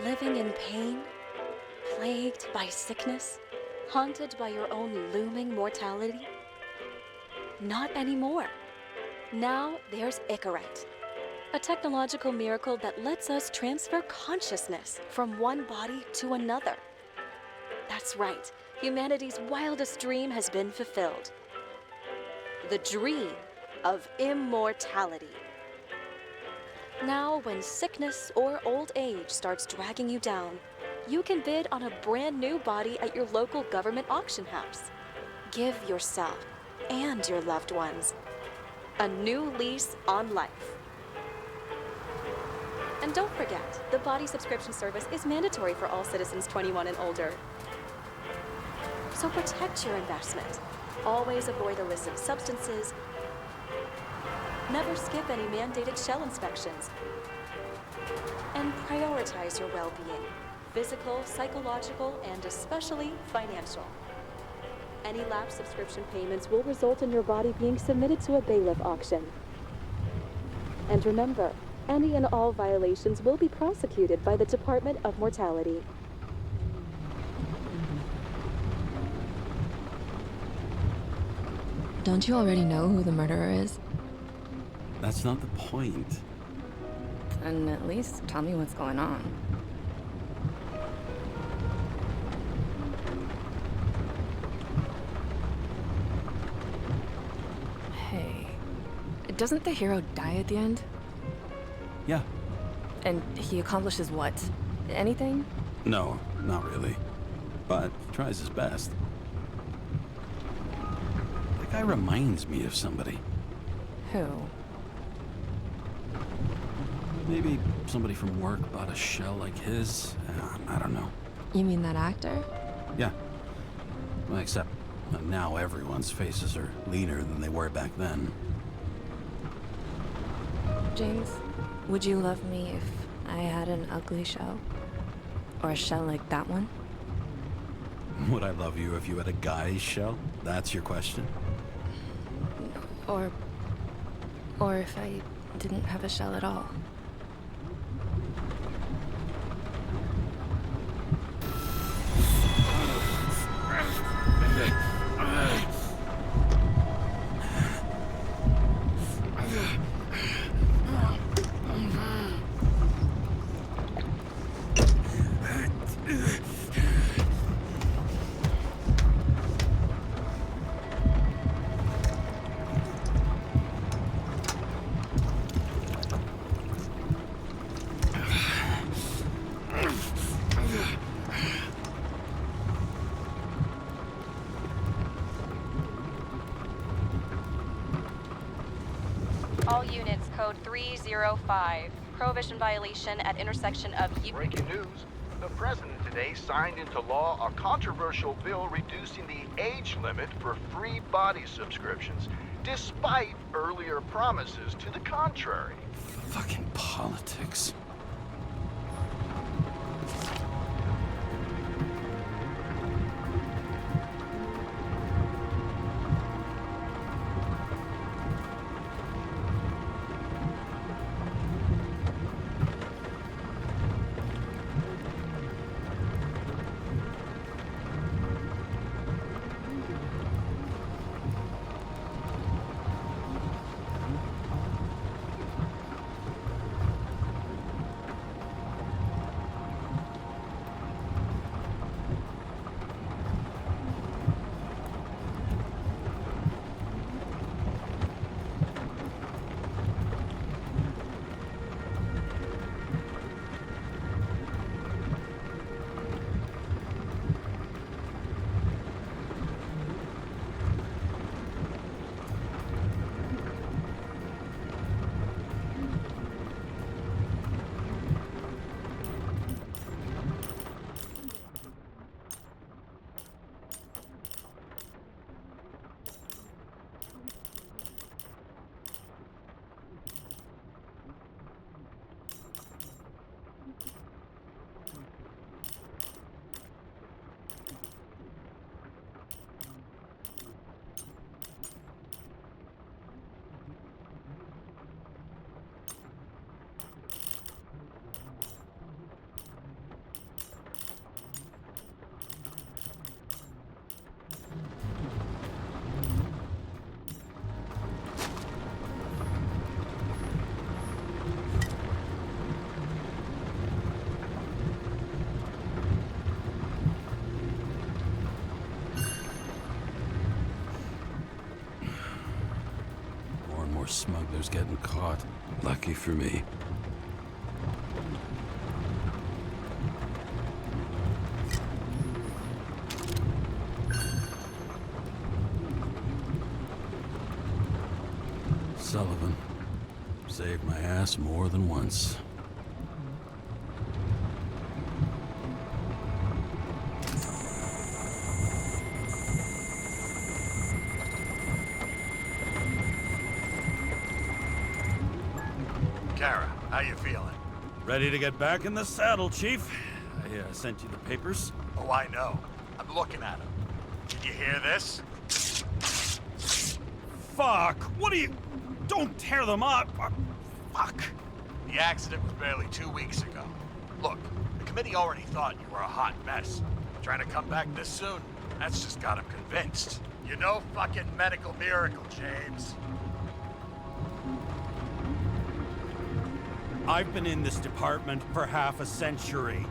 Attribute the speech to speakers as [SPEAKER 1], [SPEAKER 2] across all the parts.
[SPEAKER 1] Living in pain, plagued by sickness, haunted by your own looming mortality? Not anymore. Now there's Icarite, a technological miracle that lets us transfer consciousness from one body to another. That's right, humanity's wildest dream has been fulfilled. The dream of immortality. Now, when sickness or old age starts dragging you down, you can bid on a brand new body at your local government auction house. Give yourself and your loved ones a new lease on life. And don't forget, the body subscription service is mandatory for all citizens 21 and older. So protect your investment. Always avoid illicit substances. Never skip any mandated shell inspections. And prioritize your well-being, physical, psychological, and especially financial. Any lapsed subscription payments will result in your body being submitted to a bailiff auction. And remember, any and all violations will be prosecuted by the Department of Mortality.
[SPEAKER 2] Don't you already know who the murderer is?
[SPEAKER 3] That's not the point.
[SPEAKER 2] Then at least tell me what's going on. Hey, doesn't the hero die at the end?
[SPEAKER 3] Yeah.
[SPEAKER 2] And he accomplishes what? Anything?
[SPEAKER 3] No, not really. But he tries his best. That guy reminds me of somebody.
[SPEAKER 2] Who?
[SPEAKER 3] Maybe somebody from work bought a shell like his. I don't know.
[SPEAKER 2] You mean that actor?
[SPEAKER 3] Yeah. Well, except now everyone's faces are leaner than they were back then.
[SPEAKER 2] James, would you love me if I had an ugly shell? Or a shell like that one?
[SPEAKER 3] Would I love you if you had a guy's shell? That's your question?
[SPEAKER 2] Or if I didn't have a shell at all?
[SPEAKER 1] All units, code 305. Prohibition violation at intersection of
[SPEAKER 4] Breaking news. The president today signed into law a controversial bill reducing the age limit for free body subscriptions, despite earlier promises to the contrary.
[SPEAKER 3] Fucking politics. more smugglers getting caught. Lucky for me. Sullivan saved my ass more than once.
[SPEAKER 5] Kara, how you feeling?
[SPEAKER 3] Ready to get back in the saddle, Chief. I sent you the papers.
[SPEAKER 5] Oh, I know. I'm looking at them. Did you hear this?
[SPEAKER 3] Fuck! What are you... Don't tear them up! Fuck!
[SPEAKER 5] The accident was barely 2 weeks ago. Look, the committee already thought you were a hot mess. Trying to come back this soon, that's just got them convinced. You're no fucking medical miracle, James.
[SPEAKER 3] I've been in this department for half a century.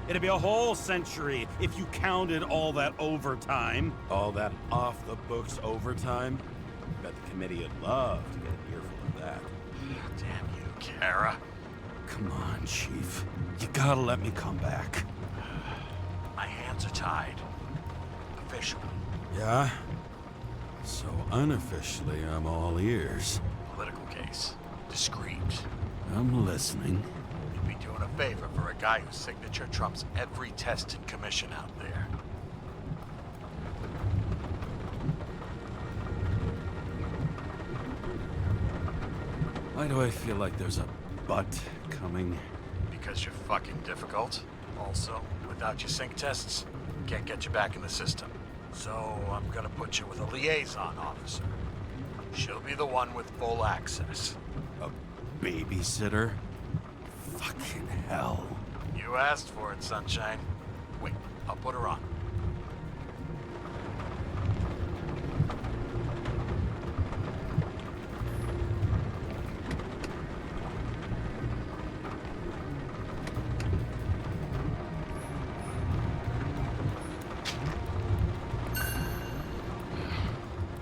[SPEAKER 3] It'd be a whole century if you counted all that overtime. All that off-the-books overtime? Bet the committee would love to get an earful of that.
[SPEAKER 5] Damn you, Kara.
[SPEAKER 3] Come on, Chief. You gotta let me come back.
[SPEAKER 5] My hands are tied. Officially.
[SPEAKER 3] Yeah? So unofficially, I'm all ears.
[SPEAKER 5] Political case. Discreet.
[SPEAKER 3] I'm listening.
[SPEAKER 5] You'd be doing a favor for a guy whose signature trumps every test and commission out there.
[SPEAKER 3] Why do I feel like there's a but coming?
[SPEAKER 5] Because you're fucking difficult. Also, without your sync tests, can't get you back in the system. So I'm gonna put you with a liaison officer. She'll be the one with full access.
[SPEAKER 3] A babysitter? Fucking hell.
[SPEAKER 5] You asked for it, Sunshine. Wait, I'll put her on.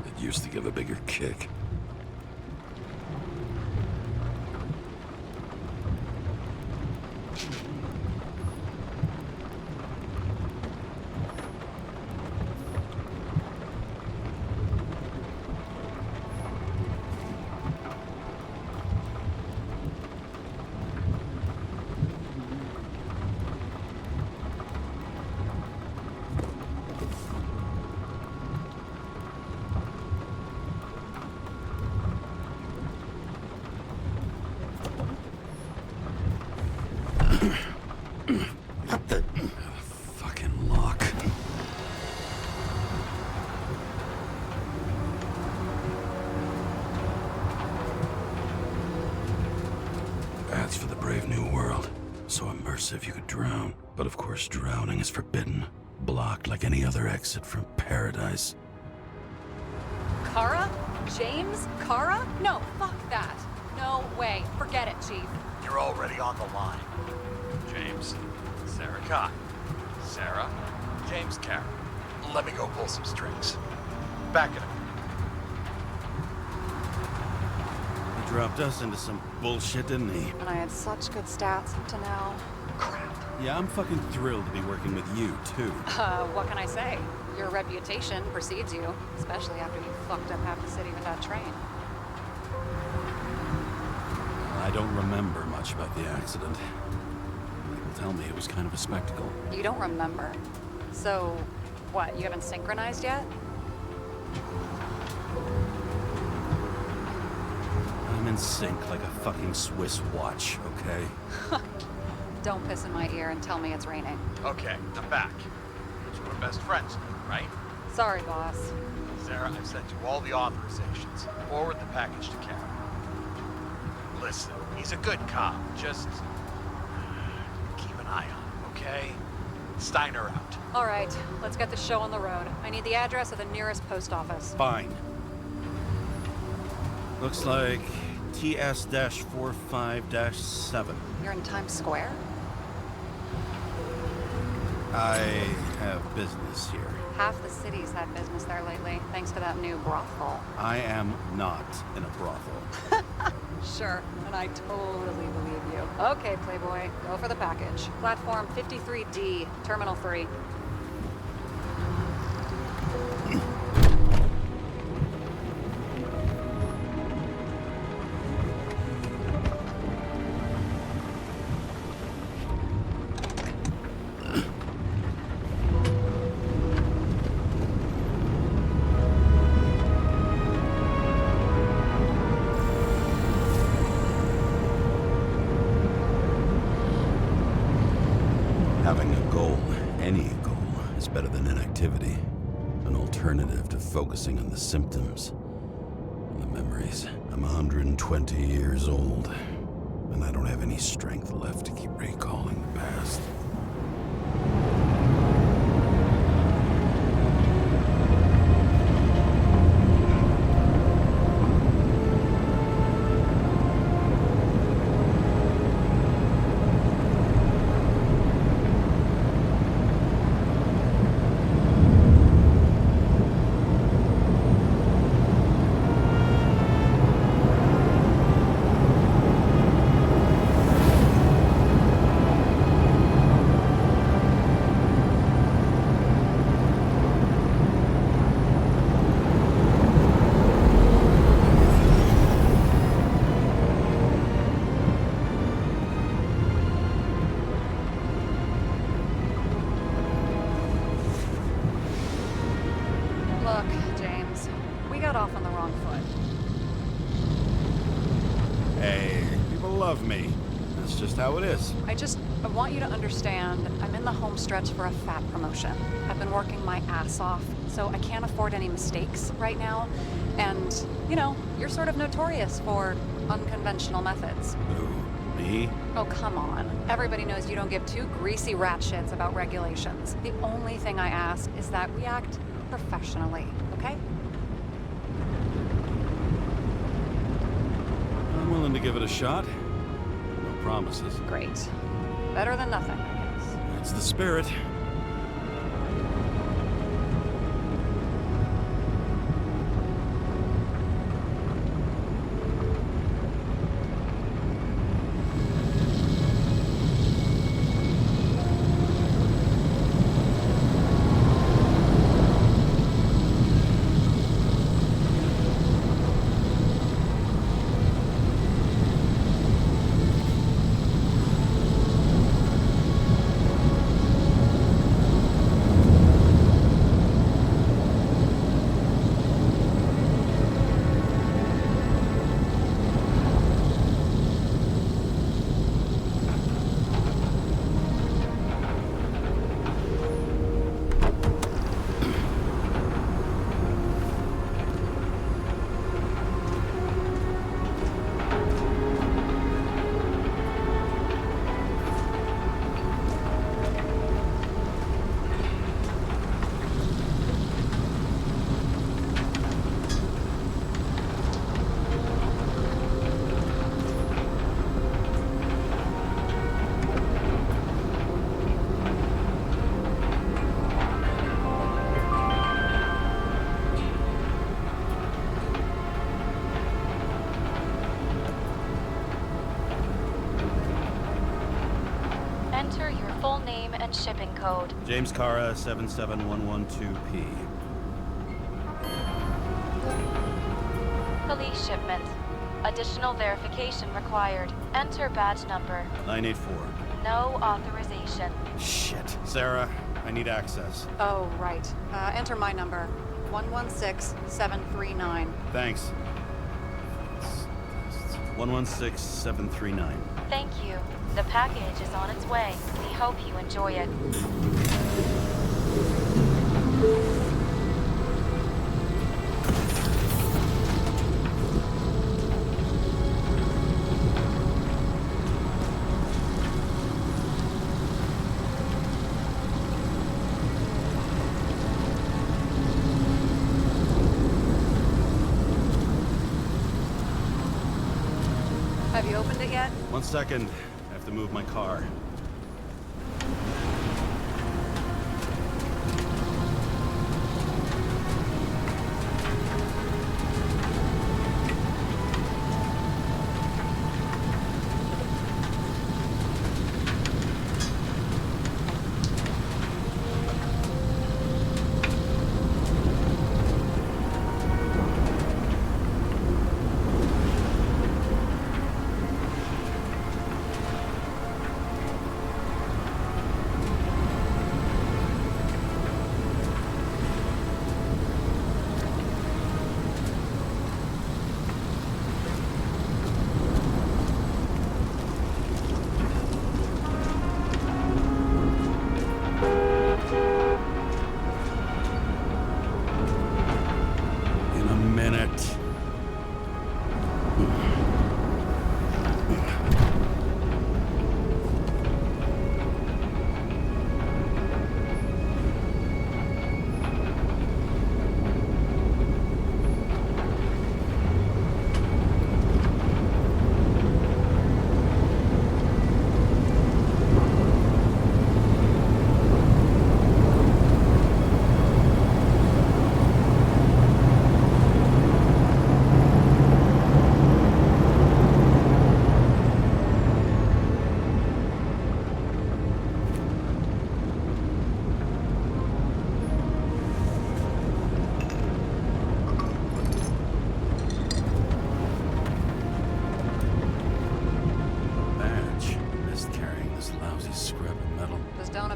[SPEAKER 3] It used to give a bigger kick. What the... fucking lock. That's for the brave new world. So immersive you could drown. But of course drowning is forbidden. Blocked like any other exit from paradise.
[SPEAKER 6] Kara? James? Kara? No, fuck that. No way. Forget it, Chief.
[SPEAKER 5] You're already on the line. James, Sarah Kai. Sarah, James Kara. Let me go pull some strings. Back it up.
[SPEAKER 3] He dropped us into some bullshit, didn't he?
[SPEAKER 6] And I had such good stats up to now. Crap.
[SPEAKER 3] Yeah, I'm fucking thrilled to be working with you, too.
[SPEAKER 6] What can I say? Your reputation precedes you, especially after you fucked up half the city with that train.
[SPEAKER 3] I don't remember much about the accident. People tell me it was kind of a spectacle.
[SPEAKER 6] You don't remember. So, what, you haven't synchronized yet?
[SPEAKER 3] I'm in sync like a fucking Swiss watch, okay?
[SPEAKER 6] Don't piss in my ear and tell me it's raining.
[SPEAKER 5] Okay, I'm back. So we're best friends now, right?
[SPEAKER 6] Sorry, boss.
[SPEAKER 5] Sarah, I've sent you all the authorizations. Forward the package to Kara. Listen, he's a good cop. Just keep an eye on him, okay? Steiner out.
[SPEAKER 6] All right, let's get the show on the road. I need the address of the nearest post office.
[SPEAKER 3] Fine. Looks like TS-45-7.
[SPEAKER 6] You're in Times Square?
[SPEAKER 3] I have business here.
[SPEAKER 6] Half the city's had business there lately, thanks to that new brothel.
[SPEAKER 3] I am not in a brothel.
[SPEAKER 6] Sure, and I totally believe you. Okay, Playboy, go for the package. Platform 53D, Terminal 3.
[SPEAKER 3] Having a goal, any goal, is better than inactivity. An alternative to focusing on the symptoms and the memories. I'm 120 years old, and I don't have any strength left to keep recalling the past.
[SPEAKER 6] Look, James, we got off on the wrong foot.
[SPEAKER 3] Hey, people love me. That's just how it is.
[SPEAKER 6] I want you to understand, I'm in the home stretch for a fat promotion. I've been working my ass off, so I can't afford any mistakes right now. And, you know, you're sort of notorious for unconventional methods.
[SPEAKER 3] Who? Me?
[SPEAKER 6] Oh, come on. Everybody knows you don't give two greasy rat shits about regulations. The only thing I ask is that we act professionally, okay?
[SPEAKER 3] I'm willing to give it a shot. No promises.
[SPEAKER 6] Great. Better than nothing, I guess.
[SPEAKER 3] That's the spirit.
[SPEAKER 1] Enter your full name and shipping code.
[SPEAKER 3] James Kara, 77112P.
[SPEAKER 1] Police shipment. Additional verification required. Enter badge number.
[SPEAKER 3] 984.
[SPEAKER 1] No authorization.
[SPEAKER 3] Shit. Sarah, I need access.
[SPEAKER 6] Oh, right. Enter my number. 116739.
[SPEAKER 3] Thanks. 116739.
[SPEAKER 1] Thank you. The package is on its way. We hope you enjoy it.
[SPEAKER 6] Have you opened it yet?
[SPEAKER 3] 1 second. I have to move my car.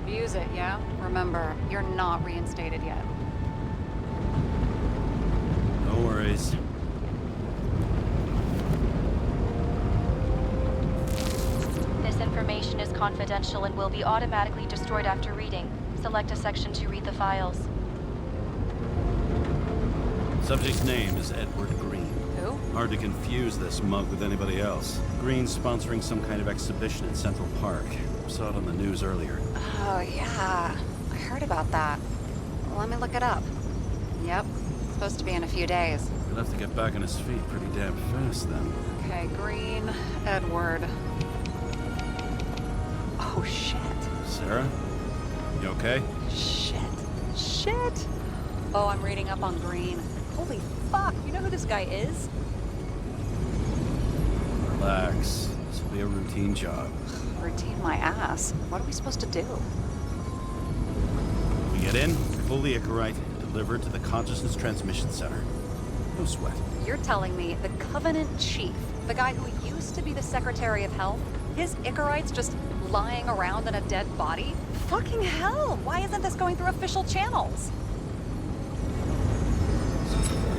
[SPEAKER 6] Abuse it, yeah? Remember, you're not reinstated yet.
[SPEAKER 3] No worries.
[SPEAKER 1] This information is confidential and will be automatically destroyed after reading. Select a section to read the files.
[SPEAKER 3] Subject's name is Edward Green.
[SPEAKER 6] Who?
[SPEAKER 3] Hard to confuse this mug with anybody else. Green's sponsoring some kind of exhibition in Central Park. Saw it on the news earlier.
[SPEAKER 6] Oh, yeah. I heard about that. Let me look it up. Yep. Supposed to be in a few days.
[SPEAKER 3] He'll have to get back on his feet pretty damn fast then.
[SPEAKER 6] Okay, Green, Edward. Oh, shit.
[SPEAKER 3] Sarah? You okay?
[SPEAKER 6] Shit. Oh, I'm reading up on Green. Holy fuck, you know who this guy is?
[SPEAKER 3] Relax. This will be a routine job.
[SPEAKER 6] Routine my ass. What are we supposed to do?
[SPEAKER 3] We get in, pull the Icarite, deliver it to the Consciousness Transmission Center. No sweat.
[SPEAKER 6] You're telling me the Covenant Chief, the guy who used to be the Secretary of Health, his Icarite's just lying around in a dead body? Fucking hell! Why isn't this going through official channels?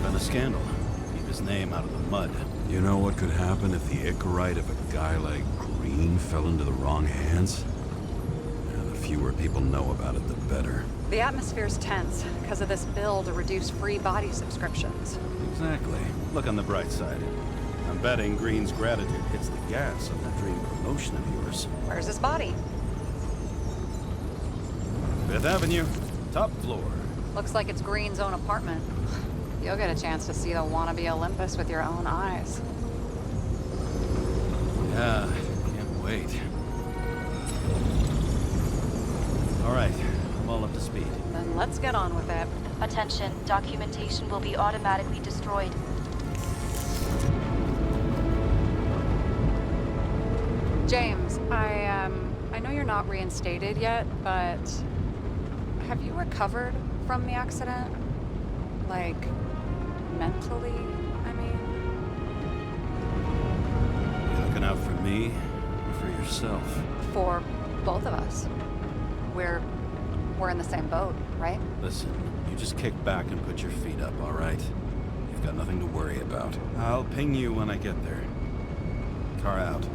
[SPEAKER 3] Been a scandal. Keep his name out of the mud.
[SPEAKER 7] You know what could happen if the Icarite of a guy like Green fell into the wrong hands? Yeah, the fewer people know about it, the better.
[SPEAKER 6] The atmosphere's tense because of this bill to reduce free body subscriptions.
[SPEAKER 3] Exactly. Look on the bright side. I'm betting Green's gratitude hits the gas on that dream promotion of yours.
[SPEAKER 6] Where's his body?
[SPEAKER 3] Fifth Avenue, top floor.
[SPEAKER 6] Looks like it's Green's own apartment. You'll get a chance to see the wannabe Olympus with your own eyes.
[SPEAKER 3] Yeah, can't wait. All right, I'm all up to speed.
[SPEAKER 6] Then let's get on with it.
[SPEAKER 1] Attention, documentation will be automatically destroyed.
[SPEAKER 6] James, I know you're not reinstated yet, but have you recovered from the accident? Like, mentally, I mean?
[SPEAKER 3] You looking out for me or for yourself?
[SPEAKER 6] For both of us. We're in the same boat, right?
[SPEAKER 3] Listen, you just kick back and put your feet up, all right? You've got nothing to worry about. I'll ping you when I get there. Car out.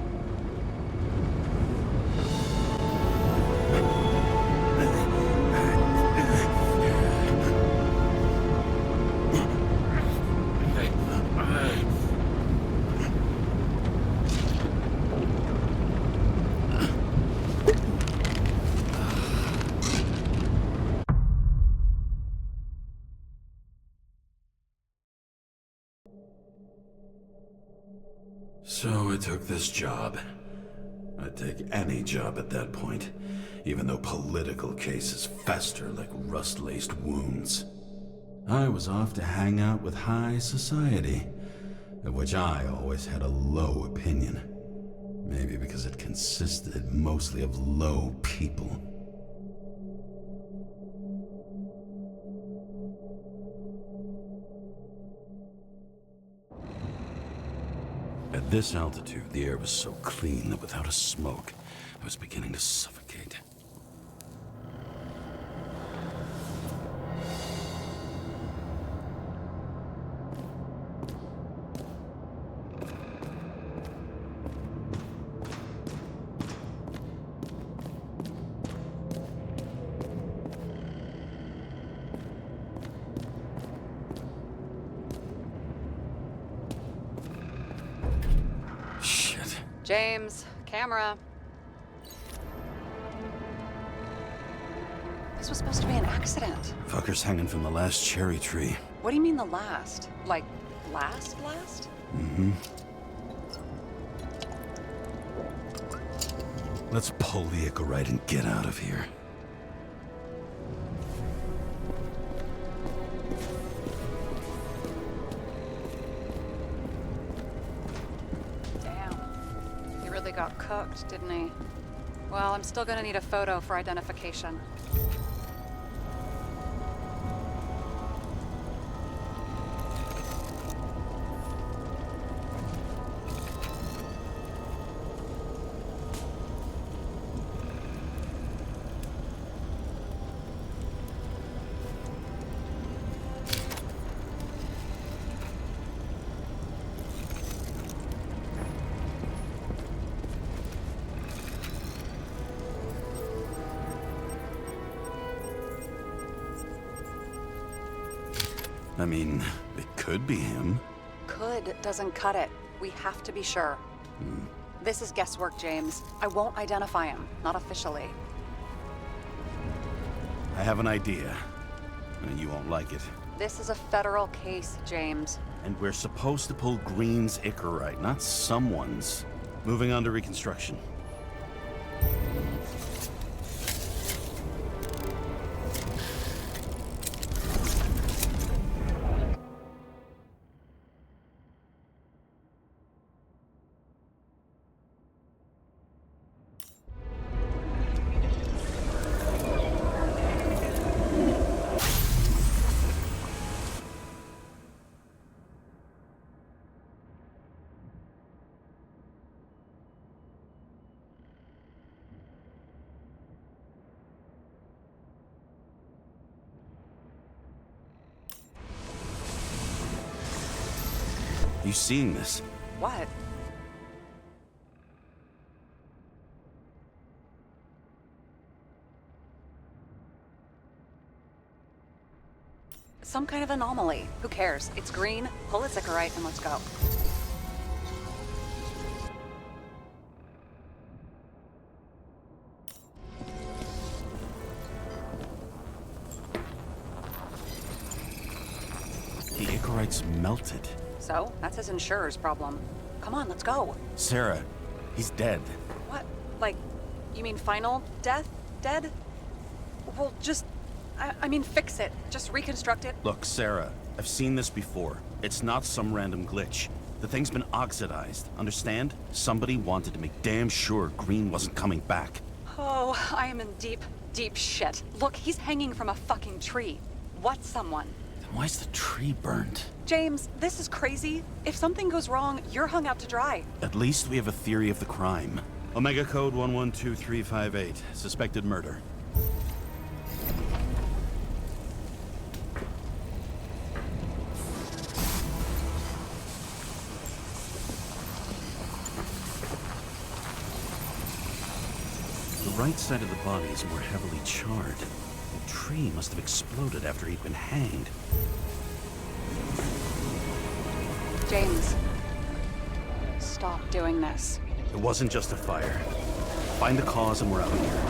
[SPEAKER 7] So I took this job. I'd take any job at that point, even though political cases fester like rust-laced wounds. I was off to hang out with high society, of which I always had a low opinion. Maybe because it consisted mostly of low people. At this altitude, the air was so clean that without a smoke, I was beginning to suffocate.
[SPEAKER 6] James, camera. This was supposed to be an accident.
[SPEAKER 7] Fucker's hanging from the last cherry tree.
[SPEAKER 6] What do you mean the last? Like, last?
[SPEAKER 7] Mm-hmm. Let's pull the Icarite and get out of here.
[SPEAKER 6] Got cooked, didn't he? Well, I'm still gonna need a photo for identification.
[SPEAKER 3] I mean, it could be him.
[SPEAKER 6] Could doesn't cut it. We have to be sure. This is guesswork, James. I won't identify him. Not officially.
[SPEAKER 3] I have an idea. And you won't like it.
[SPEAKER 6] This is a federal case, James.
[SPEAKER 3] And we're supposed to pull Green's Icarite, not someone's. Moving on to reconstruction. Are you seeing this?
[SPEAKER 6] What? Some kind of anomaly. Who cares? It's green, pull its Icarite, and let's go.
[SPEAKER 3] The Icarite's melted.
[SPEAKER 6] So, that's his insurer's problem. Come on, let's go.
[SPEAKER 3] Sarah, he's dead.
[SPEAKER 6] What? Like, you mean final death? Dead? Well, just... I mean, fix it. Just reconstruct it.
[SPEAKER 3] Look, Sarah, I've seen this before. It's not some random glitch. The thing's been oxidized, understand? Somebody wanted to make damn sure Green wasn't coming back.
[SPEAKER 6] Oh, I am in deep, deep shit. Look, he's hanging from a fucking tree. What's someone?
[SPEAKER 3] Then why's the tree burnt?
[SPEAKER 6] James, this is crazy. If something goes wrong, you're hung out to dry.
[SPEAKER 3] At least we have a theory of the crime. Omega Code 112358. Suspected murder. The right side of the body is more heavily charred. The tree must have exploded after he'd been hanged.
[SPEAKER 6] James, stop doing this.
[SPEAKER 3] It wasn't just a fire. Find the cause and we're out of here.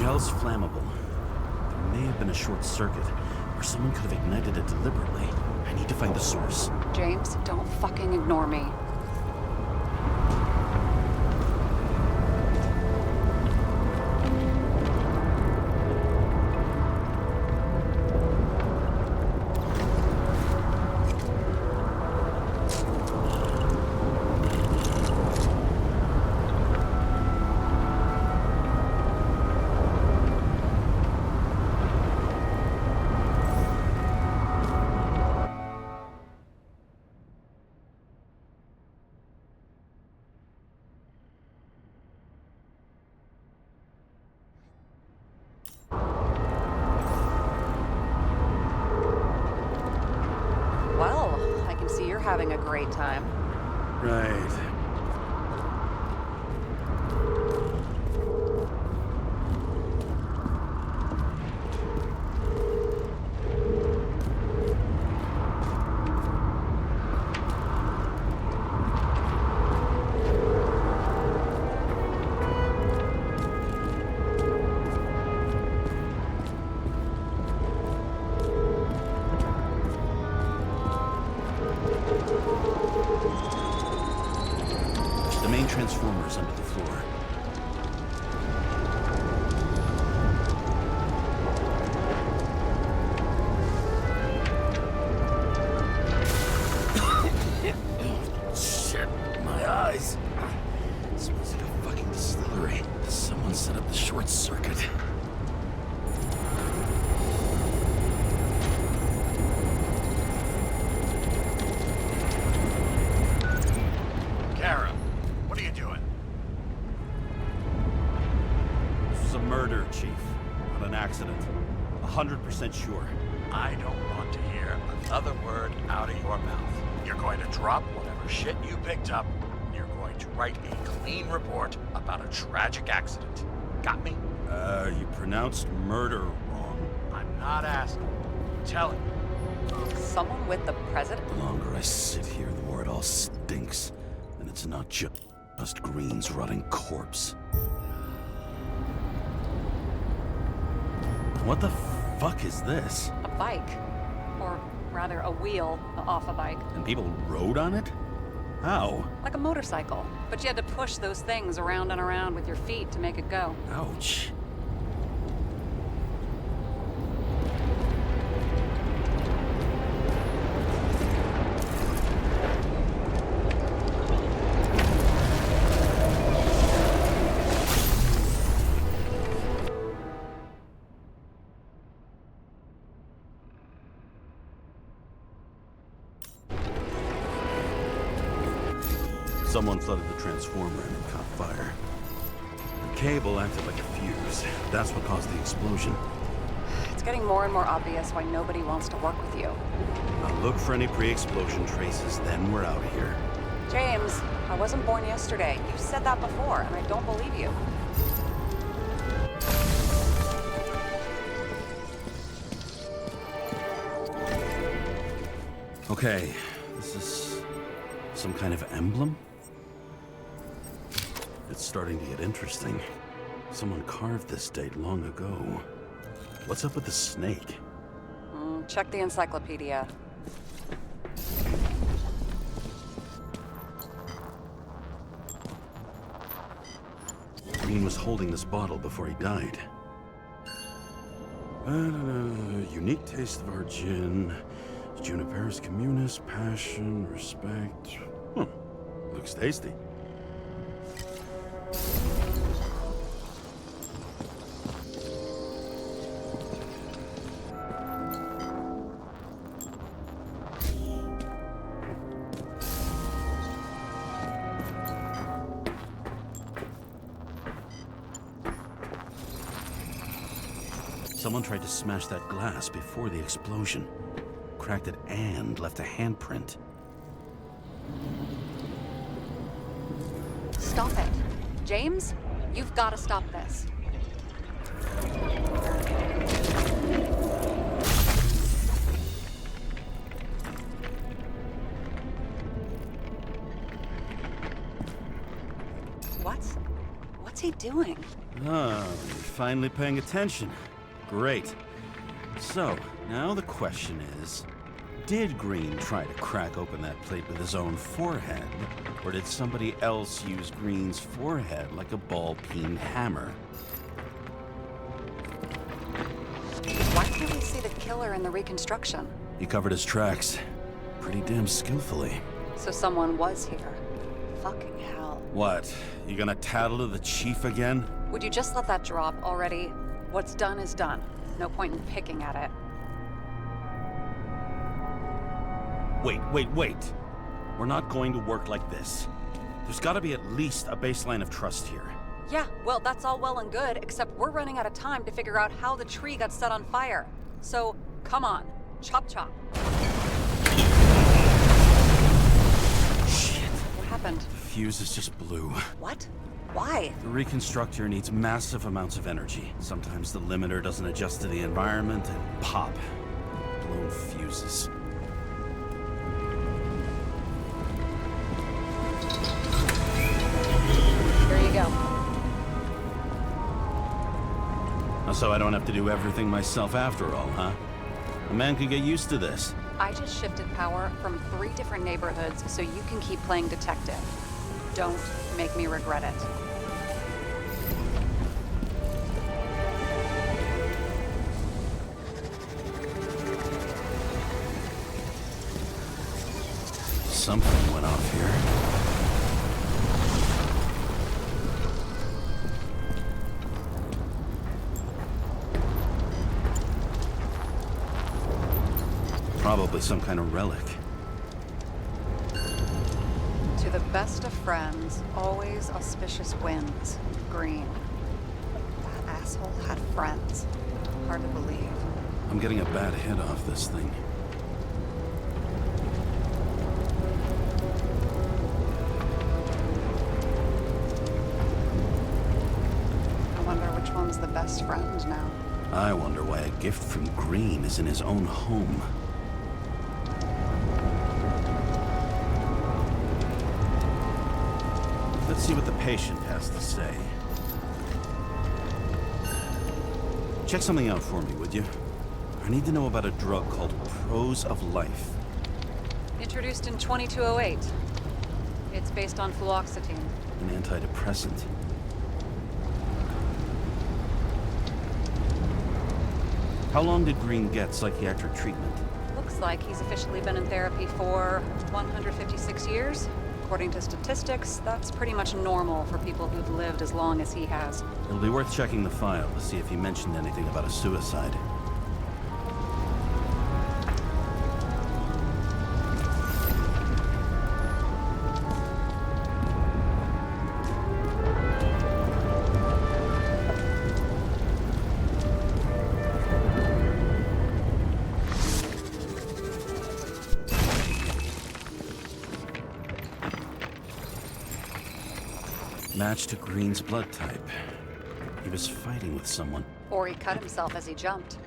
[SPEAKER 3] Gel's flammable. There may have been a short circuit, or someone could have ignited it deliberately. I need to find the source.
[SPEAKER 6] James, don't fucking ignore me. Well, I can see you're having a great time.
[SPEAKER 3] Right. The main transformer is under the floor. Shit, my eyes. It smells like a fucking distillery. Someone set up the short circuit. 100% sure.
[SPEAKER 5] I don't want to hear another word out of your mouth. You're going to drop whatever shit you picked up. You're going to write a clean report about a tragic accident. Got me?
[SPEAKER 3] You pronounced murder wrong.
[SPEAKER 5] I'm not asking. I'm telling you.
[SPEAKER 6] Someone with the president?
[SPEAKER 7] The longer I sit here, the more it all stinks. And it's not just Green's rotting corpse.
[SPEAKER 3] What the fuck is this?
[SPEAKER 6] A bike. Or rather, a wheel off a bike.
[SPEAKER 3] And people rode on it? How?
[SPEAKER 6] Like a motorcycle. But you had to push those things around and around with your feet to make it go.
[SPEAKER 3] Ouch. Someone flooded the transformer and it caught fire. The cable acted like a fuse. That's what caused the explosion.
[SPEAKER 6] It's getting more and more obvious why nobody wants to work with you.
[SPEAKER 3] I'll look for any pre-explosion traces, then we're out of here.
[SPEAKER 6] James, I wasn't born yesterday. You said that before, and I don't believe you.
[SPEAKER 3] Okay, this is some kind of emblem? It's starting to get interesting. Someone carved this date long ago. What's up with the snake?
[SPEAKER 6] Check the encyclopedia.
[SPEAKER 3] Green was holding this bottle before he died. Unique taste of our gin. Juniperus communis, passion, respect. Looks tasty. Someone tried to smash that glass before the explosion. Cracked it and left a handprint.
[SPEAKER 6] Stop it. James, you've got to stop this. What's he doing?
[SPEAKER 3] Oh, you're finally paying attention. Great. So, now the question is, did Green try to crack open that plate with his own forehead, or did somebody else use Green's forehead like a ball-peen hammer?
[SPEAKER 6] Why can't we see the killer in the reconstruction?
[SPEAKER 3] He covered his tracks pretty damn skillfully.
[SPEAKER 6] So someone was here. Fucking hell.
[SPEAKER 3] What? You gonna tattle to the chief again?
[SPEAKER 6] Would you just let that drop already? What's done is done. No point in picking at it.
[SPEAKER 3] Wait. We're not going to work like this. There's gotta be at least a baseline of trust here.
[SPEAKER 6] Yeah, well, that's all well and good, except we're running out of time to figure out how the tree got set on fire. So, come on. Chop chop.
[SPEAKER 3] Shit.
[SPEAKER 6] What happened?
[SPEAKER 3] The fuses just blew.
[SPEAKER 6] What? Why?
[SPEAKER 3] The reconstructor needs massive amounts of energy. Sometimes the limiter doesn't adjust to the environment and pop. Blown fuses.
[SPEAKER 6] Here you go.
[SPEAKER 3] So I don't have to do everything myself after all, huh? A man could get used to this.
[SPEAKER 6] I just shifted power from 3 different neighborhoods so you can keep playing detective. Don't make me regret it.
[SPEAKER 3] Something went off here. Probably some kind of relic.
[SPEAKER 6] To the best of friends, always auspicious winds. Green. That asshole had friends. Hard to believe.
[SPEAKER 3] I'm getting a bad hit off this thing.
[SPEAKER 6] I wonder which one's the best friend now.
[SPEAKER 3] I wonder why a gift from Green is in his own home. Let's see what the patient has to say. Check something out for me, would you? I need to know about a drug called Pros of Life.
[SPEAKER 6] Introduced in 2208. It's based on fluoxetine.
[SPEAKER 3] An antidepressant. How long did Green get psychiatric treatment?
[SPEAKER 6] Looks like he's officially been in therapy for 156 years. According to statistics, that's pretty much normal for people who've lived as long as he has.
[SPEAKER 3] It'll be worth checking the file to see if he mentioned anything about a suicide. Match to Green's blood type. He was fighting with someone.
[SPEAKER 6] Or he cut himself as he jumped.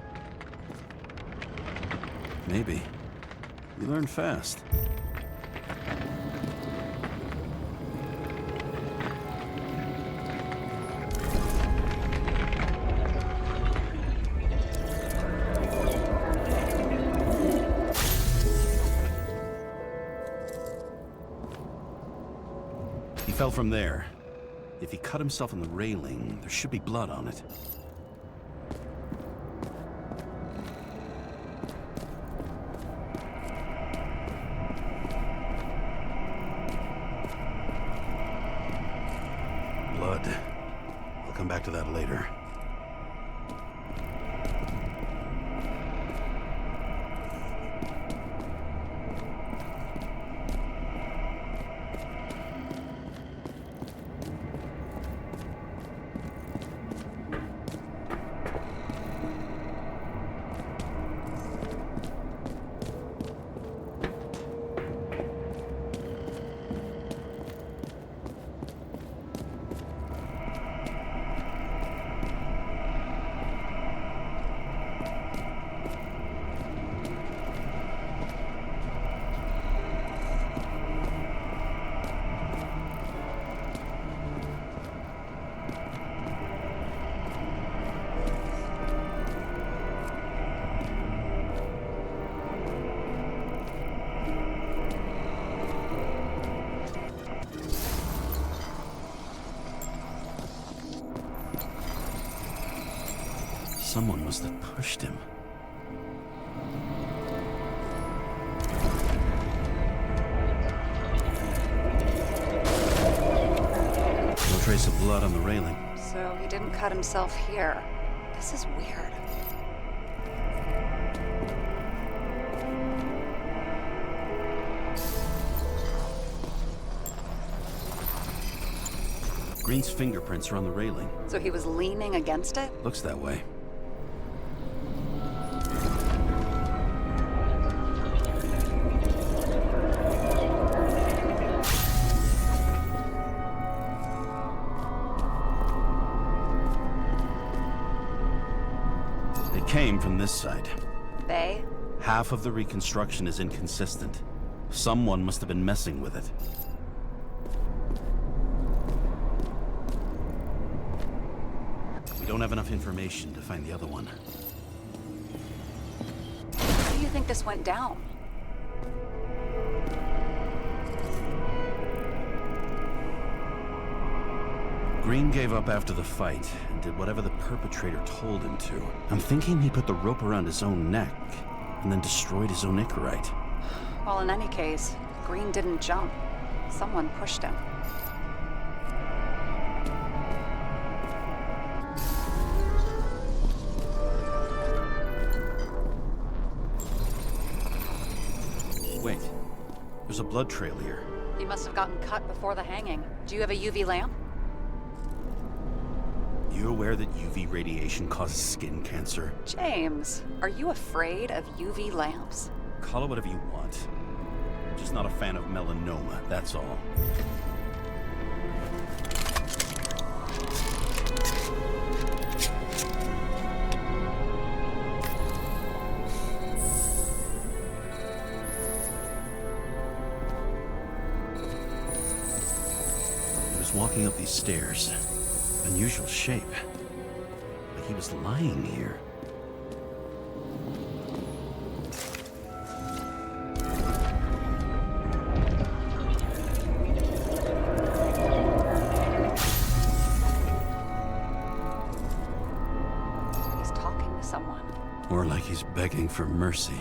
[SPEAKER 3] Maybe. You learn fast. He fell from there. If he cut himself on the railing, there should be blood on it. Blood. I'll come back to that later. Someone must have pushed him. No trace of blood on the railing.
[SPEAKER 6] So he didn't cut himself here. This is weird.
[SPEAKER 3] Green's fingerprints are on the railing.
[SPEAKER 6] So he was leaning against it?
[SPEAKER 3] Looks that way. They came from this side.
[SPEAKER 6] They?
[SPEAKER 3] Half of the reconstruction is inconsistent. Someone must have been messing with it. We don't have enough information to find the other one.
[SPEAKER 6] How do you think this went down?
[SPEAKER 3] Green gave up after the fight and did whatever the perpetrator told him to. I'm thinking he put the rope around his own neck and then destroyed his own Icarite.
[SPEAKER 6] Well, in any case, Green didn't jump. Someone pushed him.
[SPEAKER 3] Wait, there's a blood trail here.
[SPEAKER 6] He must have gotten cut before the hanging. Do you have a UV lamp?
[SPEAKER 3] You aware that UV radiation causes skin cancer?
[SPEAKER 6] James, are you afraid of UV lamps?
[SPEAKER 3] Call it whatever you want. I'm just not a fan of melanoma, that's all. He was walking up these stairs. Unusual shape. Like he was lying here.
[SPEAKER 6] He's talking to someone.
[SPEAKER 3] Or like he's begging for mercy.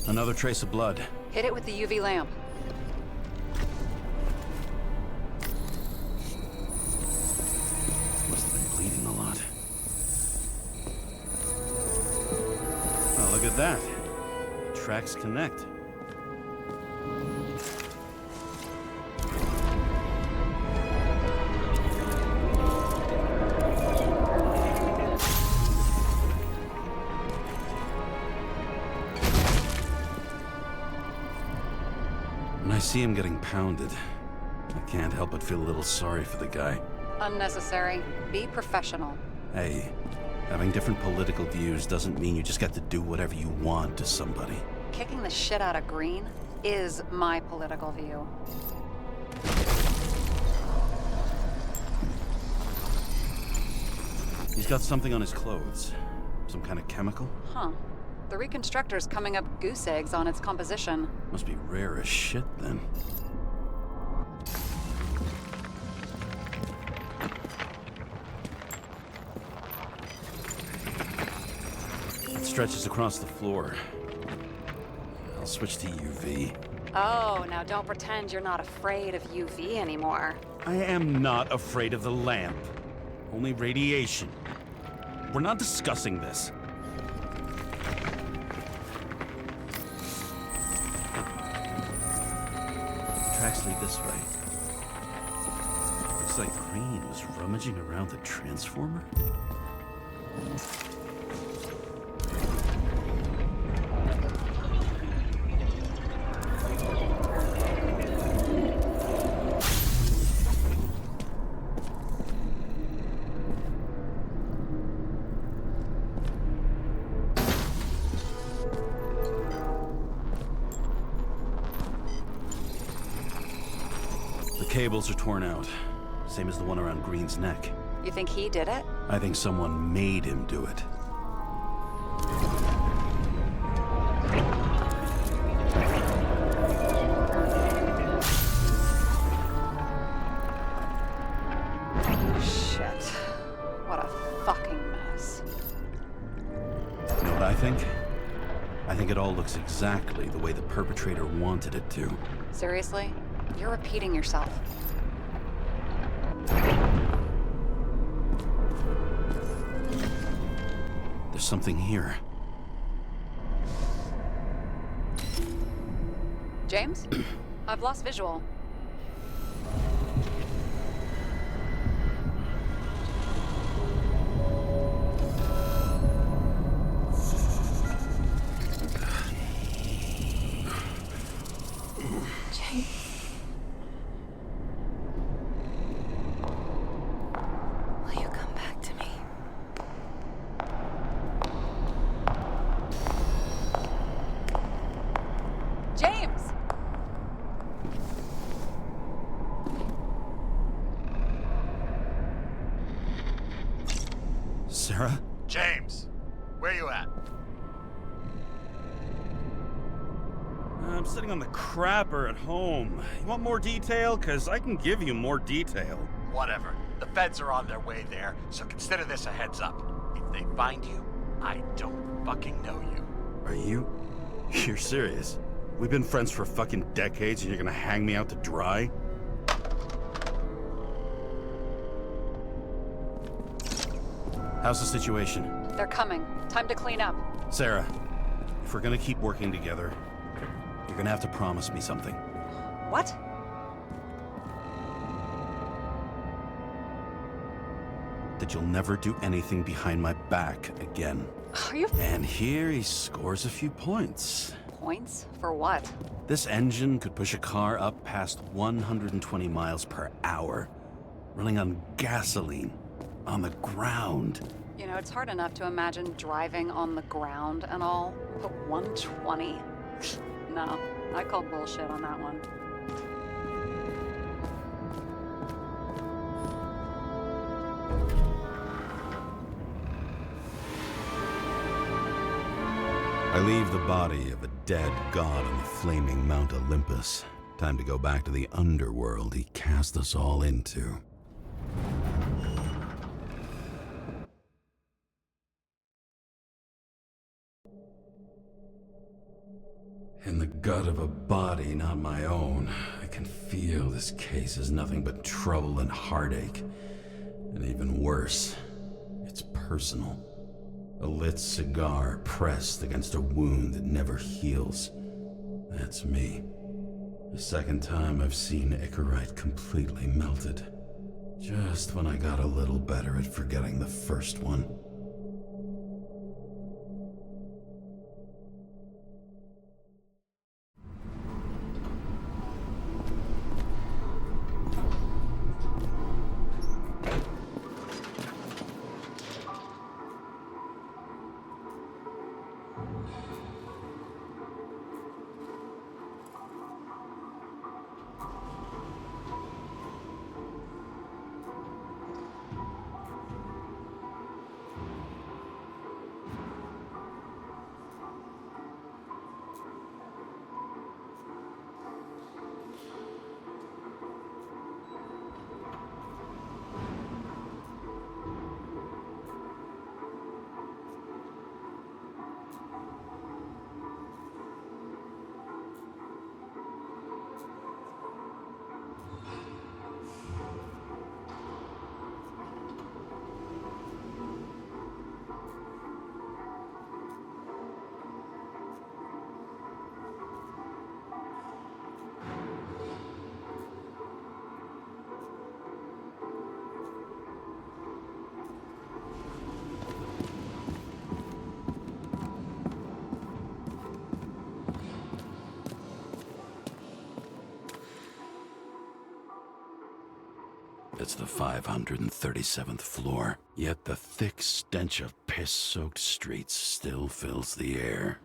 [SPEAKER 3] Another trace of blood.
[SPEAKER 6] Hit it with the UV lamp.
[SPEAKER 3] Must have been bleeding a lot. Oh, look at that. Tracks connect. When I see him getting pounded, I can't help but feel a little sorry for the guy.
[SPEAKER 6] Unnecessary. Be professional.
[SPEAKER 3] Hey, having different political views doesn't mean you just get to do whatever you want to somebody.
[SPEAKER 6] Kicking the shit out of Green is my political view.
[SPEAKER 3] He's got something on his clothes. Some kind of chemical?
[SPEAKER 6] Huh. The Reconstructor's coming up goose eggs on its composition.
[SPEAKER 3] Must be rare as shit, then. It stretches across the floor. I'll switch to UV.
[SPEAKER 6] Oh, now don't pretend you're not afraid of UV anymore.
[SPEAKER 3] I am not afraid of the lamp. Only radiation. We're not discussing this. Tracks lead this way. Looks like Green was rummaging around the transformer. The cables are torn out, same as the one around Green's neck.
[SPEAKER 6] You think he did it?
[SPEAKER 3] I think someone made him do it.
[SPEAKER 6] Shit. What a fucking mess.
[SPEAKER 3] You know what I think? I think it all looks exactly the way the perpetrator wanted it to.
[SPEAKER 6] Seriously? You're repeating yourself.
[SPEAKER 3] There's something here.
[SPEAKER 6] James? I've lost visual.
[SPEAKER 2] Will you come back to me?
[SPEAKER 6] James!
[SPEAKER 3] Sarah?
[SPEAKER 5] James, where you at?
[SPEAKER 3] I'm sitting on the crapper at home. You want more detail? Because I can give you more detail.
[SPEAKER 5] Whatever. The feds are on their way there, so consider this a heads up. If they find you, I don't fucking know you.
[SPEAKER 3] Are you? You're serious? We've been friends for fucking decades and you're gonna hang me out to dry? How's the situation?
[SPEAKER 6] They're coming. Time to clean up.
[SPEAKER 3] Sarah, if we're gonna keep working together, You're gonna have to promise me something.
[SPEAKER 6] What?
[SPEAKER 3] That you'll never do anything behind my back again.
[SPEAKER 6] Are you
[SPEAKER 3] And here he scores a few points.
[SPEAKER 6] points? For what?
[SPEAKER 3] This engine could push a car up past 120 miles per hour, running on gasoline, on the ground.
[SPEAKER 6] You know, it's hard enough to imagine driving on the ground and all, but 120? No, I call bullshit on that one.
[SPEAKER 3] I leave the body of a dead god on the flaming Mount Olympus. Time to go back to the underworld he cast us all into. In the gut of a body not my own, I can feel this case is nothing but trouble and heartache. And even worse, it's personal. A lit cigar pressed against a wound that never heals. That's me. The second time I've seen Icarite completely melted. Just when I got a little better at forgetting the first one. It's the 537th floor, yet the thick stench of piss-soaked streets still fills the air.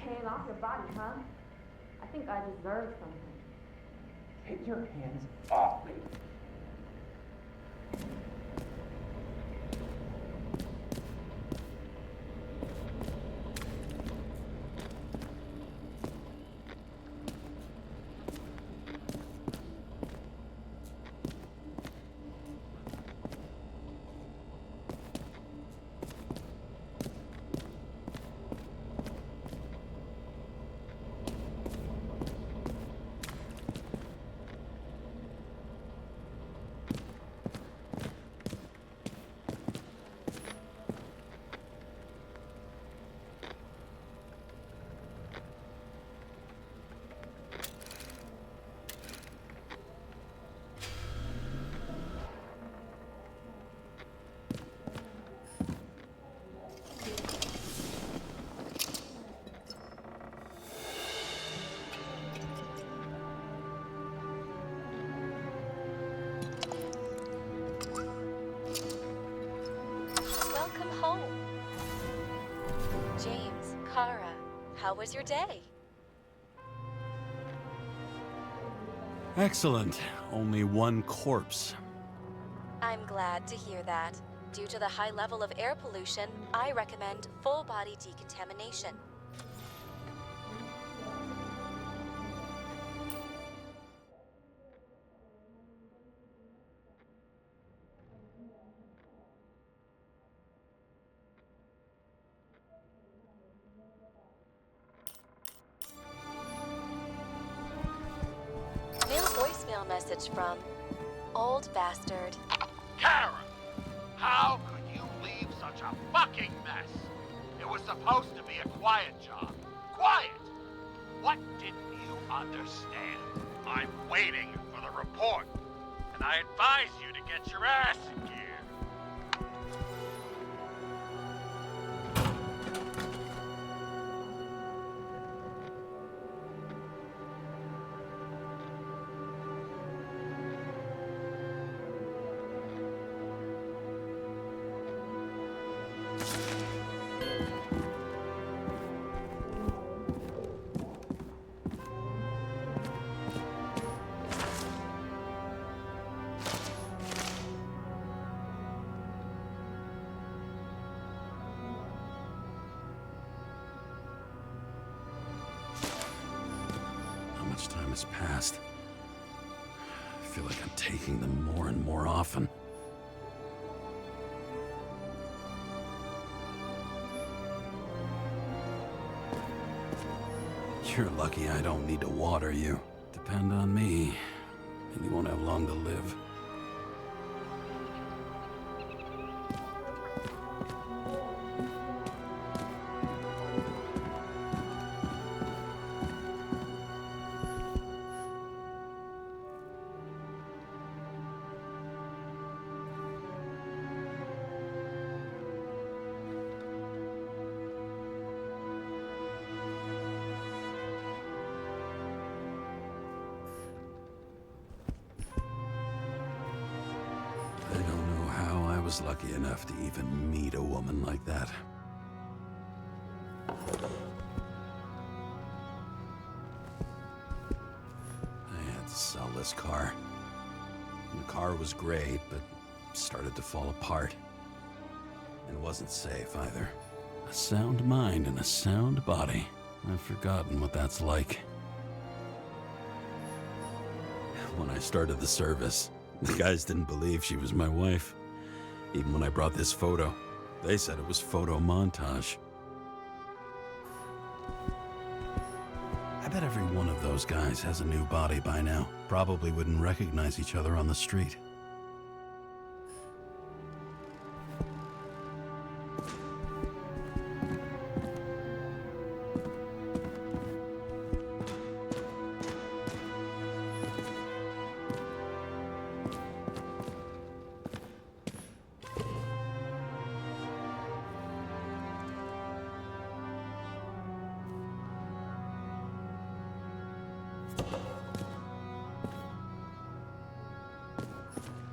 [SPEAKER 8] Paying off your body, huh? I think I deserve something.
[SPEAKER 9] Take your hands off me.
[SPEAKER 1] how was your day?
[SPEAKER 3] Excellent. Only one corpse.
[SPEAKER 1] I'm glad to hear that. Due to the high level of air pollution, I recommend full body decontamination. New voicemail message from Old Bastard.
[SPEAKER 5] Kara! How could you leave such a fucking mess? It was supposed to be a quiet job. Quiet! What didn't you understand? I'm waiting for the report. And I advise you to get your ass in gear.
[SPEAKER 7] Time has passed. I feel like I'm taking them more and more often. You're lucky I don't need to water you. Depend on me, and you won't have long to live. I was lucky enough to even meet a woman like that. I had to sell this car. And the car was great, but started to fall apart. And wasn't safe either. A sound mind and a sound body. I've forgotten what that's like. When I started the service, the guys didn't believe she was my wife. Even when I brought this photo, they said it was photo montage. I bet every one of those guys has a new body by now. Probably wouldn't recognize each other on the street.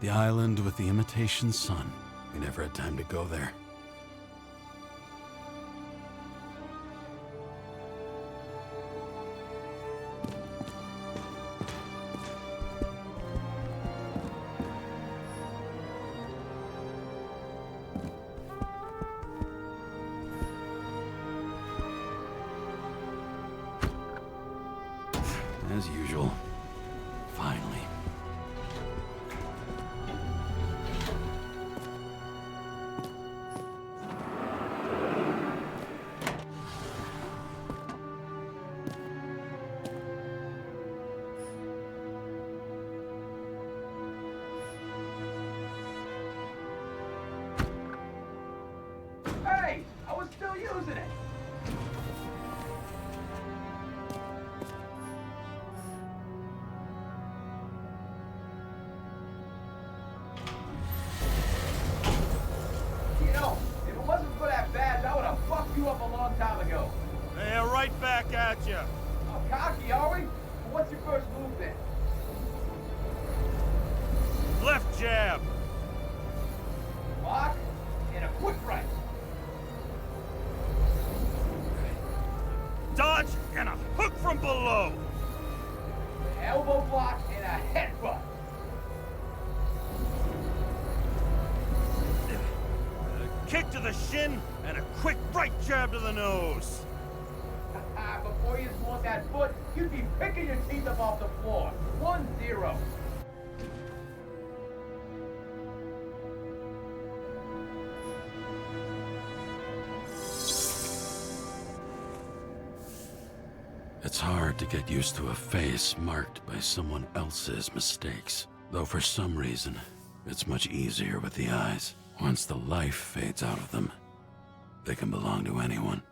[SPEAKER 7] The island with the imitation sun. We never had time to go there. As usual. Finally.
[SPEAKER 9] Hey! I was still using it! You know, if it wasn't for that badge, I would have fucked you up a long time ago.
[SPEAKER 3] Yeah, right back at you.
[SPEAKER 9] Oh, cocky, are we? Well, what's your first move then?
[SPEAKER 3] Left jab.
[SPEAKER 9] Block and a quick right.
[SPEAKER 3] Dodge.
[SPEAKER 9] block and a headbutt.
[SPEAKER 3] A kick to the shin and a quick right jab to the nose.
[SPEAKER 9] Before you swung that foot, you'd be picking your teeth up off the floor. 1-0.
[SPEAKER 7] It's hard to get used to a face marked by someone else's mistakes. Though for some reason, it's much easier with the eyes. Once the life fades out of them, they can belong to anyone.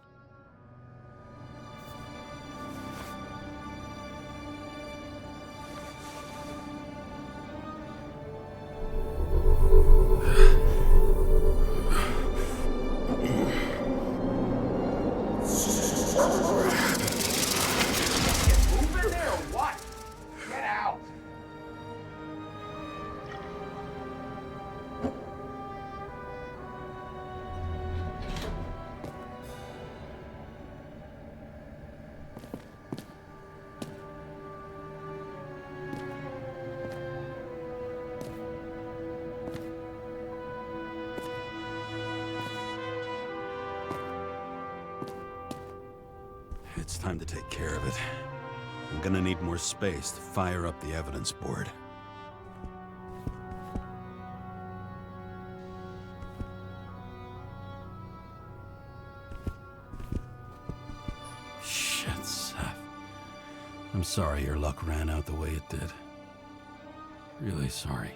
[SPEAKER 7] It's time to take care of it. I'm gonna need more space to fire up the evidence board. Shit, Seth. I'm sorry your luck ran out the way it did. Really sorry.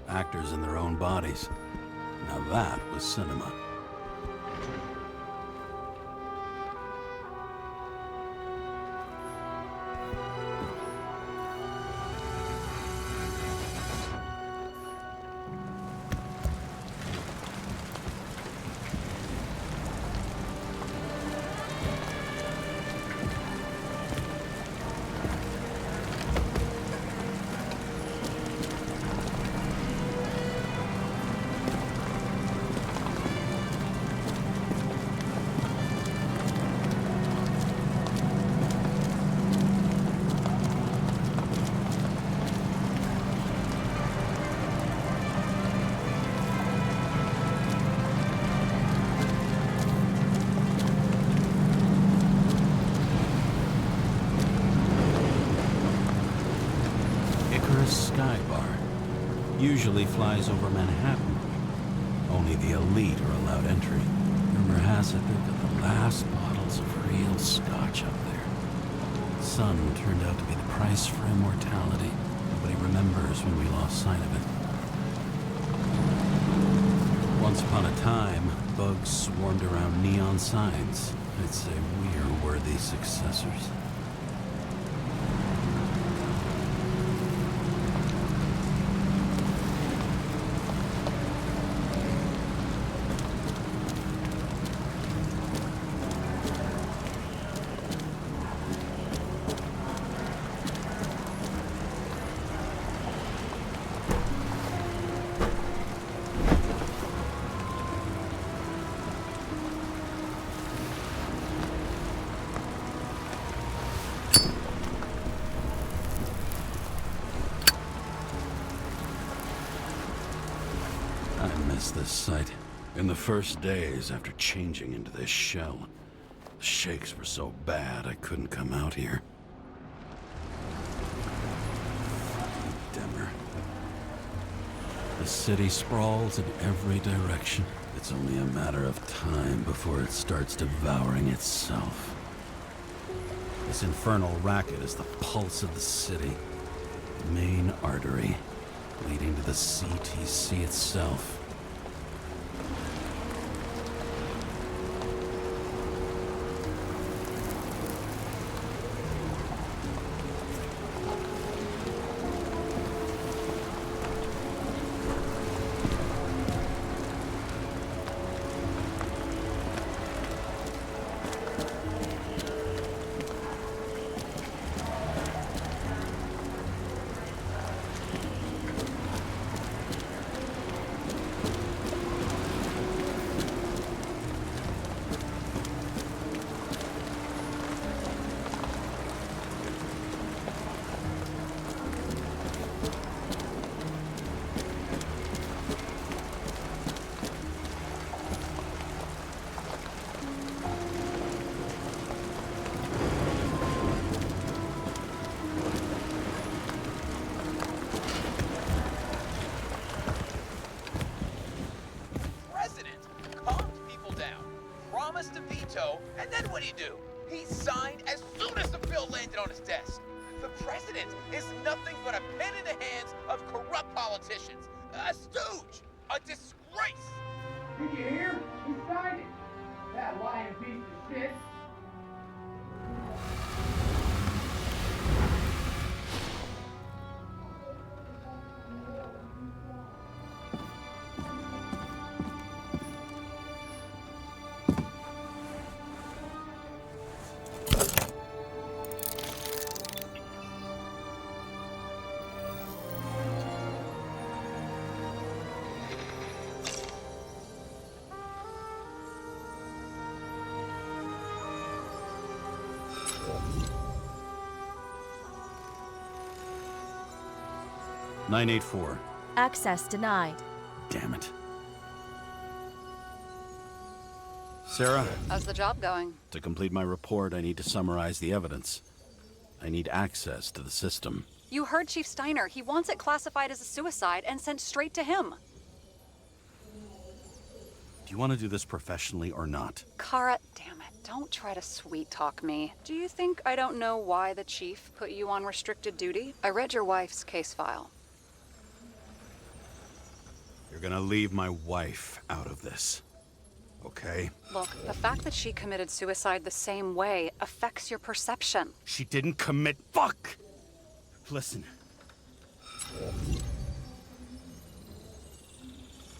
[SPEAKER 7] Actors in their own bodies. Now that was cinema. Skybar usually flies over Manhattan. Only the elite are allowed entry. Rumor has it they've got the last bottles of real scotch up there. Sun turned out to be the price for immortality. Nobody remembers when we lost sight of it. Once upon a time, bugs swarmed around neon signs. I'd say we are worthy successors. This site. In the first days after changing into this shell, the shakes were so bad I couldn't come out here. Dimmer. The city sprawls in every direction. It's only a matter of time before it starts devouring itself. This infernal racket is the pulse of the city, the main artery leading to the CTC itself.
[SPEAKER 9] veto, and then what'd he do? He signed as soon as the bill landed on his desk. The president is nothing but a pen in the hands of corrupt politicians. A stooge. A disgrace. Did you hear? He signed it. That lying piece of shit.
[SPEAKER 3] "984.
[SPEAKER 1] Access denied.
[SPEAKER 3] Damn it. Sarah,
[SPEAKER 6] How's the job going?
[SPEAKER 3] to complete my report, I need to summarize the evidence. I need access to the system.
[SPEAKER 6] You heard Chief Steiner. He wants it classified as a suicide and sent straight to him.
[SPEAKER 3] Do you want to do this professionally or not?
[SPEAKER 6] Kara, damn it. Don't try to sweet talk me. Do you think I don't know why the chief put you on restricted duty? I read your wife's case file.
[SPEAKER 3] You're gonna leave my wife out of this. Okay?
[SPEAKER 6] Look, the fact that she committed suicide the same way affects your perception.
[SPEAKER 3] She didn't commit. Fuck! Listen.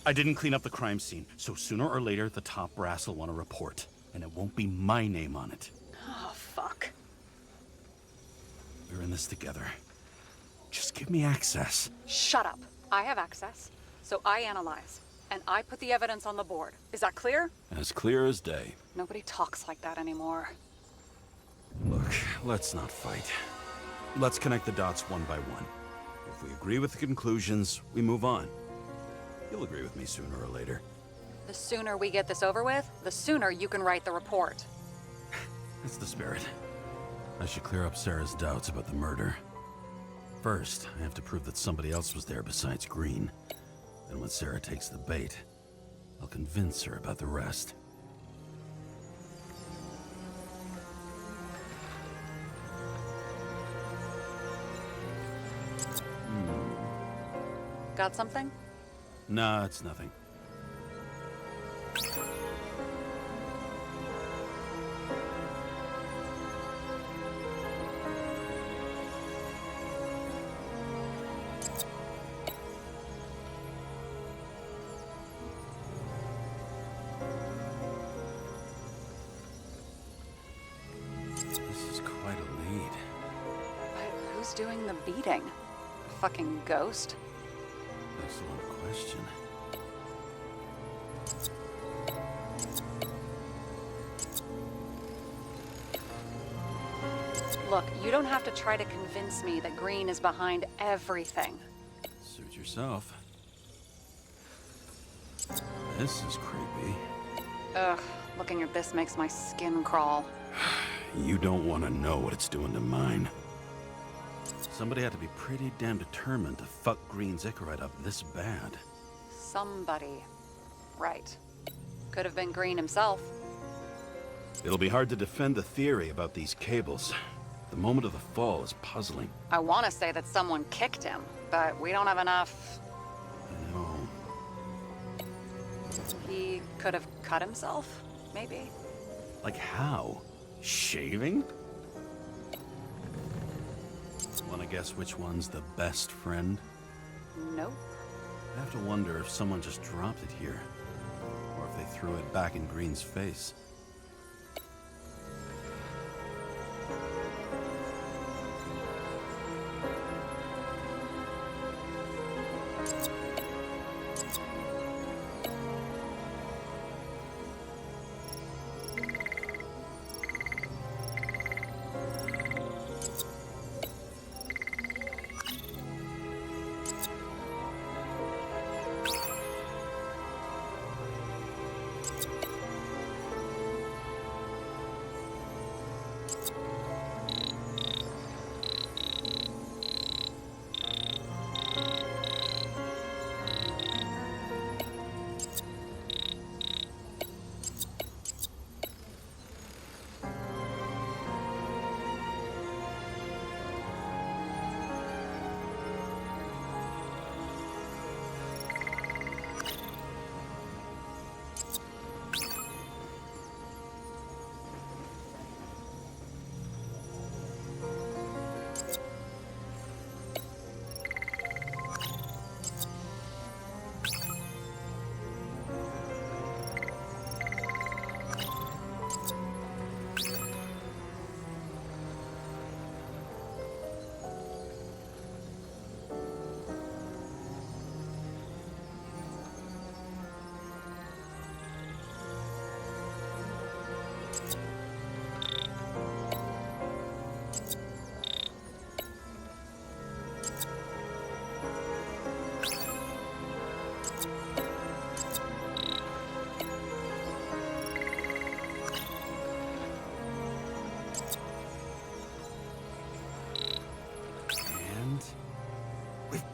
[SPEAKER 3] I didn't clean up the crime scene, so sooner or later the top brass will want a report. And it won't be my name on it.
[SPEAKER 6] Oh, fuck.
[SPEAKER 3] We're in this together. Just give me access.
[SPEAKER 6] Shut up. I have access, so I analyze. And I put the evidence on the board. Is that clear?
[SPEAKER 3] As clear as day.
[SPEAKER 6] Nobody talks like that anymore.
[SPEAKER 3] Look, let's not fight. Let's connect the dots one by one. If we agree with the conclusions, we move on. You'll agree with me sooner or later.
[SPEAKER 6] The sooner we get this over with, the sooner you can write the report.
[SPEAKER 3] That's the spirit. I should clear up Sarah's doubts about the murder. First, I have to prove that somebody else was there besides Green. And when Sarah takes the bait, I'll convince her about the rest.
[SPEAKER 6] Got something?
[SPEAKER 3] Nah, it's nothing. This is quite a lead.
[SPEAKER 6] But who's doing the beating? A fucking ghost?
[SPEAKER 3] Excellent question.
[SPEAKER 6] Look, you don't have to try to convince me that Green is behind everything.
[SPEAKER 3] Suit yourself. This is creepy.
[SPEAKER 6] Ugh, looking at this makes my skin crawl.
[SPEAKER 3] You don't want to know what it's doing to mine. Somebody had to be pretty damn determined to fuck Green's Icarite up this bad.
[SPEAKER 6] Somebody. Right. Could have been Green himself.
[SPEAKER 3] It'll be hard to defend the theory about these cables. The moment of the fall is puzzling.
[SPEAKER 6] I want to say that someone kicked him, but we don't have enough.
[SPEAKER 3] No.
[SPEAKER 6] He could have cut himself, maybe.
[SPEAKER 3] Like how? Shaving? Wanna guess which one's the best friend?
[SPEAKER 6] Nope.
[SPEAKER 3] I have to wonder if someone just dropped it here. Or if they threw it back in Green's face.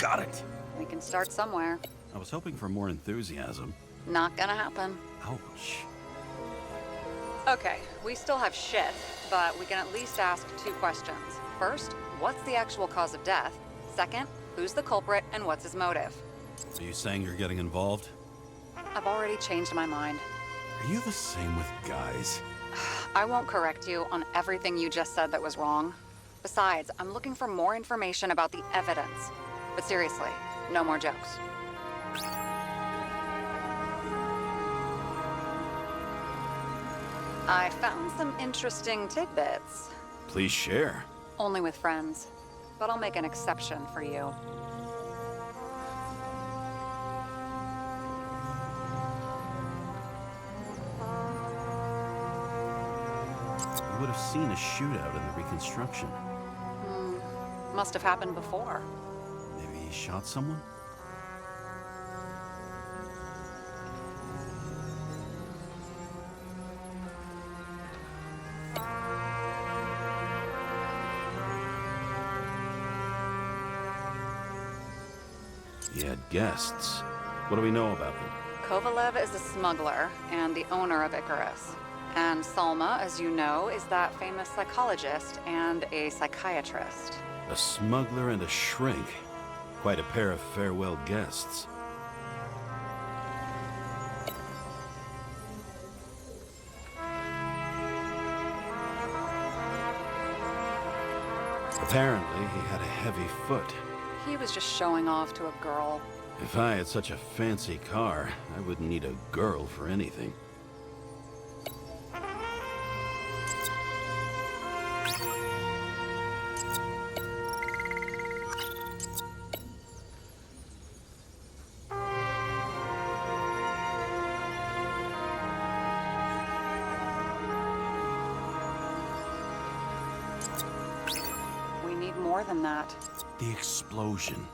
[SPEAKER 3] got it.
[SPEAKER 6] We can start somewhere.
[SPEAKER 3] I was hoping for more enthusiasm.
[SPEAKER 6] Not gonna happen.
[SPEAKER 3] Ouch.
[SPEAKER 6] Okay, we still have shit, but we can at least ask 2 questions. First, what's the actual cause of death? Second, who's the culprit and what's his motive?
[SPEAKER 3] Are you saying you're getting involved?
[SPEAKER 6] I've already changed my mind.
[SPEAKER 3] Are you the same with guys?
[SPEAKER 6] I won't correct you on everything you just said that was wrong. Besides, I'm looking for more information about the evidence. But seriously, no more jokes. I found some interesting tidbits.
[SPEAKER 3] Please share.
[SPEAKER 6] Only with friends. But I'll make an exception for you.
[SPEAKER 3] You would have seen a shootout in the reconstruction.
[SPEAKER 6] Must have happened before.
[SPEAKER 3] Maybe he shot someone? He had guests. What do we know about them?
[SPEAKER 6] Kovalev is a smuggler and the owner of Icarus. And Salma, as you know, is that famous psychologist and a psychiatrist.
[SPEAKER 3] A smuggler and a shrink. Quite a pair of farewell guests. Apparently, he had a heavy foot.
[SPEAKER 6] He was just showing off to a girl.
[SPEAKER 3] If I had such a fancy car, I wouldn't need a girl for anything.
[SPEAKER 6] We need more than that.
[SPEAKER 3] The explosion.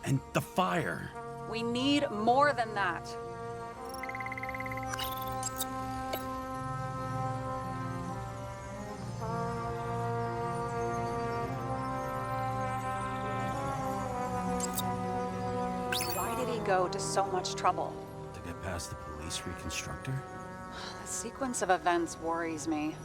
[SPEAKER 3] And the fire.
[SPEAKER 6] We need more than that. Why did he go to so much trouble?
[SPEAKER 3] To get past the police reconstructor?
[SPEAKER 6] The sequence of events worries me.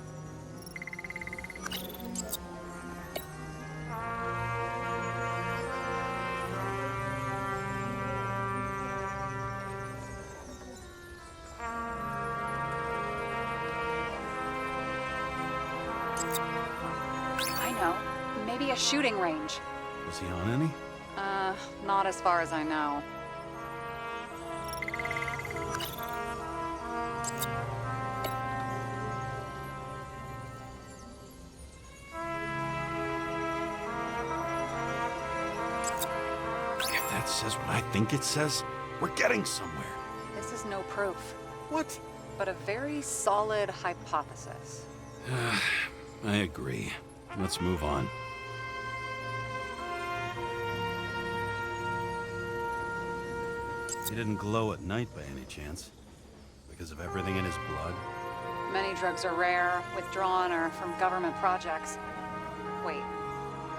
[SPEAKER 6] I know. Maybe a shooting range.
[SPEAKER 3] Was he on any?
[SPEAKER 6] Not as far as I know.
[SPEAKER 3] If that says what I think it says, we're getting somewhere.
[SPEAKER 6] This is no proof,
[SPEAKER 3] What?
[SPEAKER 6] but a very solid hypothesis.
[SPEAKER 3] I agree. Let's move on. He didn't glow at night by any chance? Because of everything in his blood?
[SPEAKER 6] Many drugs are rare, withdrawn, or from government projects. Wait,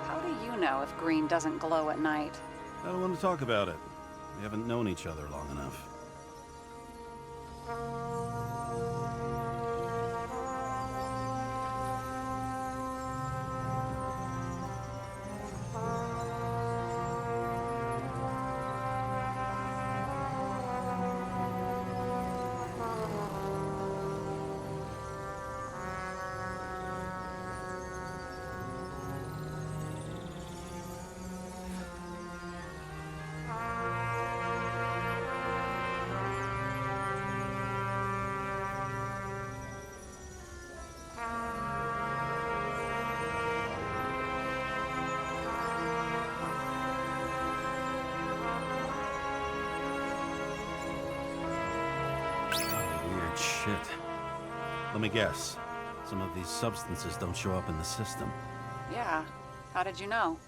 [SPEAKER 6] how do you know if green doesn't glow at night?
[SPEAKER 3] I don't want to talk about it. We haven't known each other long enough. Weird shit. Let me guess. Some of these substances don't show up in the system.
[SPEAKER 6] Yeah, how did you know?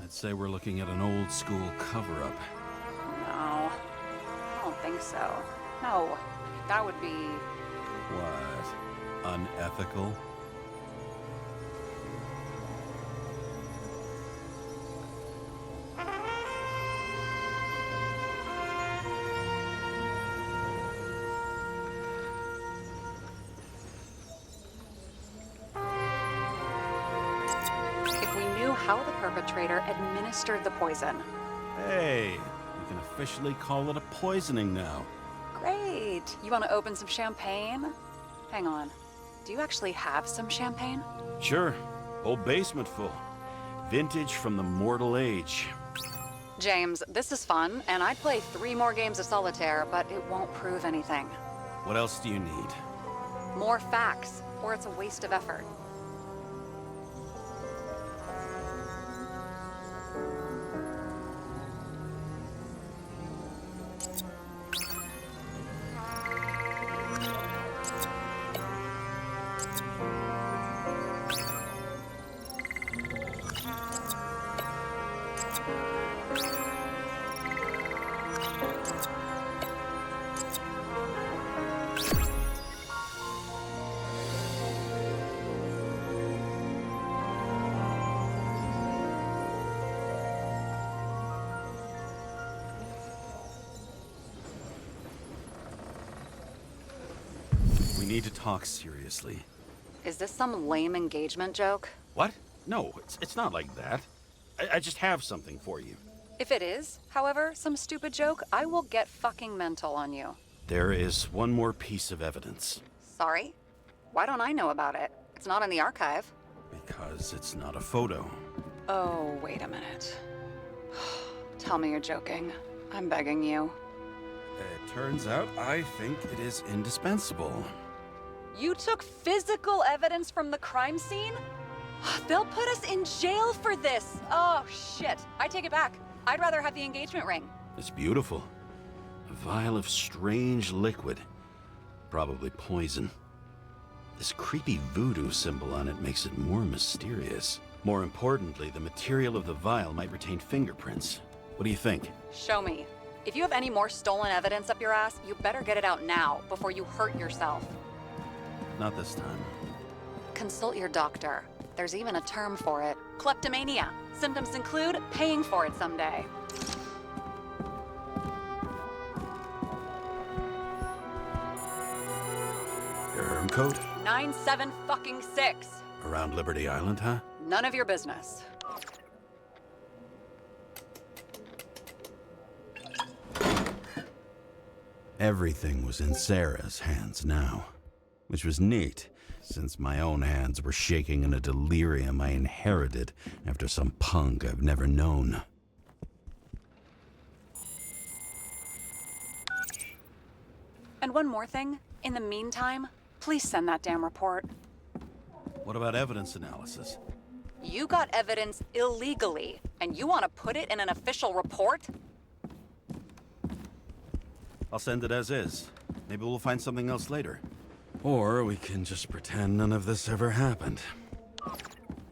[SPEAKER 3] I'd say we're looking at an old school cover-up.
[SPEAKER 6] No, I don't think so. No, that would be...
[SPEAKER 3] What? Unethical?
[SPEAKER 6] how the perpetrator administered the poison.
[SPEAKER 3] Hey, we can officially call it a poisoning now.
[SPEAKER 6] Great. You want to open some champagne? Hang on. Do you actually have some champagne?
[SPEAKER 3] Sure, whole basement full. Vintage from the mortal age.
[SPEAKER 6] James, this is fun, and I'd play 3 more games of solitaire, but it won't prove anything.
[SPEAKER 3] What else do you need?
[SPEAKER 6] More facts, or it's a waste of effort.
[SPEAKER 3] We need to talk seriously.
[SPEAKER 6] Is this some lame engagement joke?
[SPEAKER 3] What? No, it's not like that. I just have something for you.
[SPEAKER 6] If it is, however, some stupid joke, I will get fucking mental on you.
[SPEAKER 3] There is one more piece of evidence.
[SPEAKER 6] Sorry? Why don't I know about it? It's not in the archive.
[SPEAKER 3] Because it's not a photo.
[SPEAKER 6] Oh, wait a minute. Tell me you're joking. I'm begging you.
[SPEAKER 3] It turns out I think it is indispensable.
[SPEAKER 6] You took physical evidence from the crime scene? They'll put us in jail for this. Oh, shit. I take it back. I'd rather have the engagement ring.
[SPEAKER 3] It's beautiful. A vial of strange liquid. Probably poison. This creepy voodoo symbol on it makes it more mysterious. More importantly, the material of the vial might retain fingerprints. What do you think?
[SPEAKER 6] Show me. If you have any more stolen evidence up your ass, you better get it out now before you hurt yourself.
[SPEAKER 3] Not this time.
[SPEAKER 6] Consult your doctor. There's even a term for it. Kleptomania. Symptoms include paying for it someday.
[SPEAKER 3] Your Herm code?
[SPEAKER 6] 97-fucking-6.
[SPEAKER 3] Around Liberty Island, huh?
[SPEAKER 6] None of your business.
[SPEAKER 3] Everything was in Sarah's hands now, which was neat, since my own hands were shaking in a delirium I inherited after some punk I've never known.
[SPEAKER 6] And one more thing. In the meantime, please send that damn report.
[SPEAKER 3] What about evidence analysis?
[SPEAKER 6] You got evidence illegally, and you want to put it in an official report?
[SPEAKER 3] I'll send it as is. Maybe we'll find something else later. Or we can just pretend none of this ever happened.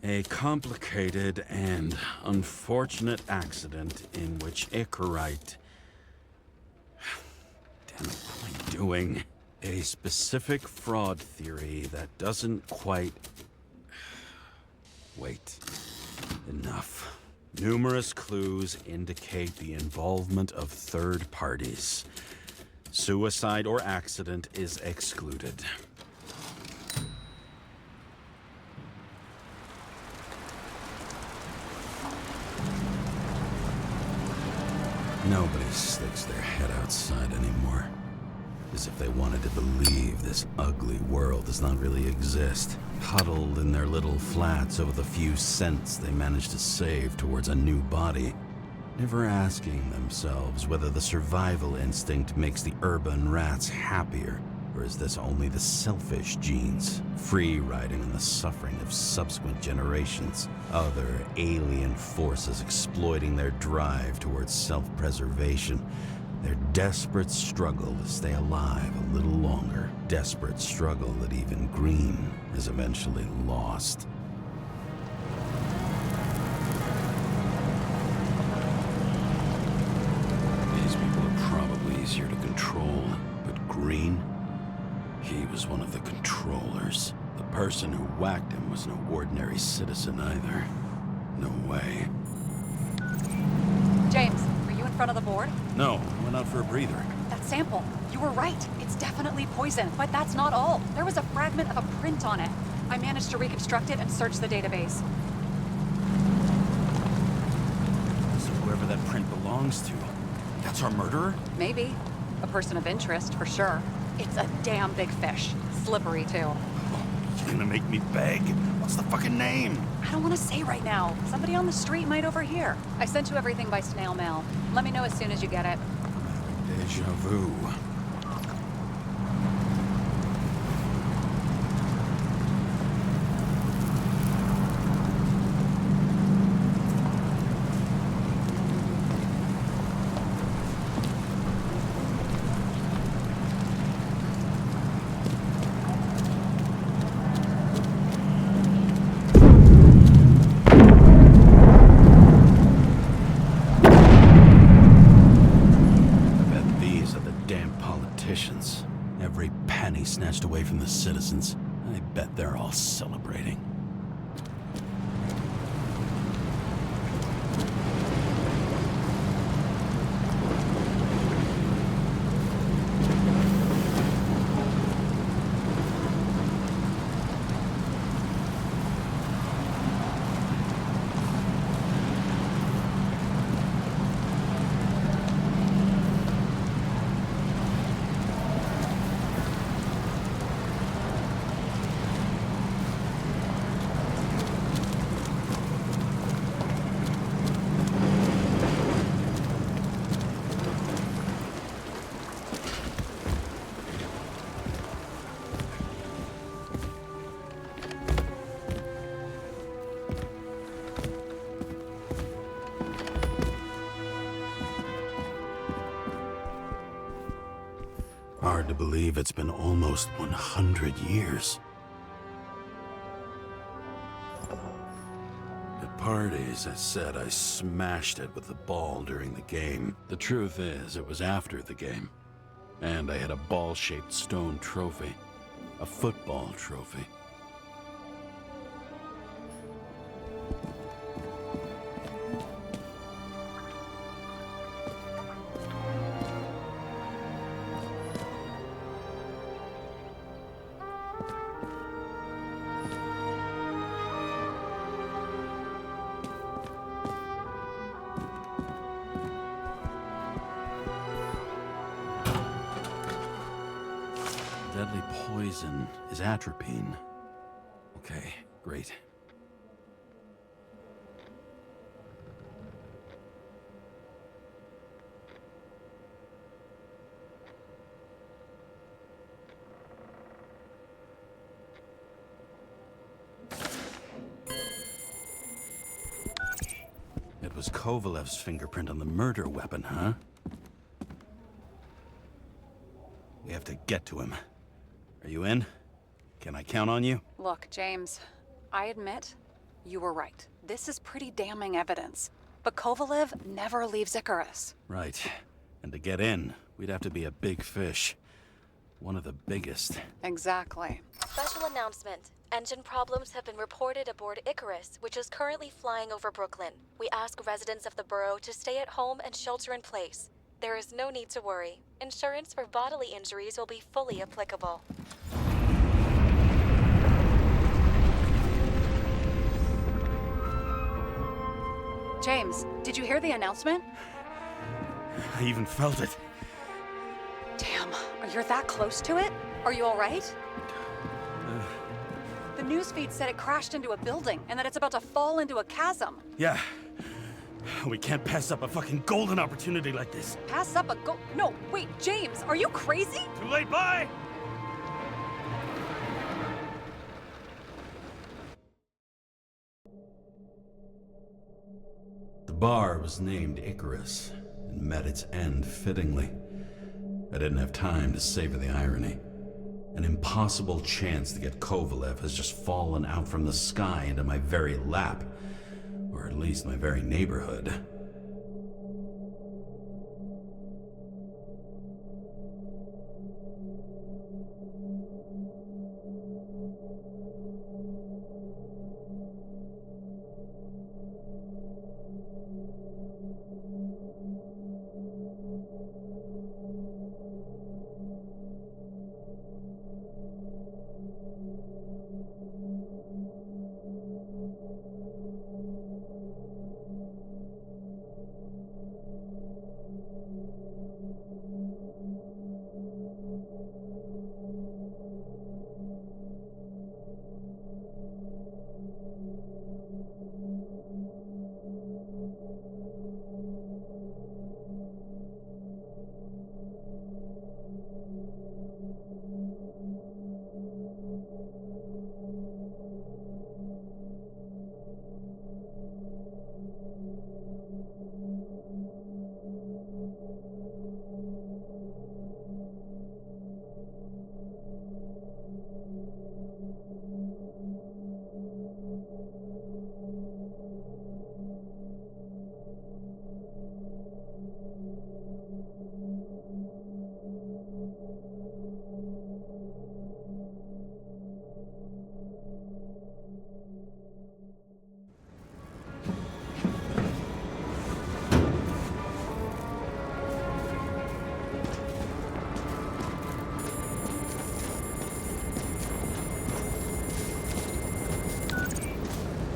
[SPEAKER 3] A complicated and unfortunate accident in which Icarite... Damn it, what am I doing? A specific fraud theory that doesn't quite... Wait. Enough. Numerous clues indicate the involvement of third parties. Suicide or accident is excluded. Nobody sticks their head outside anymore. As if they wanted to believe this ugly world does not really exist. Huddled in their little flats over the few cents they managed to save towards a new body. Never asking themselves whether the survival instinct makes the urban rats happier, or is this only the selfish genes, free riding on the suffering of subsequent generations, other alien forces exploiting their drive towards self-preservation, their desperate struggle to stay alive a little longer, desperate struggle that even Green has eventually lost. Easier to control, but Green, he was one of the controllers. The person who whacked him was no ordinary citizen either. No way.
[SPEAKER 6] James, are you in front of the board?
[SPEAKER 3] No, I went out for a breather.
[SPEAKER 6] That sample. You were right. It's definitely poison, but that's not all. There was a fragment of a print on it. I managed to reconstruct it and search the database.
[SPEAKER 3] whoever that print belongs to. That's our murderer?
[SPEAKER 6] Maybe. A person of interest, for sure. It's a damn big fish. Slippery, too.
[SPEAKER 3] You're gonna make me beg? What's the fucking name?
[SPEAKER 6] I don't want to say right now. Somebody on the street might overhear. I sent you everything by snail mail. Let me know as soon as you get it.
[SPEAKER 3] Deja vu. Every penny snatched away from the citizens. I bet they're all celebrating. Hard to believe it's been almost 100 years. At parties, I said I smashed it with the ball during the game. The truth is, it was after the game. And I had a ball-shaped stone trophy. A football trophy. Deadly poison is atropine. Okay, great. It was Kovalev's fingerprint on the murder weapon, huh? We have to get to him. Are you in? Can I count on you?
[SPEAKER 6] Look, James, I admit, you were right. This is pretty damning evidence. But Kovalev never leaves Icarus.
[SPEAKER 3] Right. And to get in, we'd have to be a big fish. One of the biggest.
[SPEAKER 6] Exactly.
[SPEAKER 1] Special announcement. Engine problems have been reported aboard Icarus, which is currently flying over Brooklyn. We ask residents of the borough to stay at home and shelter in place. There is no need to worry. Insurance for bodily injuries will be fully applicable.
[SPEAKER 6] James, did you hear the announcement?
[SPEAKER 3] I even felt it.
[SPEAKER 6] Damn, you're that close to it? Are you all right? The newsfeed said it crashed into a building and that it's about to fall into a chasm.
[SPEAKER 3] Yeah. We can't pass up a fucking golden opportunity like this.
[SPEAKER 6] Pass up a No, wait, James, are you crazy?
[SPEAKER 3] Too late, bye! The bar was named Icarus and met its end fittingly. I didn't have time to savor the irony. An impossible chance to get Kovalev has just fallen out from the sky into my very lap. Or at least my very neighborhood.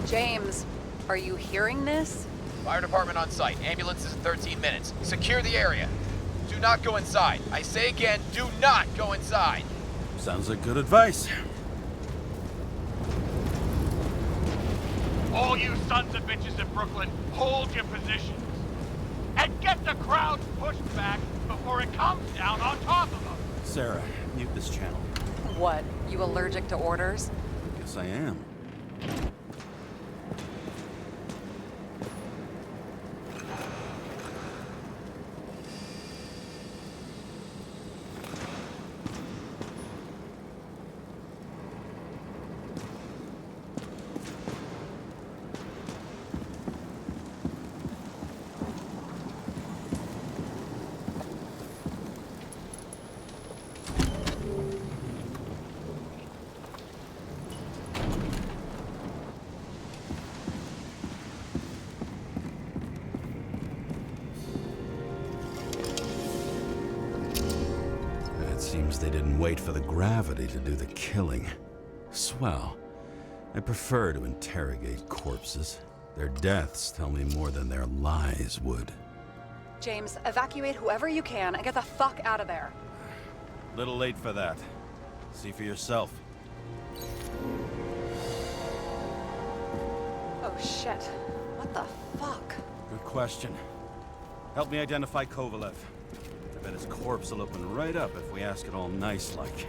[SPEAKER 6] James, are you hearing this?
[SPEAKER 9] Fire department on site. Ambulances in 13 minutes. Secure the area. Do not go inside. I say again, do not go inside.
[SPEAKER 3] Sounds like good advice.
[SPEAKER 5] All you sons of bitches in Brooklyn, hold your positions. And get the crowds pushed back before it comes down on top of them.
[SPEAKER 3] Sarah, mute this channel.
[SPEAKER 6] What, you allergic to orders?
[SPEAKER 3] Guess I am. Seems they didn't wait for the gravity to do the killing. Swell. I prefer to interrogate corpses. Their deaths tell me more than their lies would.
[SPEAKER 6] James, evacuate whoever you can and get the fuck out of there.
[SPEAKER 3] Little late for that. See for yourself.
[SPEAKER 6] Oh shit. What the fuck?
[SPEAKER 3] Good question. Help me identify Kovalev. I bet his corpse will open right up if we ask it all nice-like.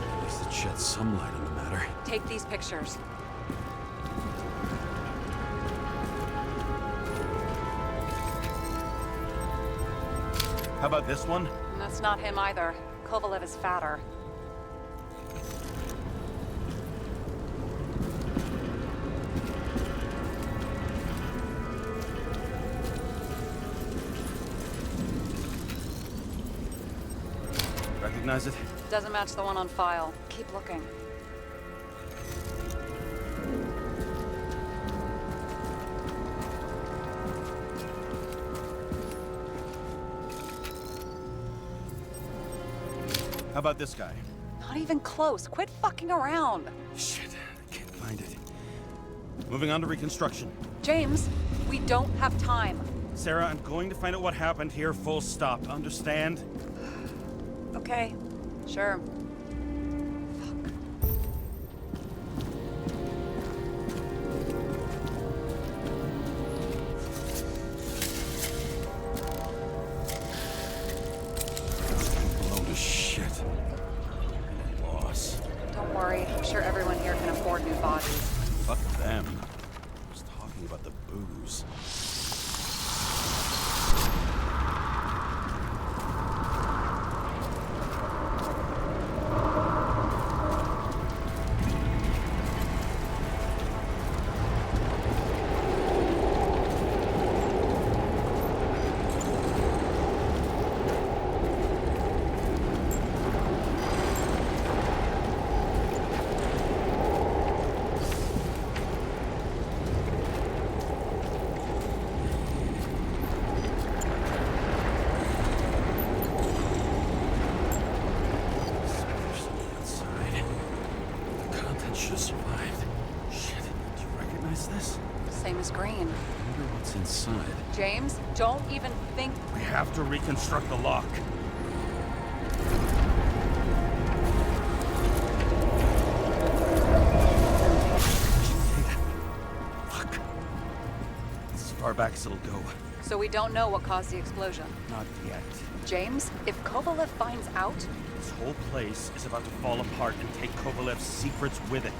[SPEAKER 3] At least it sheds some light on the matter.
[SPEAKER 6] Take these pictures.
[SPEAKER 3] How about this one?
[SPEAKER 6] That's not him either. Kovalev is fatter.
[SPEAKER 3] Recognize it?
[SPEAKER 6] Doesn't match the one on file. Keep looking.
[SPEAKER 3] How about this guy?
[SPEAKER 6] Not even close. Quit fucking around.
[SPEAKER 3] Shit, I can't find it. Moving on to reconstruction.
[SPEAKER 6] James, we don't have time.
[SPEAKER 3] Sarah, I'm going to find out what happened here, full stop. Understand?
[SPEAKER 6] Okay, sure.
[SPEAKER 3] Load of shit. I'm a loss.
[SPEAKER 6] Don't worry, I'm sure everyone here can afford new bodies.
[SPEAKER 3] Fuck them. I was talking about the booze.
[SPEAKER 6] Same as Green.
[SPEAKER 3] I wonder what's inside.
[SPEAKER 6] James, don't even think.
[SPEAKER 3] We have to reconstruct the lock. Fuck. It's as far back as it'll go.
[SPEAKER 6] So we don't know what caused the explosion.
[SPEAKER 3] Not yet.
[SPEAKER 6] James, if Kovalev finds out...
[SPEAKER 3] This whole place is about to fall apart and take Kovalev's secrets with it.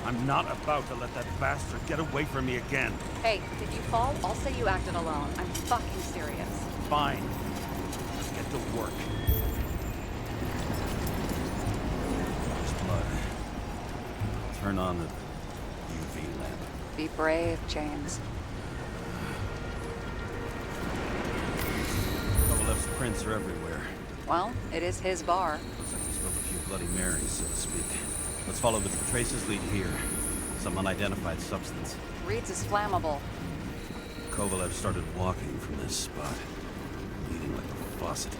[SPEAKER 3] I'm not about to let that bastard get away from me again.
[SPEAKER 6] Hey, if you fall, I'll say you acted alone. I'm fucking serious.
[SPEAKER 3] Fine. Let's get to work. There's blood. Turn on the UV lamp.
[SPEAKER 6] Be brave, James.
[SPEAKER 3] Kovalev's prints are everywhere.
[SPEAKER 6] Well, it is his bar.
[SPEAKER 3] Looks like he spilled a few Bloody Marys, so to speak. Let's follow the traces lead here. Some unidentified substance.
[SPEAKER 6] Reed's is flammable.
[SPEAKER 3] Kovalev started walking from this spot, bleeding like a faucet.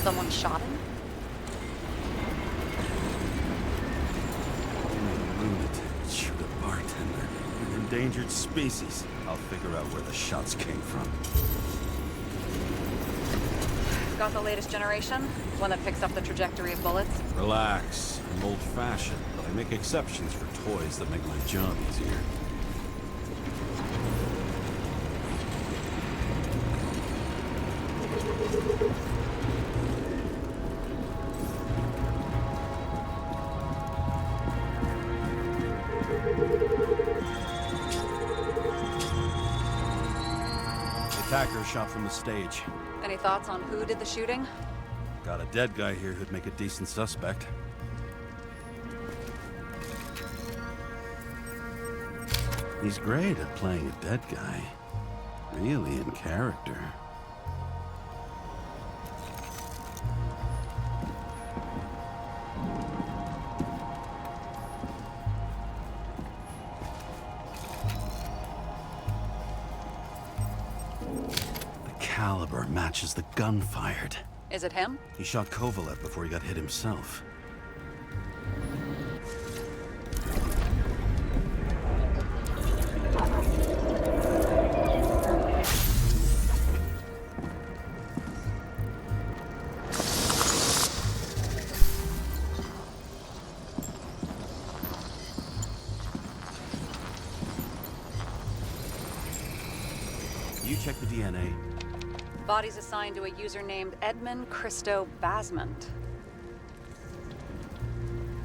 [SPEAKER 6] Someone shot him?
[SPEAKER 3] Lunatic shoot a bartender. An endangered species. I'll figure out where the shots came from.
[SPEAKER 6] Got the latest generation? One that picks up the trajectory of bullets?
[SPEAKER 3] Relax. I'm old-fashioned, but I make exceptions for toys that make my job easier. The attacker shot from the stage.
[SPEAKER 6] Any thoughts on who did the shooting?
[SPEAKER 3] Got a dead guy here who'd make a decent suspect. He's great at playing a dead guy. Really in character. The caliber matches the gun fired.
[SPEAKER 6] Is it him?
[SPEAKER 3] He shot Kovalev before he got hit himself. You check the DNA.
[SPEAKER 6] Body's assigned to a user named Edmund Christo Basmond.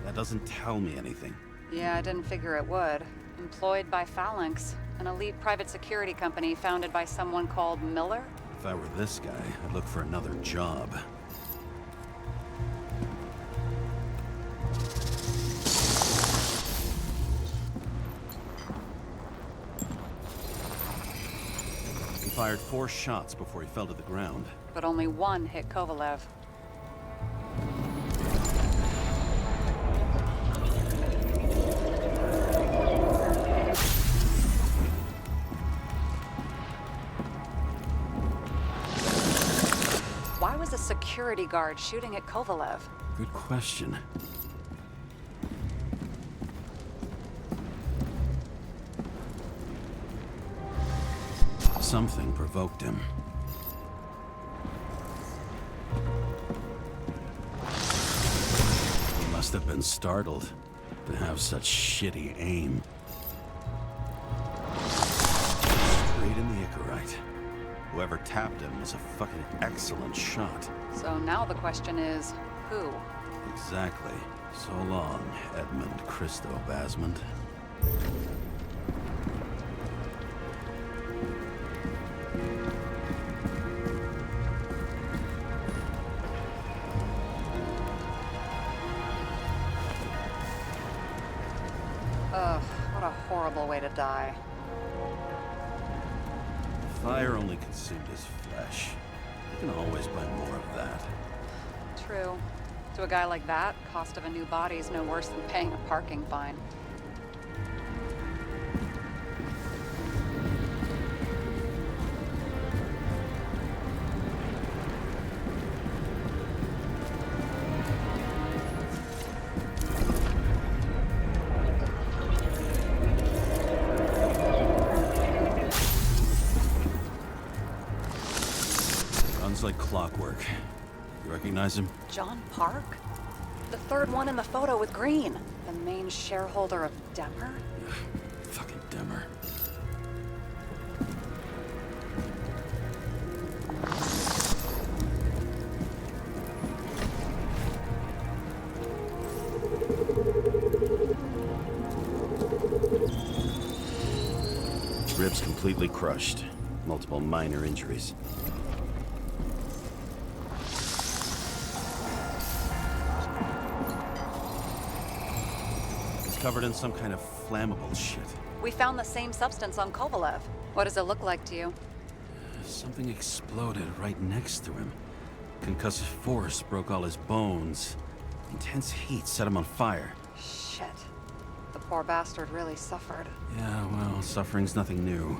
[SPEAKER 3] That doesn't tell me anything.
[SPEAKER 6] Yeah, I didn't figure it would. Employed by Phalanx, an elite private security company founded by someone called Miller.
[SPEAKER 3] If I were this guy, I'd look for another job. He fired 4 shots before he fell to the ground.
[SPEAKER 6] But only one hit Kovalev. Why was a security guard shooting at Kovalev?
[SPEAKER 3] Good question. Something provoked him. He must have been startled to have such shitty aim. Straight in the Icarite. Whoever tapped him was a fucking excellent shot.
[SPEAKER 6] So now the question is, who?
[SPEAKER 3] Exactly. So long, Edmund Christo Basmond.
[SPEAKER 6] Ugh, what a horrible way to die.
[SPEAKER 3] The fire only consumed his flesh. You can always buy more of that.
[SPEAKER 6] True. To a guy like that, cost of a new body is no worse than paying a parking fine.
[SPEAKER 3] Runs like clockwork. You recognize him?
[SPEAKER 6] John Park? The third one in the photo with Green. The main shareholder of Demmer?
[SPEAKER 3] Fucking Demmer. Ribs completely crushed. Multiple minor injuries. Covered in some kind of flammable shit.
[SPEAKER 6] We found the same substance on Kovalev. What does it look like to you?
[SPEAKER 3] Something exploded right next to him. Concussive force broke all his bones. Intense heat set him on fire.
[SPEAKER 6] Shit. The poor bastard really suffered.
[SPEAKER 3] Yeah, well, suffering's nothing new.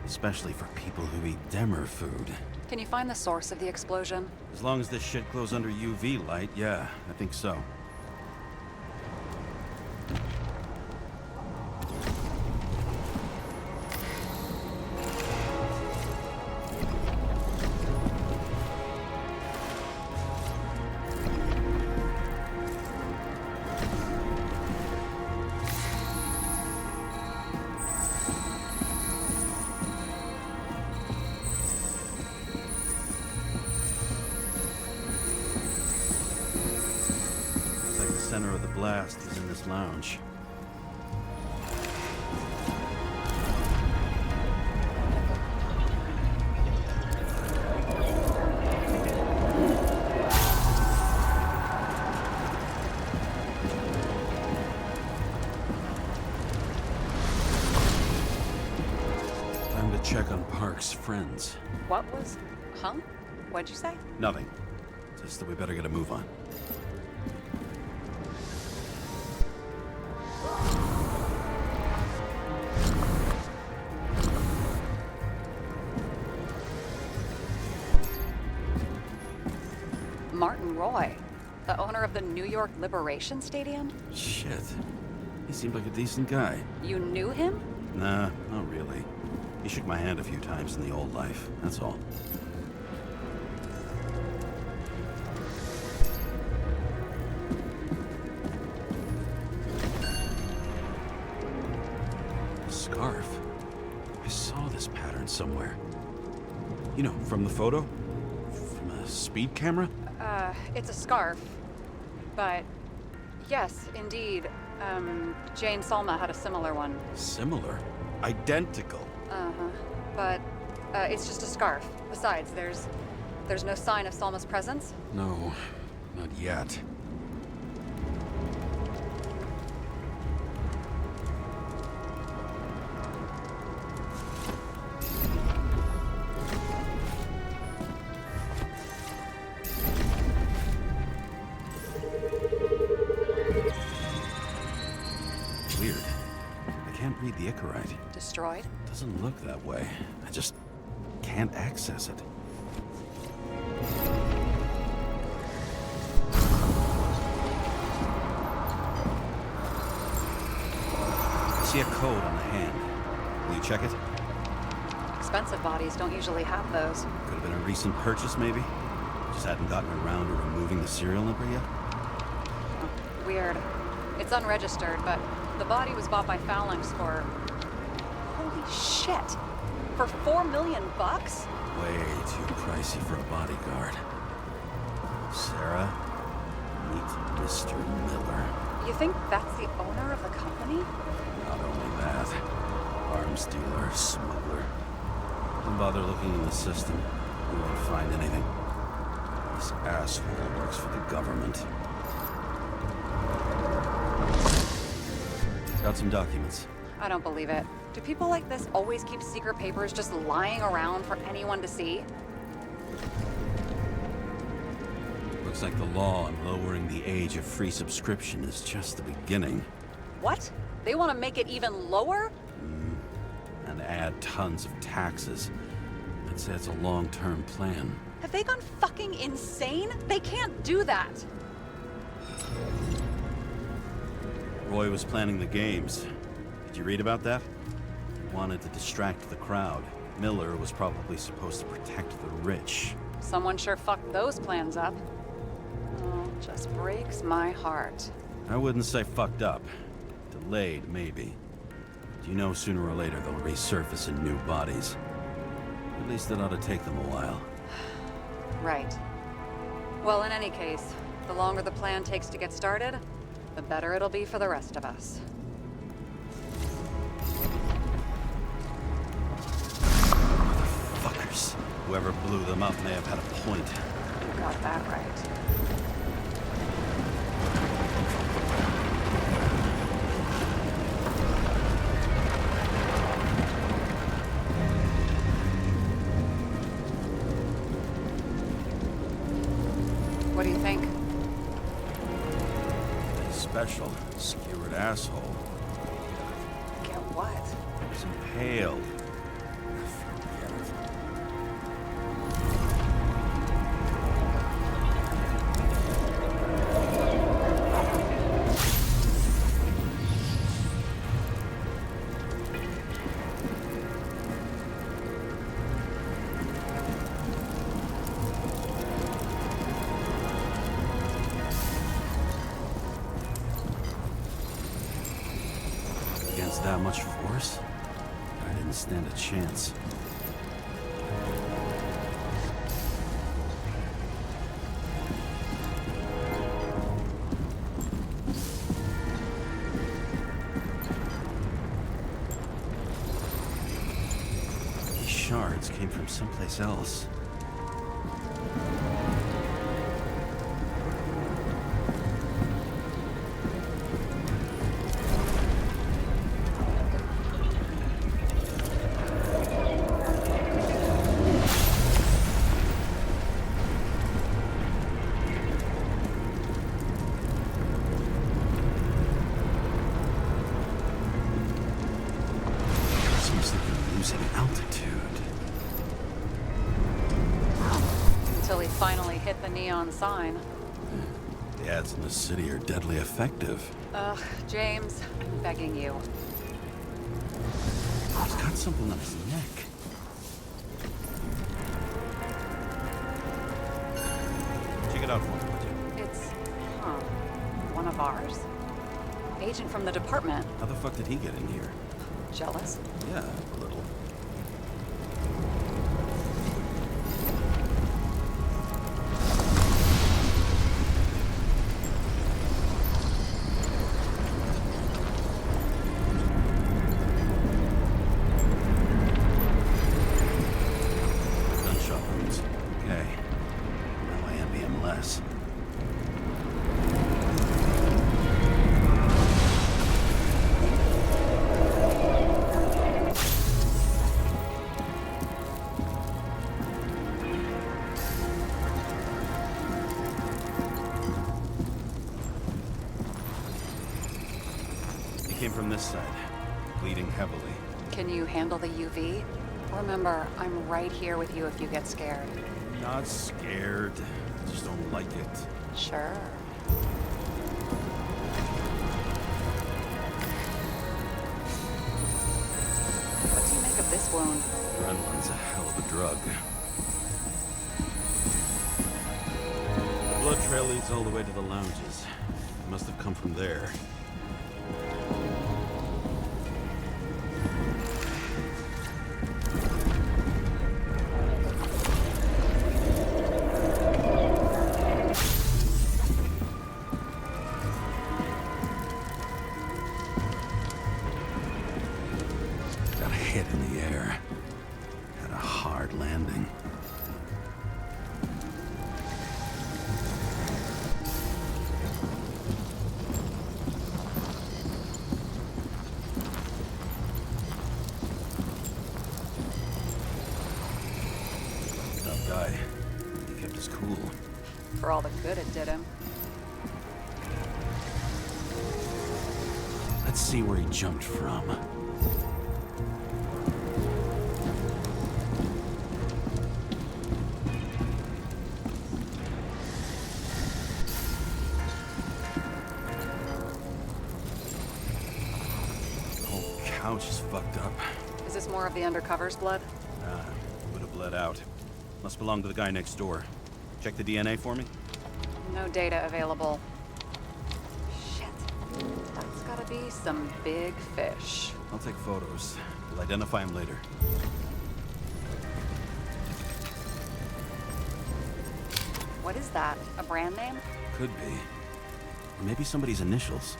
[SPEAKER 3] Especially for people who eat Demmer food.
[SPEAKER 6] Can you find the source of the explosion?
[SPEAKER 3] As long as this shit glows under UV light, yeah, I think so. The center of the blast is in this lounge. Time to check on Park's friends.
[SPEAKER 6] What was... Huh? What'd you say?
[SPEAKER 3] Nothing. Just that we better get a move on.
[SPEAKER 6] Martin Roy, the owner of the New York Liberation Stadium?
[SPEAKER 3] Shit. He seemed like a decent guy.
[SPEAKER 6] You knew him?
[SPEAKER 3] Nah, not really. He shook my hand a few times in the old life, that's all. Scarf. I saw this pattern somewhere. You know, from the photo? From a speed camera?
[SPEAKER 6] It's a scarf. But, yes, indeed. Jane Salma had a similar one.
[SPEAKER 3] Similar? Identical?
[SPEAKER 6] Uh-huh. But, it's just a scarf. Besides, there's no sign of Salma's presence.
[SPEAKER 3] No, not yet. Weird. I can't read the Icarite.
[SPEAKER 6] Destroyed?
[SPEAKER 3] Doesn't look that way. I just can't access it. I see a code on the hand. Will you check it?
[SPEAKER 6] Expensive bodies don't usually have those.
[SPEAKER 3] Could have been a recent purchase, maybe? Just hadn't gotten around to removing the serial number yet?
[SPEAKER 6] Weird. It's unregistered, but the body was bought by Phalanx for... Holy shit! For $4 million bucks?
[SPEAKER 3] Way too pricey for a bodyguard. Sarah, meet Mr. Miller.
[SPEAKER 6] You think that's the owner of the company?
[SPEAKER 3] Not only that, arms dealer, smuggler. Don't bother looking in the system. You won't find anything. This asshole works for the government. Got some documents.
[SPEAKER 6] I don't believe it. Do people like this always keep secret papers just lying around for anyone to see?
[SPEAKER 3] Looks like the law on lowering the age of free subscription is just the beginning.
[SPEAKER 6] What? They want to make it even lower?
[SPEAKER 3] And add tons of taxes. I'd say it's a long-term plan.
[SPEAKER 6] Have they gone fucking insane? They can't do that!
[SPEAKER 3] Roy was planning the games. Did you read about that? He wanted to distract the crowd. Miller was probably supposed to protect the rich.
[SPEAKER 6] Someone sure fucked those plans up. Oh, just breaks my heart.
[SPEAKER 3] I wouldn't say fucked up. Delayed, maybe. Do you know sooner or later they'll resurface in new bodies? At least it ought to take them a while.
[SPEAKER 6] Right. Well, in any case, the longer the plan takes to get started, the better it'll be for the rest of us.
[SPEAKER 3] Motherfuckers. Whoever blew them up may have had a point.
[SPEAKER 6] You got that right. What do you think?
[SPEAKER 3] Special, skewered asshole.
[SPEAKER 6] Get what?
[SPEAKER 3] He was impaled. Forget it. that much force? I didn't stand a chance. These shards came from someplace else. Seems like you're losing altitude.
[SPEAKER 6] Until he finally hit the neon sign.
[SPEAKER 3] The ads in the city are deadly effective.
[SPEAKER 6] Ugh, James, I'm begging you.
[SPEAKER 3] He's got something on his neck. Check it out for me, would you?
[SPEAKER 6] It's, one of ours? Agent from the department.
[SPEAKER 3] How the fuck did he get in here?
[SPEAKER 6] Jealous?
[SPEAKER 3] Yeah, a little. Gunshot wounds. Okay. Now I envy him less. He came from this side, bleeding heavily.
[SPEAKER 6] Can you handle the UV? Remember, I'm right here with you if you get scared.
[SPEAKER 3] Not scared. Just don't like it.
[SPEAKER 6] Sure. What do you make of this wound?
[SPEAKER 3] Adrenaline's a hell of a drug. The blood trail leads all the way to the lounges. It must have come from there. Got a hit in the air. Had a hard landing. Tough guy. He kept us cool.
[SPEAKER 6] For all the good it did him.
[SPEAKER 3] Let's see where he jumped from. The whole couch is fucked up.
[SPEAKER 6] Is this more of the undercover's blood?
[SPEAKER 3] Would have bled out. Must belong to the guy next door. Check the DNA for me.
[SPEAKER 6] No data available. Shit. That's gotta be some big fish.
[SPEAKER 3] I'll take photos. We'll identify him later.
[SPEAKER 6] What is that? A brand name?
[SPEAKER 3] Could be. Or maybe somebody's initials.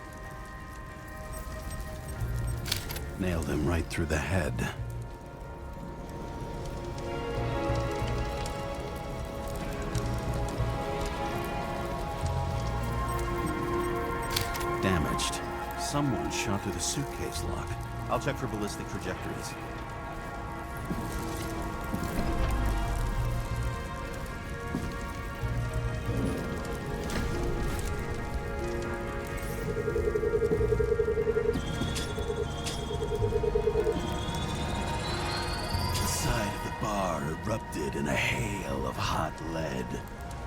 [SPEAKER 3] Nailed him right through the head. Damaged. Someone shot through the suitcase lock. I'll check for ballistic trajectories. The side of the bar erupted in a hail of hot lead.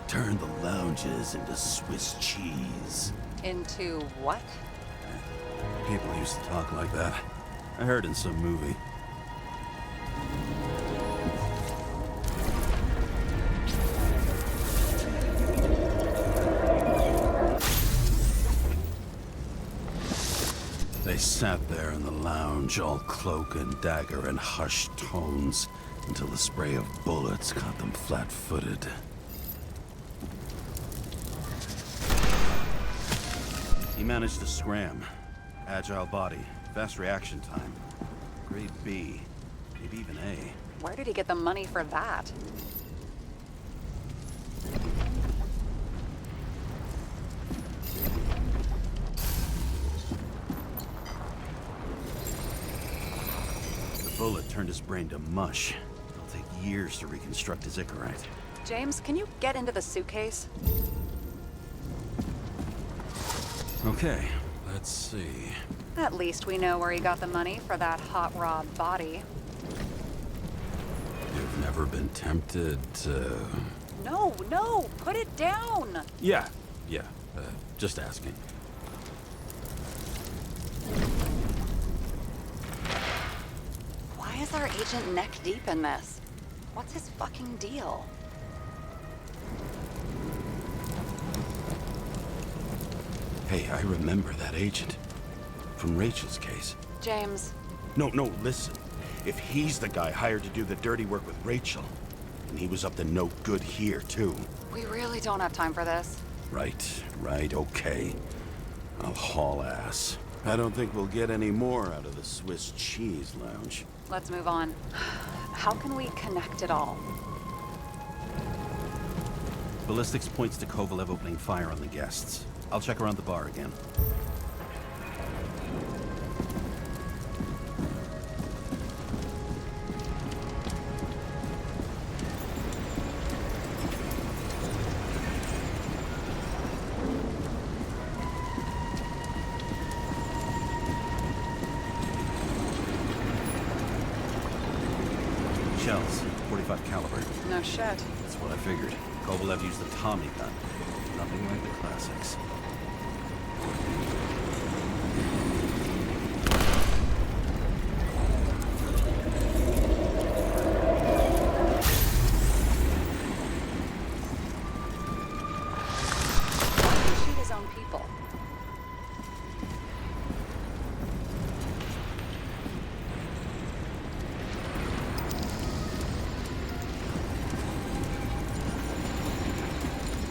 [SPEAKER 3] Turned the lounges into Swiss cheese.
[SPEAKER 6] Into what?
[SPEAKER 3] People used to talk like that. I heard in some movie. The
[SPEAKER 7] They sat there in the lounge, all cloak and dagger and hushed tones, until the spray of bullets caught them flat-footed.
[SPEAKER 3] He managed to scram. Agile body, fast reaction time. Grade B, maybe even A.
[SPEAKER 6] Where did he get the money for that?
[SPEAKER 3] The bullet turned his brain to mush. It'll take years to reconstruct his Icarite.
[SPEAKER 6] James, can you get into the suitcase?
[SPEAKER 7] Okay, let's see.
[SPEAKER 6] At least we know where he got the money for that hot rod body.
[SPEAKER 7] You've never been tempted to...
[SPEAKER 6] No, put it down!
[SPEAKER 7] Yeah, just asking.
[SPEAKER 6] Why is our agent neck deep in this? What's his fucking deal?
[SPEAKER 7] Hey, I remember that agent. From Rachel's case.
[SPEAKER 6] James.
[SPEAKER 3] No, listen. If he's the guy hired to do the dirty work with Rachel, and he was up to no good here, too.
[SPEAKER 6] We really don't have time for this.
[SPEAKER 7] Right, okay. I'll haul ass. I don't think we'll get any more out of the Swiss Cheese Lounge.
[SPEAKER 6] Let's move on. How can we connect it all?
[SPEAKER 3] Ballistics points to Kovalev opening fire on the guests. I'll check around the bar again. Shells, 45 caliber.
[SPEAKER 6] No shit.
[SPEAKER 3] That's what I figured. Kovalev used the Tommy gun. Nothing like the classics.
[SPEAKER 6] Shoot his own people.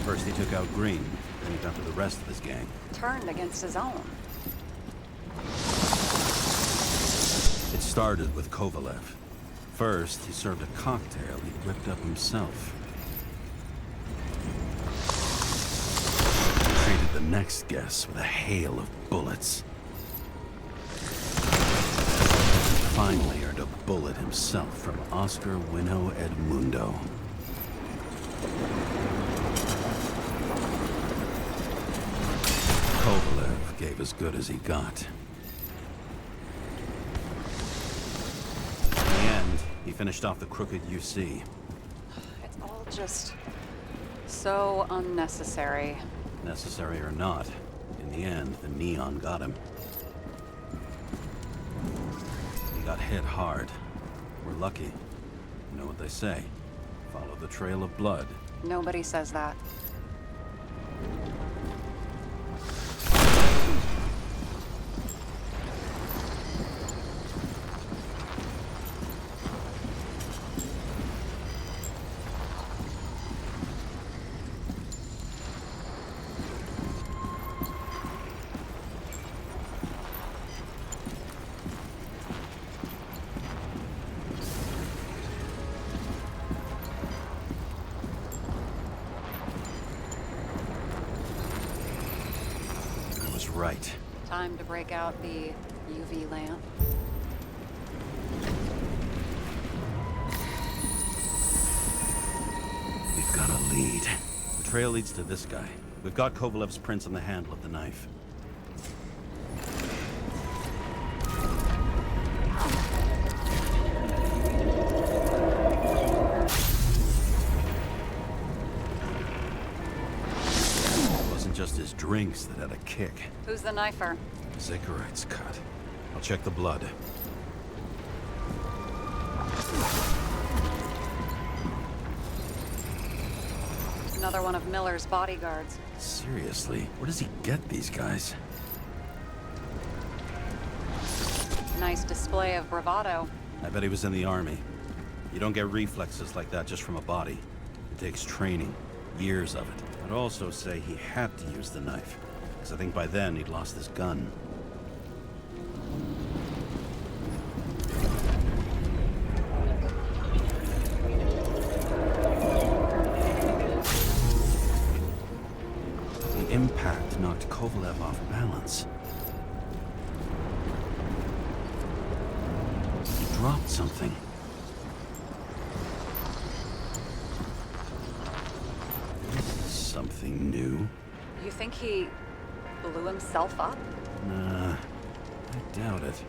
[SPEAKER 3] First he took out Green, then he got to the rest of his gang.
[SPEAKER 6] Turned against his own.
[SPEAKER 3] It started with Kovalev. First, he served a cocktail he whipped up himself. He treated the next guest with a hail of bullets. Finally earned a bullet himself from Oscar Winnow Edmundo. Kovalev gave as good as he got. In the end, he finished off the crooked UC.
[SPEAKER 6] It's all just so unnecessary.
[SPEAKER 3] Necessary or not, in the end, the neon got him. He got hit hard. We're lucky. You know what they say. Follow the trail of blood.
[SPEAKER 6] Nobody says that.
[SPEAKER 3] Right.
[SPEAKER 6] Time to break out the UV lamp.
[SPEAKER 3] We've got a lead. The trail leads to this guy. We've got Kovalev's prints on the handle of the knife. Just his drinks that had a kick.
[SPEAKER 6] Who's the knifer?
[SPEAKER 3] His Icarite's cut. I'll check the blood.
[SPEAKER 6] Another one of Miller's bodyguards.
[SPEAKER 3] Seriously, where does he get these guys?
[SPEAKER 6] nice display of bravado.
[SPEAKER 3] I bet he was in the army. You don't get reflexes like that just from a body. It takes training, years of it. I'd also say he had to use the knife, because I think by then he'd lost his gun. The impact knocked Kovalev off balance. He dropped something. Something new?
[SPEAKER 6] You think he blew himself up?
[SPEAKER 3] Nah, I doubt it.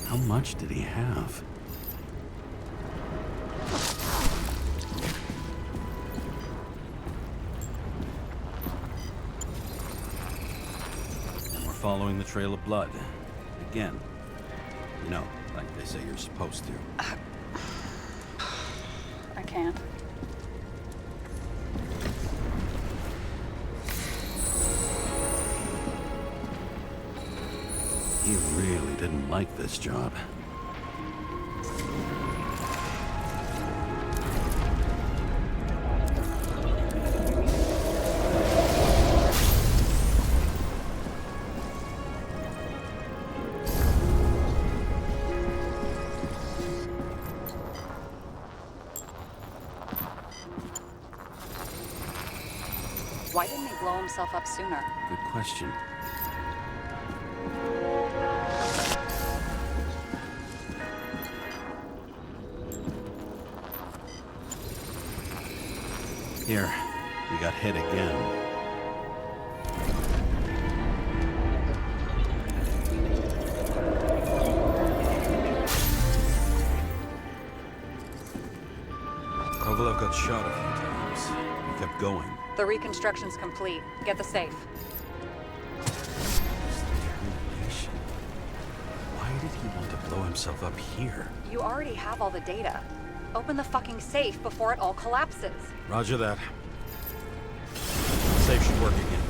[SPEAKER 3] How much did he have? And we're following the trail of blood. Again. You know, like they say you're supposed to.
[SPEAKER 6] I can't.
[SPEAKER 3] He really didn't like this job.
[SPEAKER 6] Why didn't he blow himself up sooner?
[SPEAKER 3] Good question. Here, we got hit again. Kovalev got shot a few times. He kept going.
[SPEAKER 6] The reconstruction's complete. Get the safe.
[SPEAKER 3] Determination. Why did he want to blow himself up here?
[SPEAKER 6] You already have all the data. Open the fucking safe before it all collapses.
[SPEAKER 3] Roger that. Safe should work again.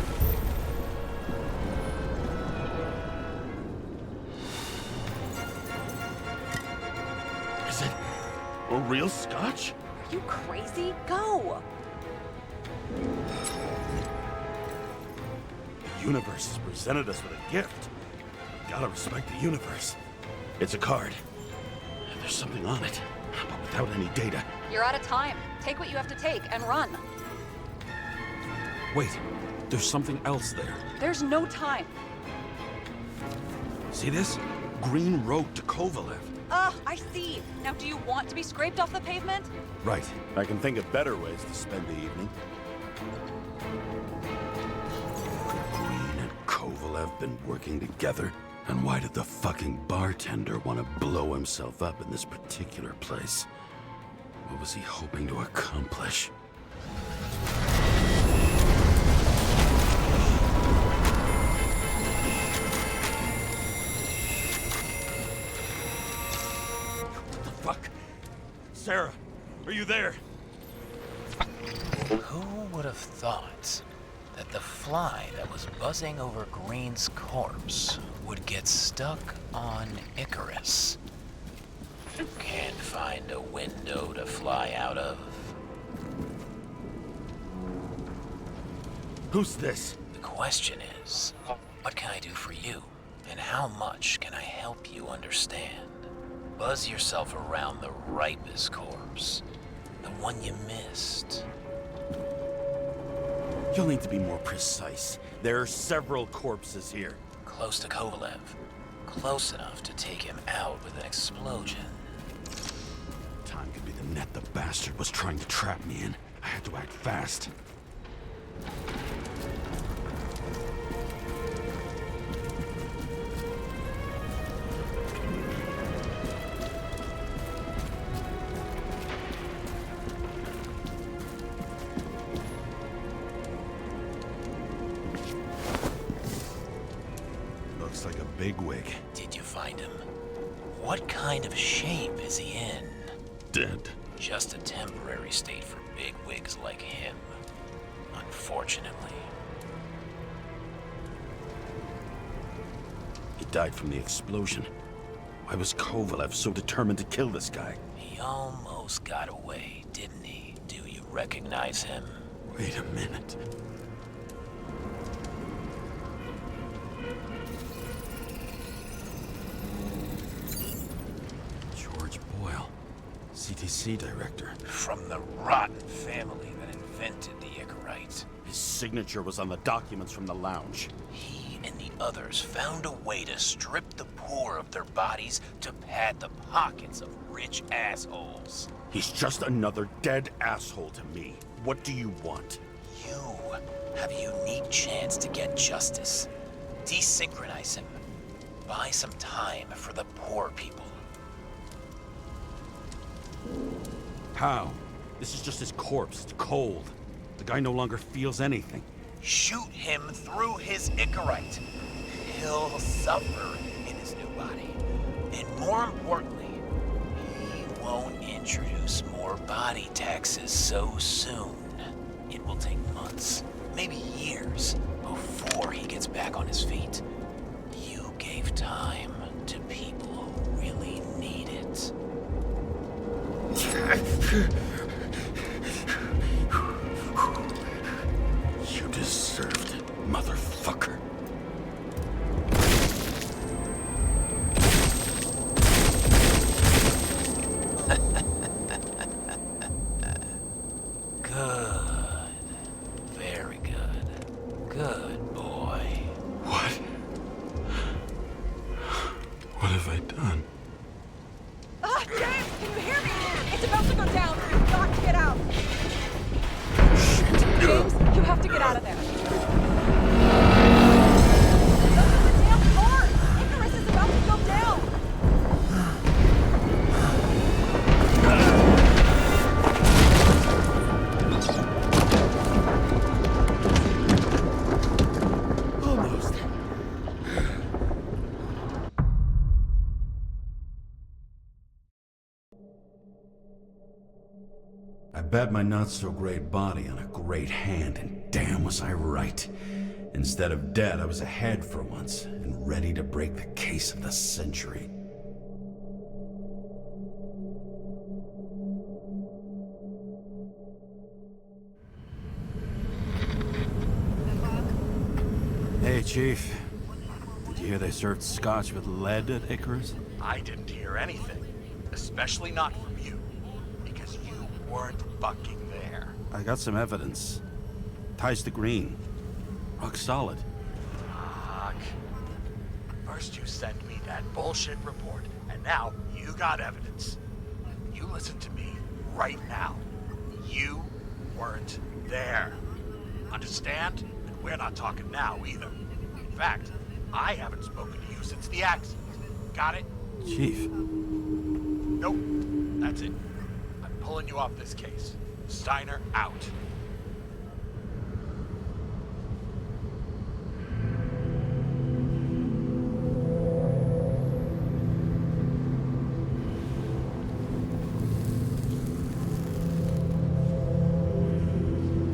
[SPEAKER 10] Is it a real scotch?
[SPEAKER 6] Are you crazy? Go!
[SPEAKER 10] The universe has presented us with a gift. Gotta respect the universe. It's a card. There's something on it, but without any data.
[SPEAKER 6] You're out of time. Take what you have to take and run.
[SPEAKER 3] Wait, there's something else there.
[SPEAKER 6] There's no time.
[SPEAKER 3] See this? Green wrote to Kovalev.
[SPEAKER 6] Ugh, I see. Now do you want to be scraped off the pavement?
[SPEAKER 3] Right.
[SPEAKER 10] I can think of better ways to spend the evening.
[SPEAKER 7] Green and Kovalev been working together? And why did the fucking bartender want to blow himself up in this particular place? What was he hoping to accomplish?
[SPEAKER 10] What the fuck? Sarah, are you there?
[SPEAKER 9] Who would have thought that the fly that was buzzing over Green's corpse would get stuck on Icarus? Can't find a window to fly out of.
[SPEAKER 10] Who's this?
[SPEAKER 9] The question is, what can I do for you? And how much can I help you understand? Buzz yourself around the ripest corpse. The one you missed.
[SPEAKER 10] You'll need to be more precise. There are several corpses here.
[SPEAKER 9] Close to Kovalev. Close enough to take him out with an explosion.
[SPEAKER 7] Time could be the net the bastard was trying to trap me in. I had to act fast.
[SPEAKER 3] Looks like a bigwig.
[SPEAKER 9] Did you find him? What kind of shape is he in?
[SPEAKER 7] Dead.
[SPEAKER 11] just a temporary state for bigwigs like him, unfortunately.
[SPEAKER 3] He died from the explosion. Why was Kovalev so determined to kill this guy?
[SPEAKER 11] He almost got away, didn't he? Do you recognize him?
[SPEAKER 3] Wait a minute. George Boyle, CTC director.
[SPEAKER 11] From the rotten family that invented the Icarite.
[SPEAKER 3] His signature was on the documents from the lounge.
[SPEAKER 11] He and the others found a way to strip the poor of their bodies to pad the pockets of rich assholes.
[SPEAKER 3] He's just another dead asshole to me. What do you want?
[SPEAKER 11] You have a unique chance to get justice. Desynchronize him. Buy some time for the poor people.
[SPEAKER 3] How? This is just his corpse. It's cold. The guy no longer feels anything.
[SPEAKER 11] Shoot him through his Icarite. He'll suffer in his new body. And more importantly, he won't introduce more body taxes so soon. It will take months, maybe years, before he gets back on his feet. You gave time to people who really need it.
[SPEAKER 3] You deserved it, motherfucker.
[SPEAKER 11] Good. Very good. Good boy.
[SPEAKER 3] What? What have I done?
[SPEAKER 8] Ah, James, can you hear me? It's about to go down. You've got to get out. James, you have to get out of there. Open the damn door! Icarus is about to go down!
[SPEAKER 3] Almost. I bet my not-so-great body on a great hand, and damn was I right. Instead of dead, I was ahead for once, and ready to break the case of the century. Hey, Chief. Did you hear they served scotch with lead at Icarus?
[SPEAKER 5] I didn't hear anything, especially not from you, because you weren't fucking there.
[SPEAKER 3] I got some evidence. Ties to Green. Rock solid.
[SPEAKER 5] Fuck. First you send me that bullshit report, and now you got evidence. You listen to me right now. You weren't there. Understand? And we're not talking now either. In fact, I haven't spoken to you since the accident. Got it?
[SPEAKER 3] Chief.
[SPEAKER 5] Nope. That's it. I'm pulling you off this case. Steiner out.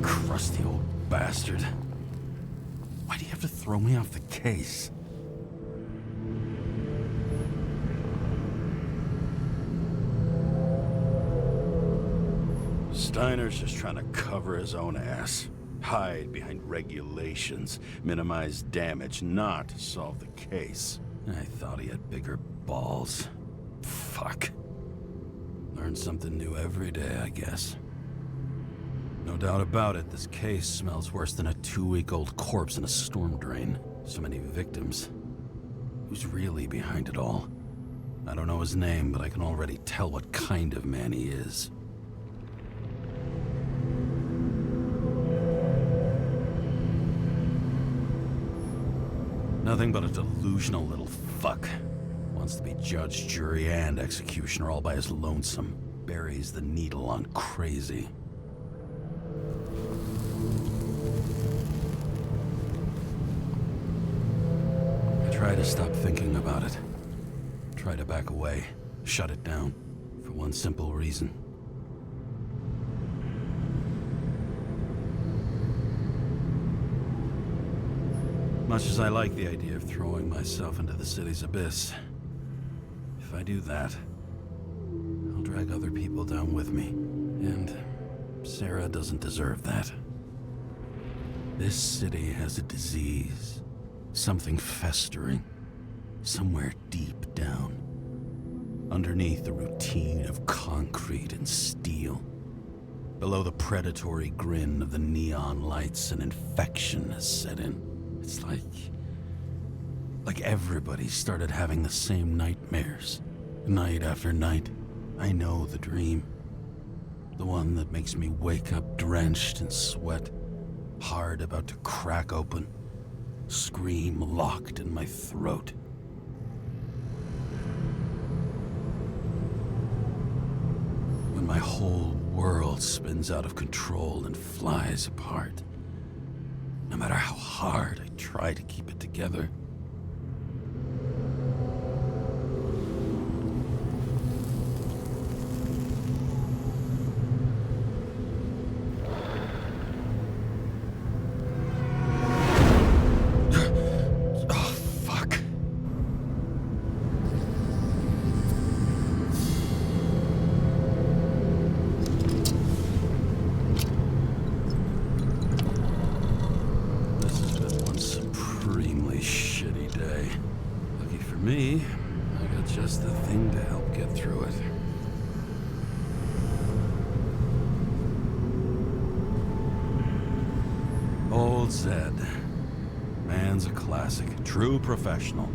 [SPEAKER 3] Crusty old bastard. Why do you have to throw me off the case? Steiner's just trying to cover his own ass. Hide behind regulations, minimize damage, not solve the case. I thought he had bigger balls. Fuck. Learn something new every day, I guess. No doubt about it, this case smells worse than a 2-week-old corpse in a storm drain. So many victims. Who's really behind it all? I don't know his name, but I can already tell what kind of man he is. Nothing but a delusional little fuck. Wants to be judge, jury, and executioner all by his lonesome. Buries the needle on crazy. I try to stop thinking about it. Try to back away, shut it down. For one simple reason.
[SPEAKER 7] Much as I like the idea of throwing myself into the city's abyss, if I do that, I'll drag other people down with me. And Sarah doesn't deserve that. This city has a disease, something festering, somewhere deep down, underneath the routine of concrete and steel. Below the predatory grin of the neon lights, an infection has set in. It's like everybody started having the same nightmares, night after night. I know the dream. The one that makes me wake up drenched in sweat, heart about to crack open, scream locked in my throat. When my whole world spins out of control and flies apart. No matter how hard I try to keep it together. Me, I got just the thing to help get through it. Old Zed. Man's a classic. True professional.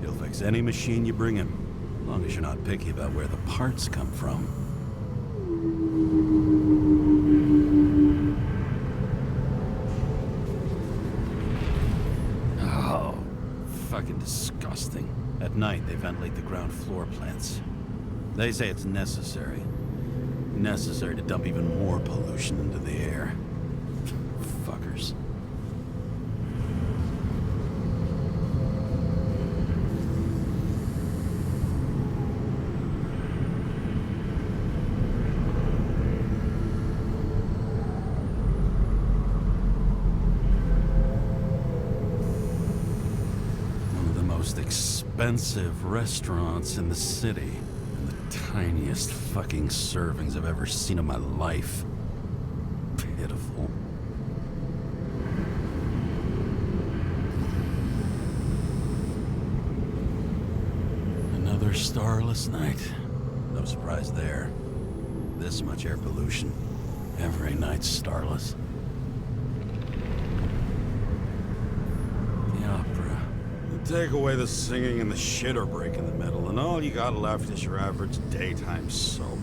[SPEAKER 7] He'll fix any machine you bring him, as long as you're not picky about where the parts come from. Oh, fucking disgusting. At night, they ventilate the ground floor plants. They say it's necessary. Necessary to dump even more pollution into the air. Fuckers. Expensive restaurants in the city, and the tiniest fucking servings I've ever seen in my life. Pitiful. Another starless night. No surprise there. This much air pollution. Every night's starless. Take away the singing and the shitter break in the middle, and all you got left is your average daytime soap.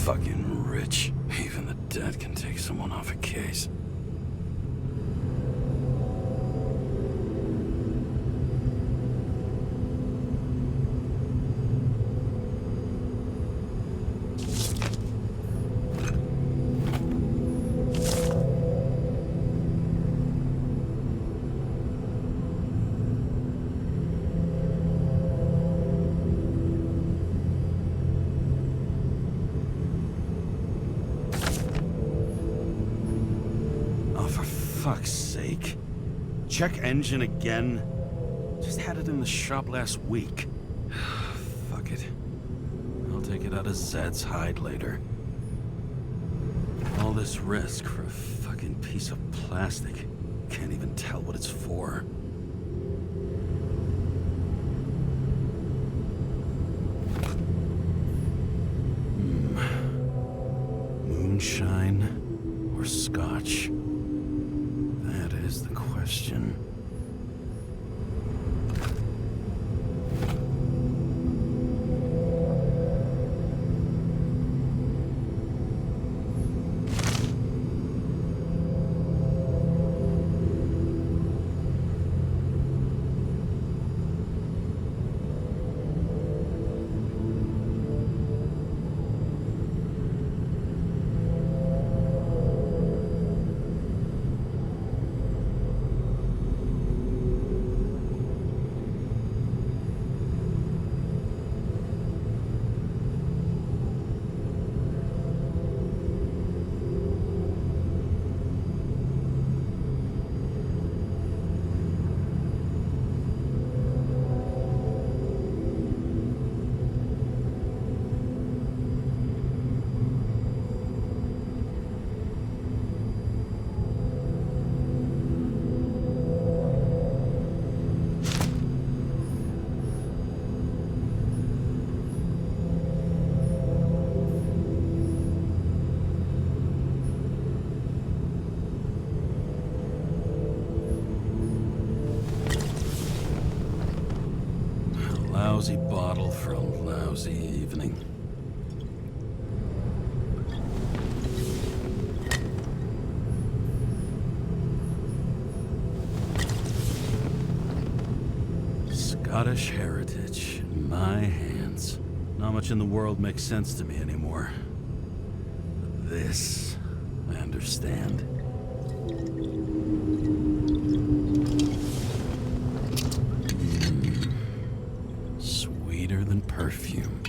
[SPEAKER 7] Fucking rich. Even the dead can take someone off a case. Fuck's sake. Check engine again? Just had it in the shop last week. Fuck it. I'll take it out of Zed's hide later. All this risk for a fucking piece of plastic. Can't even tell what it's for. Moonshine or scotch? That is the question. lousy bottle for a lousy evening. Scottish heritage in my hands. Not much in the world makes sense to me anymore. But this, I understand. Sweeter than perfume.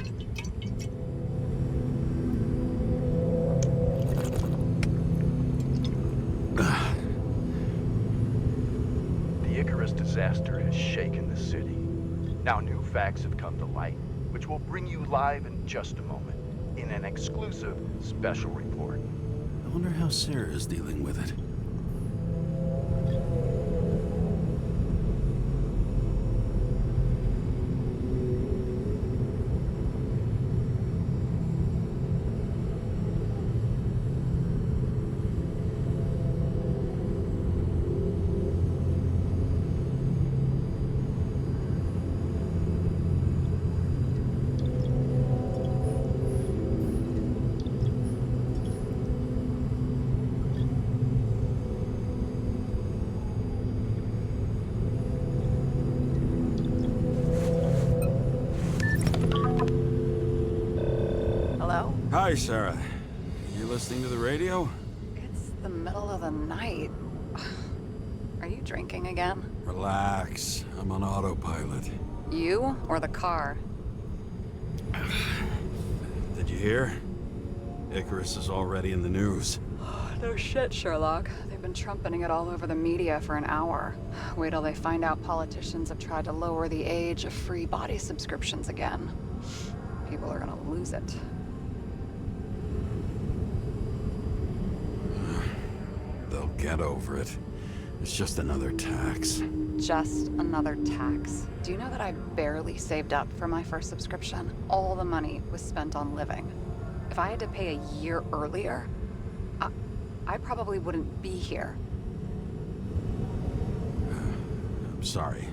[SPEAKER 4] The Icarus disaster has shaken the city. Now new facts have come to light, which will bring you live in just a moment, in an exclusive special report.
[SPEAKER 7] I wonder how Sarah is dealing with it. Hi, Sarah. You listening to the radio?
[SPEAKER 6] It's the middle of the night. Are you drinking again?
[SPEAKER 7] Relax. I'm on autopilot.
[SPEAKER 6] You or the car?
[SPEAKER 7] Did you hear? Icarus is already in the news.
[SPEAKER 6] No shit, Sherlock. They've been trumpeting it all over the media for an hour. Wait till they find out politicians have tried to lower the age of free body subscriptions again. People are gonna lose it.
[SPEAKER 7] They'll get over it. It's just another tax.
[SPEAKER 6] Just another tax. Do you know that I barely saved up for my first subscription? All the money was spent on living. If I had to pay a year earlier, I probably wouldn't be here.
[SPEAKER 7] I'm sorry.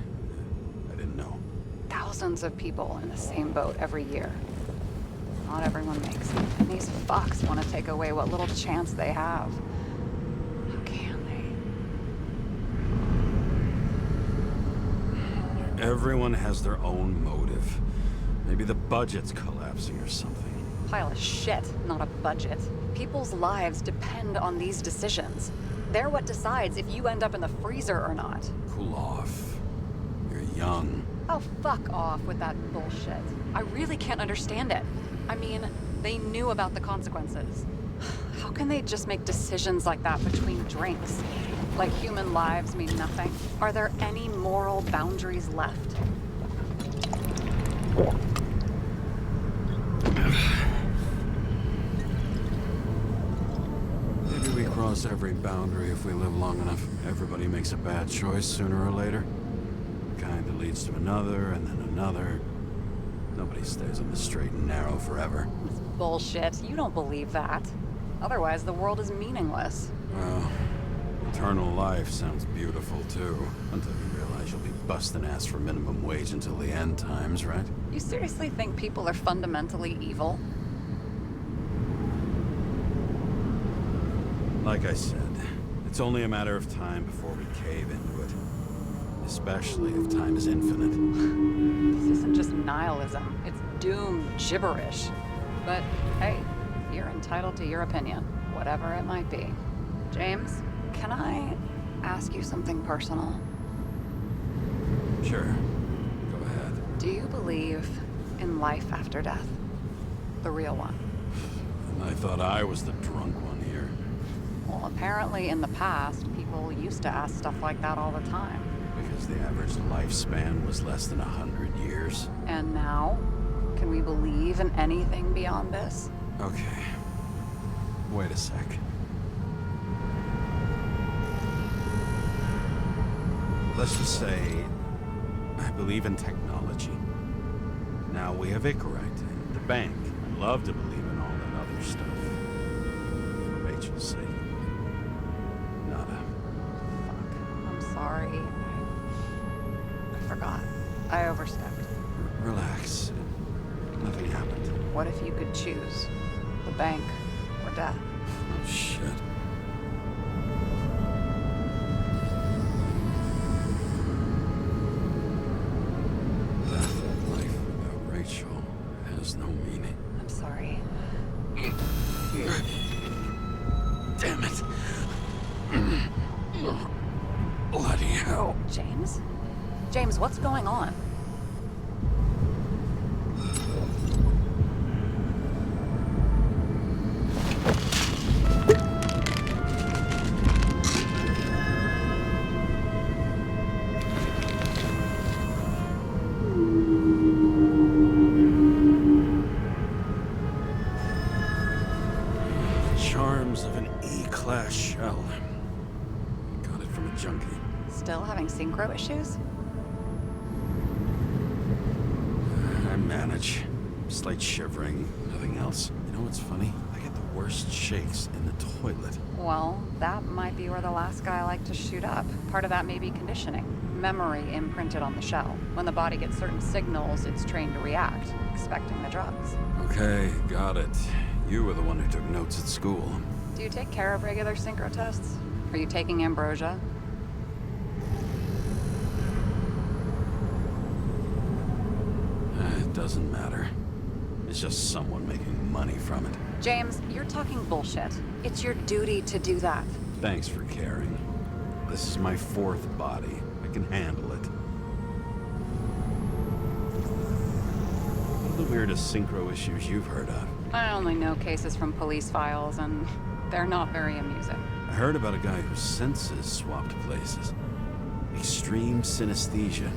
[SPEAKER 7] I didn't know.
[SPEAKER 6] Thousands of people in the same boat every year. Not everyone makes it. And these fucks want to take away what little chance they have. How can they?
[SPEAKER 7] Everyone has their own motive. Maybe the budget's collapsing or something.
[SPEAKER 6] Pile of shit, not a budget. People's lives depend on these decisions. They're what decides if you end up in the freezer or not.
[SPEAKER 7] Cool off. You're young.
[SPEAKER 6] Oh, fuck off with that bullshit. I really can't understand it. I mean, they knew about the consequences. How can they just make decisions like that between drinks? Like human lives mean nothing? Are there any moral boundaries left?
[SPEAKER 7] Maybe we cross every boundary if we live long enough. Everybody makes a bad choice sooner or later. Kinda leads to another, and then another. Nobody stays on the straight and narrow forever.
[SPEAKER 6] It's bullshit. You don't believe that. Otherwise, the world is meaningless.
[SPEAKER 7] Well, eternal life sounds beautiful, too. Until you realize you'll be busting ass for minimum wage until the end times, right?
[SPEAKER 6] You seriously think people are fundamentally evil?
[SPEAKER 7] Like I said, it's only a matter of time before we cave into it. Especially if time is infinite.
[SPEAKER 6] This isn't just nihilism. It's doom gibberish. But hey, you're entitled to your opinion, whatever it might be. James, can I ask you something personal?
[SPEAKER 7] Sure. Go ahead.
[SPEAKER 6] Do you believe in life after death? The real one?
[SPEAKER 7] And I thought I was the drunk one here.
[SPEAKER 6] Well, apparently in the past, people used to ask stuff like that all the time.
[SPEAKER 7] Because the average lifespan was less than 100 years.
[SPEAKER 6] And now? Can we believe in anything beyond this?
[SPEAKER 7] Okay. Wait a sec. Let's just say I believe in technology. Now we have Icarite and the bank. I'd love to believe in all that other stuff. For Rachel's sake. Nada.
[SPEAKER 6] Fuck. I'm sorry. I forgot. I overstepped.
[SPEAKER 7] Relax.
[SPEAKER 6] What if you could choose? The bank or death?
[SPEAKER 7] Oh, shit. That life without Rachel has no meaning.
[SPEAKER 6] I'm sorry.
[SPEAKER 7] Damn it. Bloody hell.
[SPEAKER 6] James? James, what's going on?
[SPEAKER 7] Charms of an E-class shell. Got it from a junkie.
[SPEAKER 6] Still having synchro issues?
[SPEAKER 7] I manage. Slight shivering, nothing else. You know what's funny? I get the worst shakes in the toilet.
[SPEAKER 6] Well, that might be where the last guy liked to shoot up. Part of that may be conditioning. Memory imprinted on the shell. When the body gets certain signals, it's trained to react, expecting the drugs.
[SPEAKER 7] Okay, got it. You were the one who took notes at school.
[SPEAKER 6] Do you take care of regular synchro tests? Are you taking ambrosia?
[SPEAKER 7] It doesn't matter. It's just someone making money from it.
[SPEAKER 6] James, you're talking bullshit. It's your duty to do that.
[SPEAKER 7] Thanks for caring. This is my fourth body. I can handle it. What are the weirdest synchro issues you've heard of?
[SPEAKER 6] I only know cases from police files, and they're not very amusing.
[SPEAKER 7] I heard about a guy whose senses swapped places. Extreme synesthesia.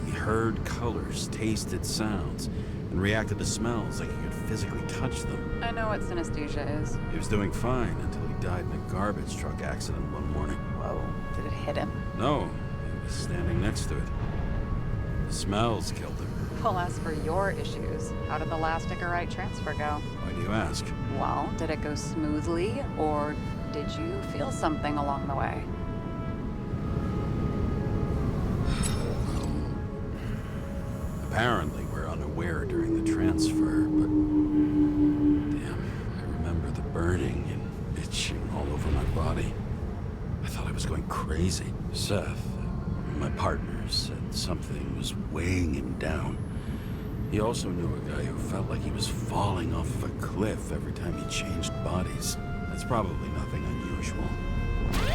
[SPEAKER 7] He heard colors, tasted sounds, and reacted to smells like he could physically touch them.
[SPEAKER 6] I know what synesthesia is.
[SPEAKER 7] He was doing fine until he died in a garbage truck accident one morning.
[SPEAKER 6] Whoa, did it hit him?
[SPEAKER 7] No, he was standing next to it. The smells killed him.
[SPEAKER 6] Well, as for your issues, how did the last Icarite transfer go?
[SPEAKER 7] Why do you ask?
[SPEAKER 6] Well, did it go smoothly, or did you feel something along the way?
[SPEAKER 7] Apparently, we're unaware during the transfer, but... Damn, I remember the burning and itching all over my body. I thought I was going crazy. Seth, my partner, said something was weighing him down. He also knew a guy who felt like he was falling off of a cliff every time he changed bodies. That's probably nothing unusual. Don't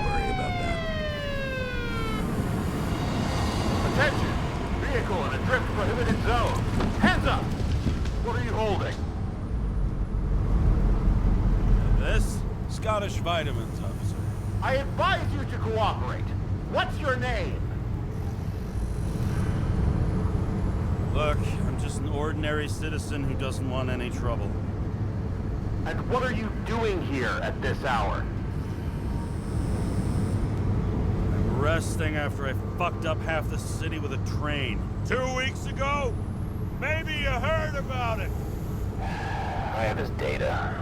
[SPEAKER 7] worry about that.
[SPEAKER 4] Attention! Vehicle in a drift prohibited zone. Hands up! What are you holding?
[SPEAKER 3] This? Scottish vitamins, officer.
[SPEAKER 4] I advise you to cooperate. What's your name?
[SPEAKER 3] Look, I'm just an ordinary citizen who doesn't want any trouble.
[SPEAKER 4] And what are you doing here at this hour?
[SPEAKER 3] I'm resting after I fucked up half the city with a train. 2 weeks ago? Maybe you heard about it.
[SPEAKER 11] I have his data.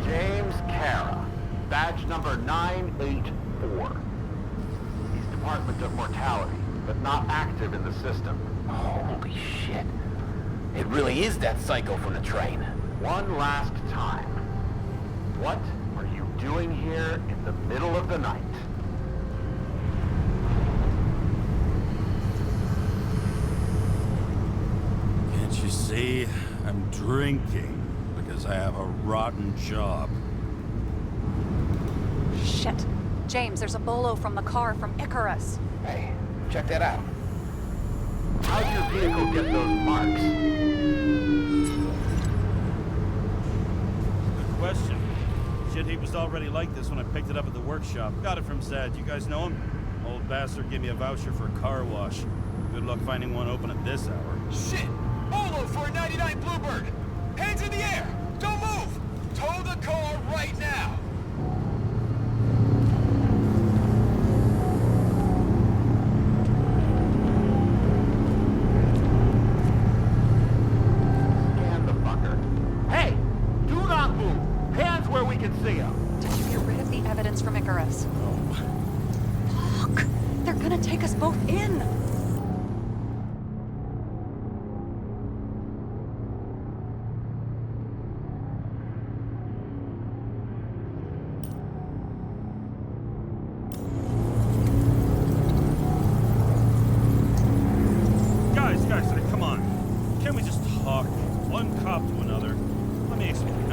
[SPEAKER 4] James Kara, badge number 984. He's Department of Mortality, but not active in the system.
[SPEAKER 11] Holy shit. It really is that psycho from the train.
[SPEAKER 4] One last time. What are you doing here in the middle of the night?
[SPEAKER 3] Can't you see? I'm drinking because I have a rotten job.
[SPEAKER 6] Shit. James, there's a bolo from the car from Icarus.
[SPEAKER 11] Hey, check that out.
[SPEAKER 4] How'd your vehicle get those marks?
[SPEAKER 3] Good question. Shit, he was already like this when I picked it up at the workshop. Got it from Zed. You guys know him? Old bastard gave me a voucher for a car wash. Good luck finding one open at this hour.
[SPEAKER 9] Shit! Bolo for a 99 Bluebird! Hands in the air! Don't move! Tow the car right now!
[SPEAKER 4] Scan the fucker. Hey! Do not move! Hands where we can see them!
[SPEAKER 6] Did you get rid of the evidence from Icarus?
[SPEAKER 3] Oh.
[SPEAKER 6] Fuck! They're gonna take us both in!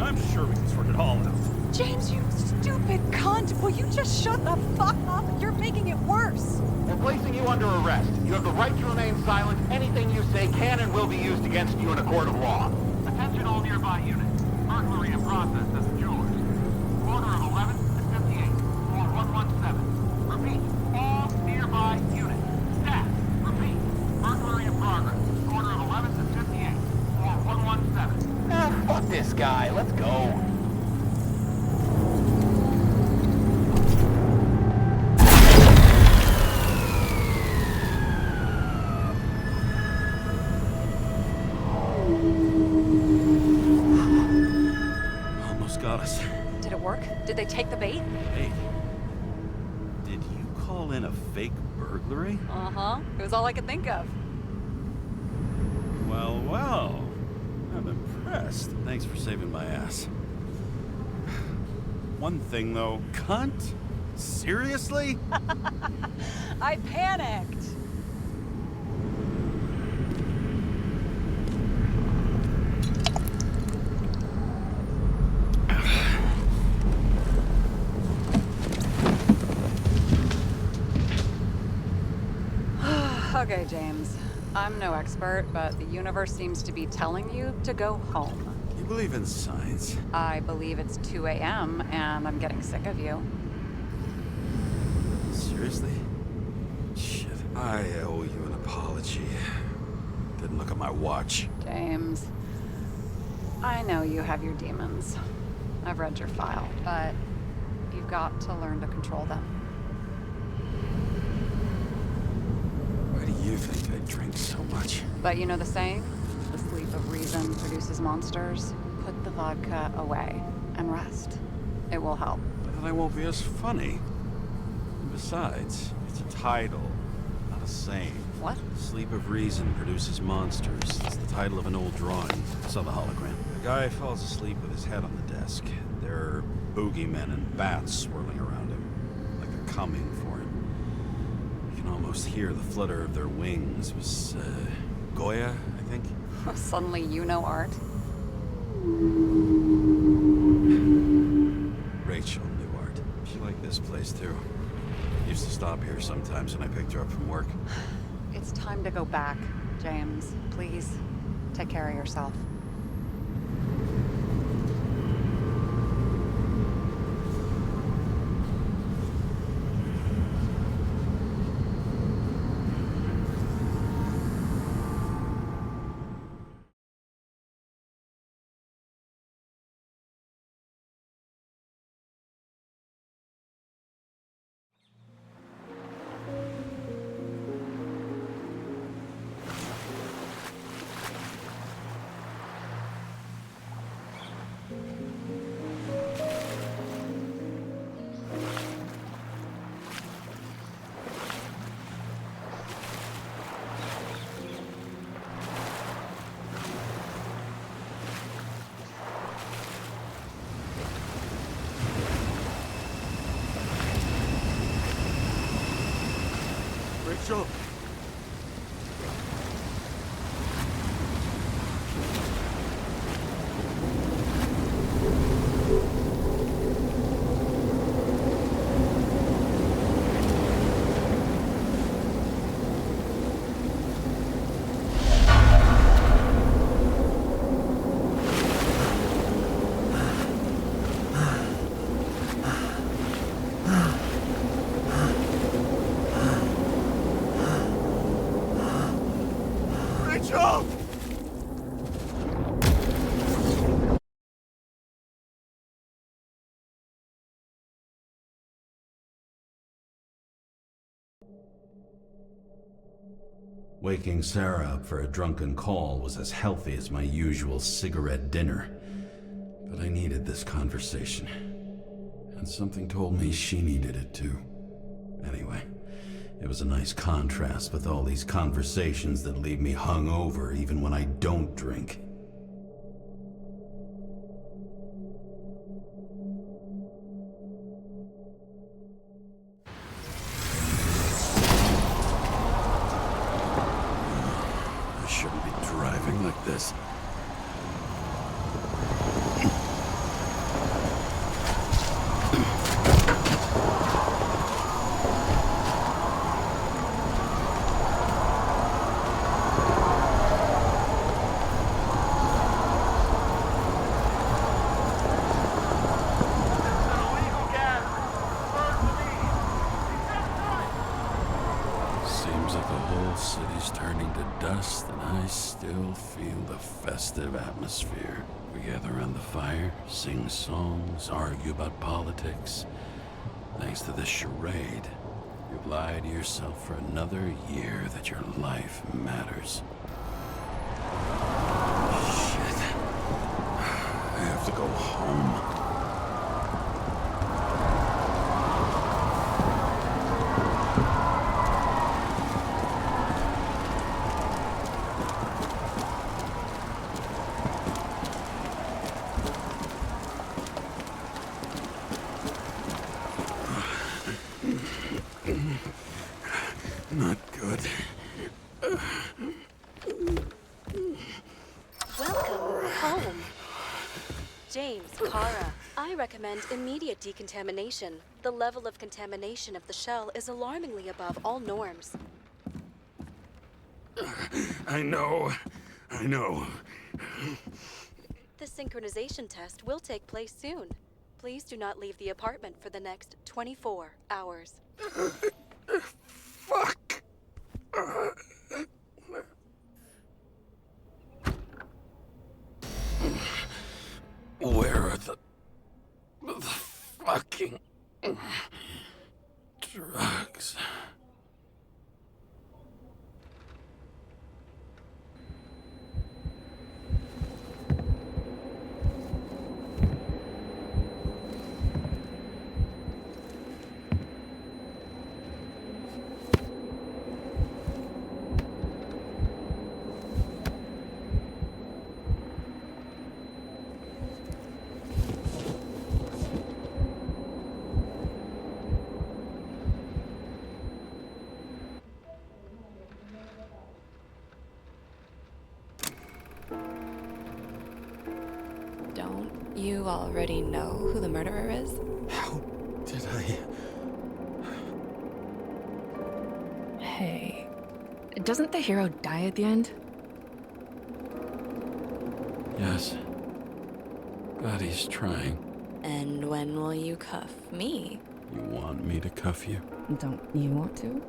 [SPEAKER 3] I'm sure we can sort it all out.
[SPEAKER 8] James, you stupid cunt! Will you just shut the fuck up? You're making it worse!
[SPEAKER 4] We're placing you under arrest. You have the right to remain silent. Anything you say can and will be used against you in a court of law.
[SPEAKER 12] Attention all nearby units. Burglary in process at the Jewelers. Corner of 11th and 58, floor 117. Repeat, all nearby units. Staff, repeat, burglary in progress. Corner of 11th and 58, floor 117.
[SPEAKER 11] Fuck this guy. Let's go.
[SPEAKER 3] Almost got us.
[SPEAKER 6] Did it work? Did they take the bait?
[SPEAKER 3] Hey, did you call in a fake burglary?
[SPEAKER 6] Uh-huh. It was all I could think of.
[SPEAKER 3] Well, well. I'm impressed. Thanks for saving my ass. One thing, though. Cunt? Seriously?
[SPEAKER 8] I panicked!
[SPEAKER 6] Okay, James. I'm no expert, but the universe seems to be telling you to go home.
[SPEAKER 3] You believe in science?
[SPEAKER 6] I believe it's 2 a.m. and I'm getting sick of you.
[SPEAKER 3] Seriously? Shit. I owe you an apology. Didn't look at my watch.
[SPEAKER 6] James, I know you have your demons. I've read your file, but you've got to learn to control them.
[SPEAKER 3] Why do you think I drink so much?
[SPEAKER 6] But you know the saying? The sleep of reason produces monsters. Put the vodka away and rest. It will help.
[SPEAKER 3] But then I won't be as funny. And besides, it's a title, not a saying.
[SPEAKER 6] What?
[SPEAKER 3] Sleep of Reason produces monsters. It's the title of an old drawing. I saw the hologram. A guy falls asleep with his head on the desk. There are boogeymen and bats swirling around him, like they're coming for him. You can almost hear the flutter of their wings. It was, Goya, I think?
[SPEAKER 6] Suddenly you know art.
[SPEAKER 3] Rachel knew art. She liked this place, too. Used to stop here sometimes when I picked her up from work.
[SPEAKER 6] It's time to go back, James. Please, take care of yourself.
[SPEAKER 3] Rachel! Rachel! Waking Sarah up for a drunken call was as healthy as my usual cigarette dinner. But I needed this conversation. And something told me she needed it too. Anyway, it was a nice contrast with all these conversations that leave me hungover even when I don't drink. I shouldn't be driving like this.
[SPEAKER 7] still feel the festive atmosphere. We gather around the fire, sing songs, argue about politics. Thanks to this charade, you've lied to yourself for another year that your life matters. Shit. I have to go home. Not good.
[SPEAKER 1] Welcome home. James, Kara, I recommend immediate decontamination. The level of contamination of the shell is alarmingly above all norms.
[SPEAKER 7] I know.
[SPEAKER 1] The synchronization test will take place soon. Please do not leave the apartment for the next 24 hours.
[SPEAKER 7] Fuck! Where are the fucking drugs?
[SPEAKER 2] Don't you already know who the murderer is?
[SPEAKER 7] How did I...
[SPEAKER 2] Hey, doesn't the hero die at the end?
[SPEAKER 7] Yes. But he's trying.
[SPEAKER 2] And when will you cuff me?
[SPEAKER 7] You want me to cuff you?
[SPEAKER 2] Don't you want to?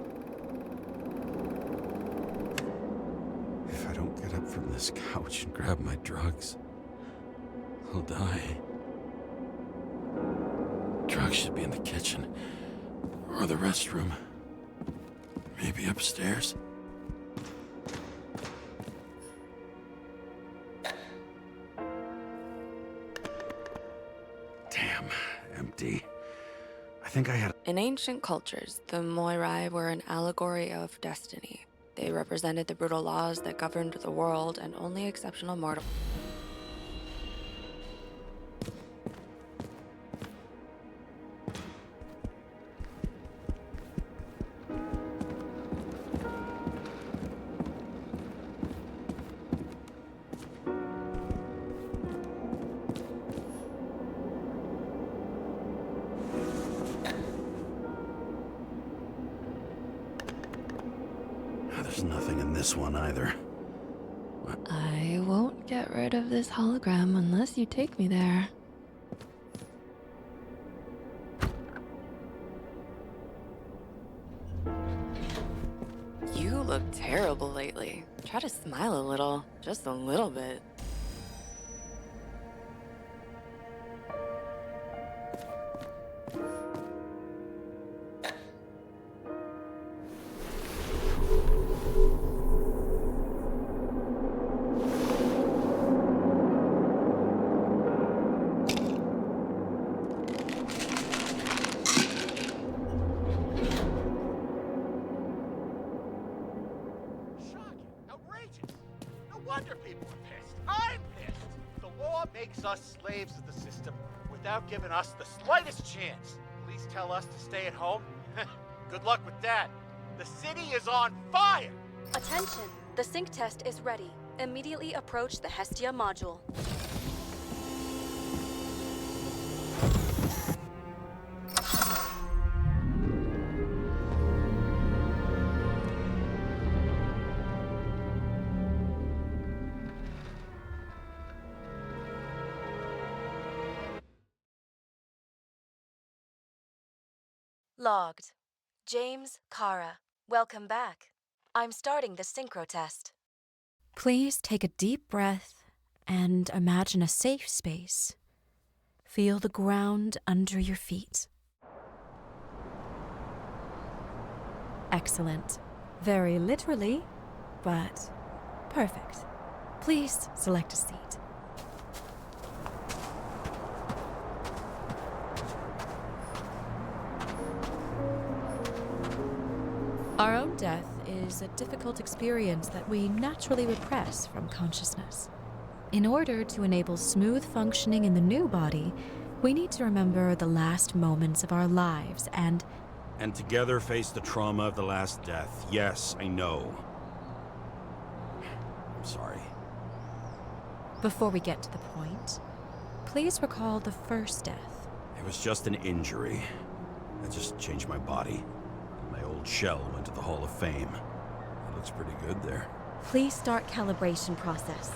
[SPEAKER 7] If I don't get up from this couch and grab my drugs, I'll die. Drugs should be in the kitchen. Or the restroom. Maybe upstairs. Damn, empty. I think I had...
[SPEAKER 2] In ancient cultures, the Moirai were an allegory of destiny. They represented the brutal laws that governed the world, and only exceptional mortals.
[SPEAKER 7] There's nothing in this one either.
[SPEAKER 2] I won't get rid of this hologram unless you take me there. You look terrible lately. Try to smile a little, just a little bit.
[SPEAKER 5] wonder people are pissed. I'm pissed. The law makes us slaves of the system without giving us the slightest chance. Police tell us to stay at home. Good luck with that. The city is on fire!
[SPEAKER 1] Attention! The sync test is ready. Immediately approach the Hestia module. Logged. James, Kara, welcome back. I'm starting the synchro test.
[SPEAKER 13] Please take a deep breath and imagine a safe space. Feel the ground under your feet. Excellent. Very literally, but perfect. Please select a seat. Our own death is a difficult experience that we naturally repress from consciousness. In order to enable smooth functioning in the new body, we need to remember the last moments of our lives and
[SPEAKER 3] together face the trauma of the last death. Yes, I know. I'm sorry.
[SPEAKER 13] Before we get to the point, please recall the first death.
[SPEAKER 3] It was just an injury. I just changed my body. My old shell went to the Hall of Fame. It looks pretty good there.
[SPEAKER 1] Please start calibration process.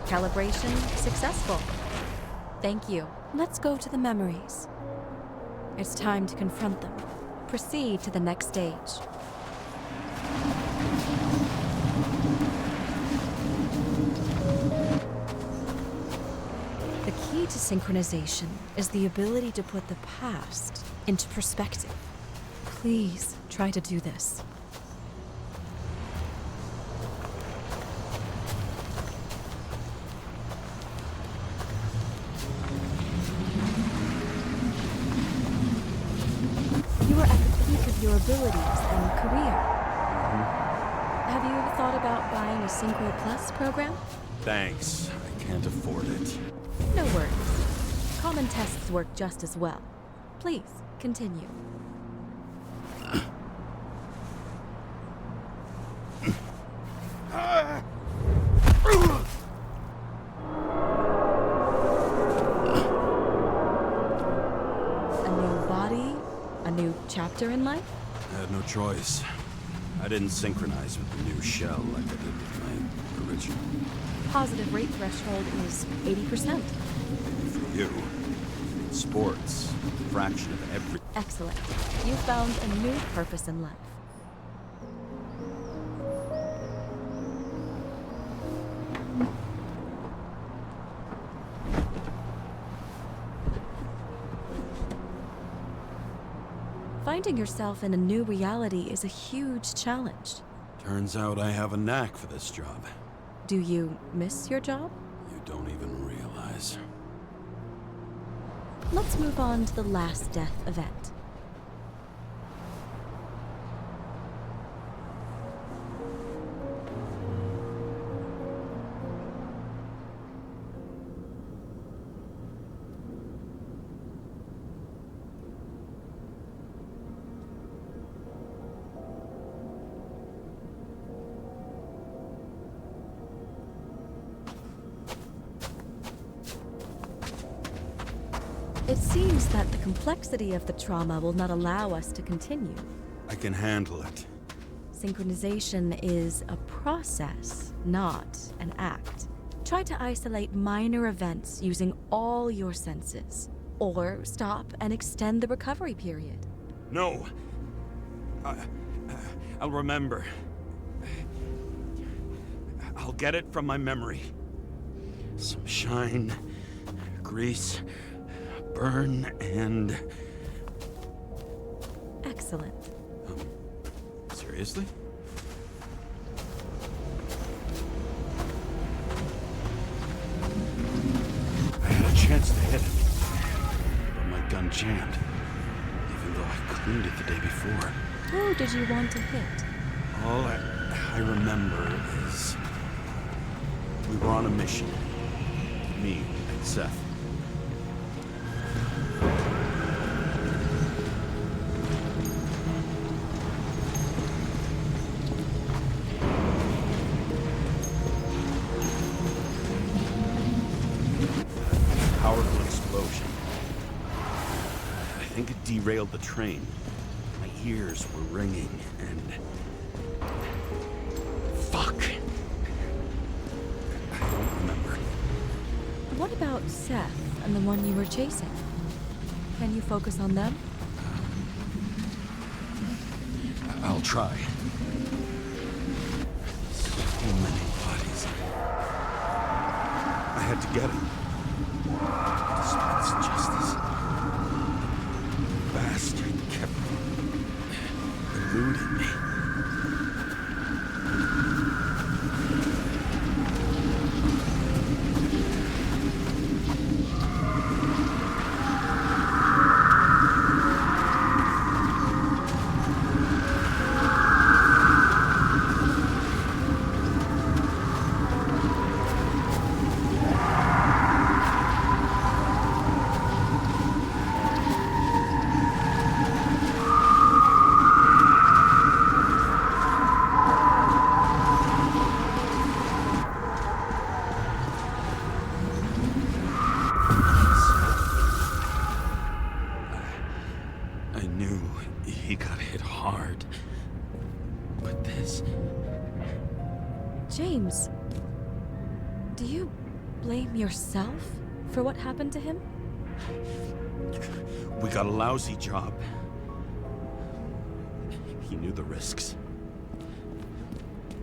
[SPEAKER 1] Calibration successful. Thank you.
[SPEAKER 13] Let's go to the memories. It's time to confront them.
[SPEAKER 1] Proceed to the next stage.
[SPEAKER 13] The key to synchronization is the ability to put the past into perspective. Please try to do this.
[SPEAKER 1] You are at the peak of your abilities and career. Have you thought about buying a Synchro Plus program?
[SPEAKER 3] Thanks. I can't afford it.
[SPEAKER 1] No worries. Common tests work just as well. Please, continue. A new body? A new chapter in life?
[SPEAKER 3] I had no choice. I didn't synchronize with the new shell like I did with my original.
[SPEAKER 1] Positive rate threshold is 80%.
[SPEAKER 3] For you, sports, fraction of every...
[SPEAKER 1] Excellent. You found a new purpose in life. Finding yourself in a new reality is a huge challenge.
[SPEAKER 3] Turns out I have a knack for this job.
[SPEAKER 1] Do you miss your job?
[SPEAKER 3] You don't even realize.
[SPEAKER 1] Let's move on to the last death event. It seems that the complexity of the trauma will not allow us to continue.
[SPEAKER 3] I can handle it.
[SPEAKER 1] Synchronization is a process, not an act. Try to isolate minor events using all your senses, or stop and extend the recovery period.
[SPEAKER 3] No. I'll remember. I'll get it from my memory. Some shine, grease, burn, and...
[SPEAKER 1] Excellent.
[SPEAKER 3] Seriously? I had a chance to hit it, but my gun jammed, even though I cleaned it the day before.
[SPEAKER 1] Who did you want to hit?
[SPEAKER 3] All I remember is we were on a mission. Me and Seth. think it derailed the train. My ears were ringing, and... Fuck! I don't remember.
[SPEAKER 13] What about Seth and the one you were chasing? Can you focus on them?
[SPEAKER 3] I'll try. So many bodies. I had to get him. Dispense justice. Bastard kept eluding me. I knew he got hit hard. But this...
[SPEAKER 13] James, do you blame yourself for what happened to him?
[SPEAKER 3] We got a lousy job. He knew the risks.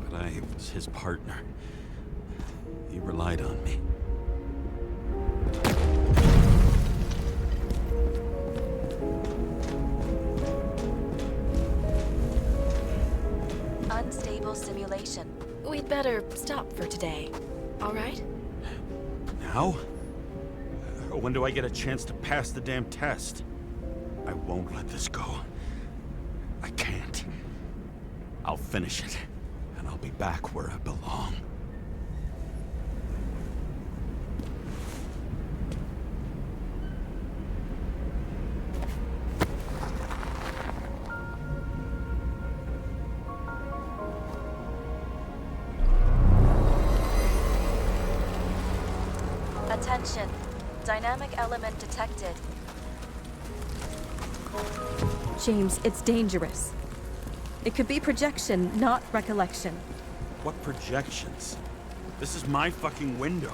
[SPEAKER 3] But I was his partner. He relied on me.
[SPEAKER 1] Unstable simulation. We'd better stop for today, all right?
[SPEAKER 3] Now? When do I get a chance to pass the damn test? I won't let this go. I can't. I'll finish it, and I'll be back where I belong.
[SPEAKER 1] Attention. Dynamic element detected.
[SPEAKER 13] James, it's dangerous. It could be projection, not recollection.
[SPEAKER 3] What projections? This is my fucking window.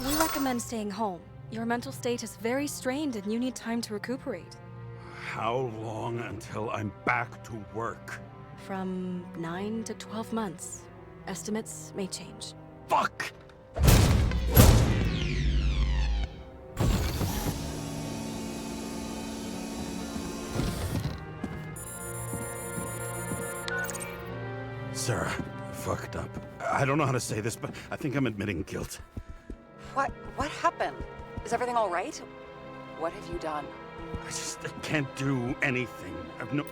[SPEAKER 1] We recommend staying home. Your mental state is very strained and you need time to recuperate.
[SPEAKER 3] How long until I'm back to work?
[SPEAKER 1] From 9 to 12 months. Estimates may change.
[SPEAKER 3] Fuck! Sarah, I fucked up. I don't know how to say this, but I think I'm admitting guilt.
[SPEAKER 6] What happened? Is everything all right? What have you done?
[SPEAKER 3] I can't do anything. I've no...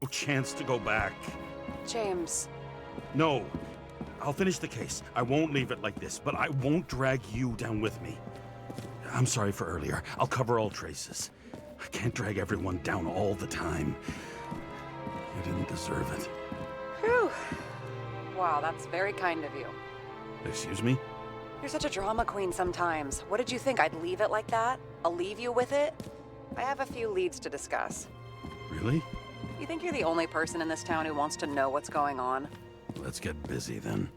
[SPEAKER 3] no chance to go back.
[SPEAKER 6] James.
[SPEAKER 3] No. I'll finish the case. I won't leave it like this, but I won't drag you down with me. I'm sorry for earlier. I'll cover all traces. I can't drag everyone down all the time. You didn't deserve it.
[SPEAKER 6] Whew. Wow, that's very kind of you.
[SPEAKER 3] Excuse me?
[SPEAKER 6] You're such a drama queen sometimes. What did you think? I'd leave it like that? I'll leave you with it? I have a few leads to discuss.
[SPEAKER 3] Really?
[SPEAKER 6] You think you're the only person in this town who wants to know what's going on?
[SPEAKER 3] Let's get busy then.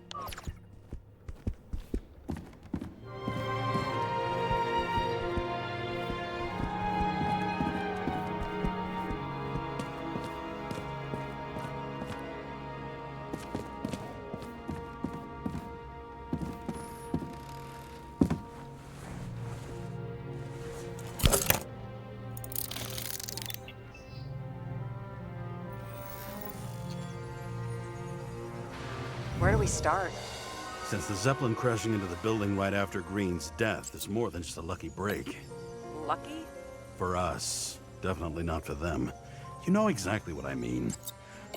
[SPEAKER 6] Where do we start?
[SPEAKER 3] Since the Zeppelin crashing into the building right after Green's death is more than just a lucky break.
[SPEAKER 6] Lucky?
[SPEAKER 3] For us. Definitely not for them. You know exactly what I mean.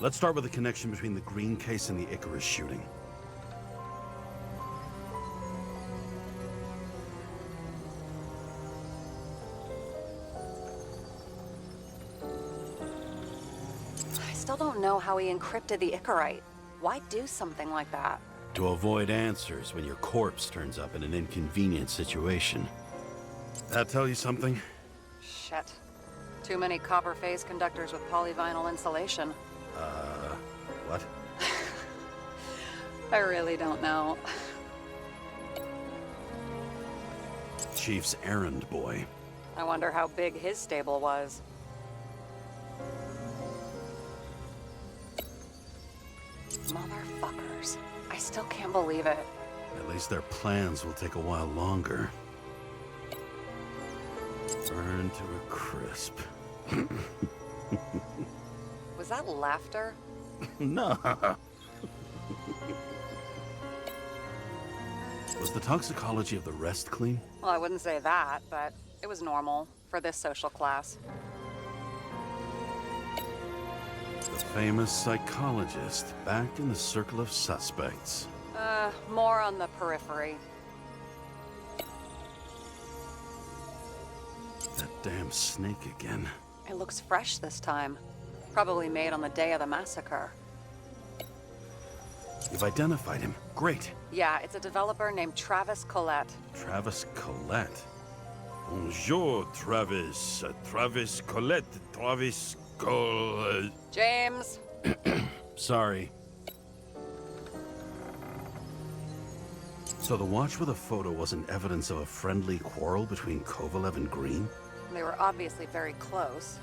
[SPEAKER 3] Let's start with the connection between the Green case and the Icarus shooting.
[SPEAKER 6] I still don't know how he encrypted the Icarite. Why do something like that?
[SPEAKER 3] To avoid answers when your corpse turns up in an inconvenient situation. That tell you something?
[SPEAKER 6] Shit. Too many copper phase conductors with polyvinyl insulation.
[SPEAKER 3] What?
[SPEAKER 6] I really don't know.
[SPEAKER 3] Chief's errand boy.
[SPEAKER 6] I wonder how big his stable was. Motherfuckers. I still can't believe it.
[SPEAKER 3] At least their plans will take a while longer. Burn to a crisp.
[SPEAKER 6] Was that laughter?
[SPEAKER 3] No. Was the toxicology of the rest clean?
[SPEAKER 6] Well, I wouldn't say that, but it was normal for this social class.
[SPEAKER 3] The famous psychologist back in the circle of suspects.
[SPEAKER 6] More on the periphery.
[SPEAKER 3] That damn snake again.
[SPEAKER 6] It looks fresh this time. Probably made on the day of the massacre.
[SPEAKER 3] You've identified him. Great.
[SPEAKER 6] Yeah, it's a developer named Travis Collette.
[SPEAKER 3] Travis Collette. Bonjour, Travis. Travis Collette. Travis Collette.
[SPEAKER 6] James!
[SPEAKER 3] Sorry. So the watch with a photo wasn't evidence of a friendly quarrel between Kovalev and Green?
[SPEAKER 6] They were obviously very close.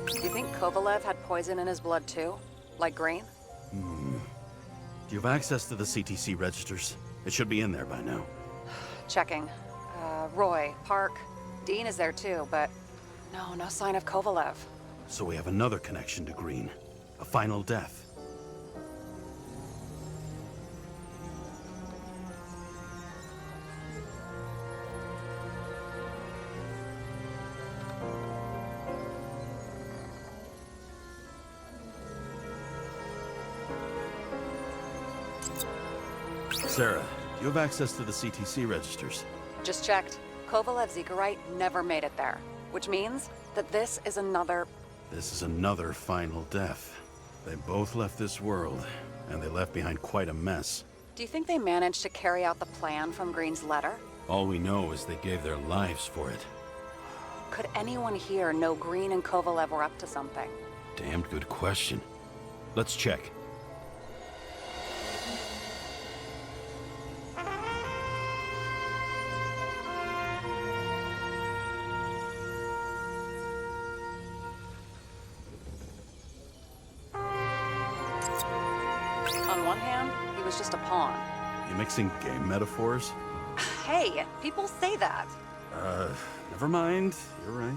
[SPEAKER 6] Do you think Kovalev had poison in his blood too? Like Green?
[SPEAKER 3] Do you have access to the CTC registers? It should be in there by now.
[SPEAKER 6] Checking. Roy, Park, Dean is there too, but no sign of Kovalev.
[SPEAKER 3] So we have another connection to Green. A final death. Sarah, do you have access to the CTC registers?
[SPEAKER 6] Just checked. Kovalev's Icarite never made it there, which means that this is another...
[SPEAKER 3] This is another final death. They both left this world, and they left behind quite a mess.
[SPEAKER 6] Do you think they managed to carry out the plan from Green's letter?
[SPEAKER 3] All we know is they gave their lives for it.
[SPEAKER 6] Could anyone here know Green and Kovalev were up to something?
[SPEAKER 3] Damned good question. Let's check.
[SPEAKER 6] On one hand, he was just a pawn.
[SPEAKER 3] You mixing game metaphors?
[SPEAKER 6] Hey, people say that.
[SPEAKER 3] Never mind. You're right.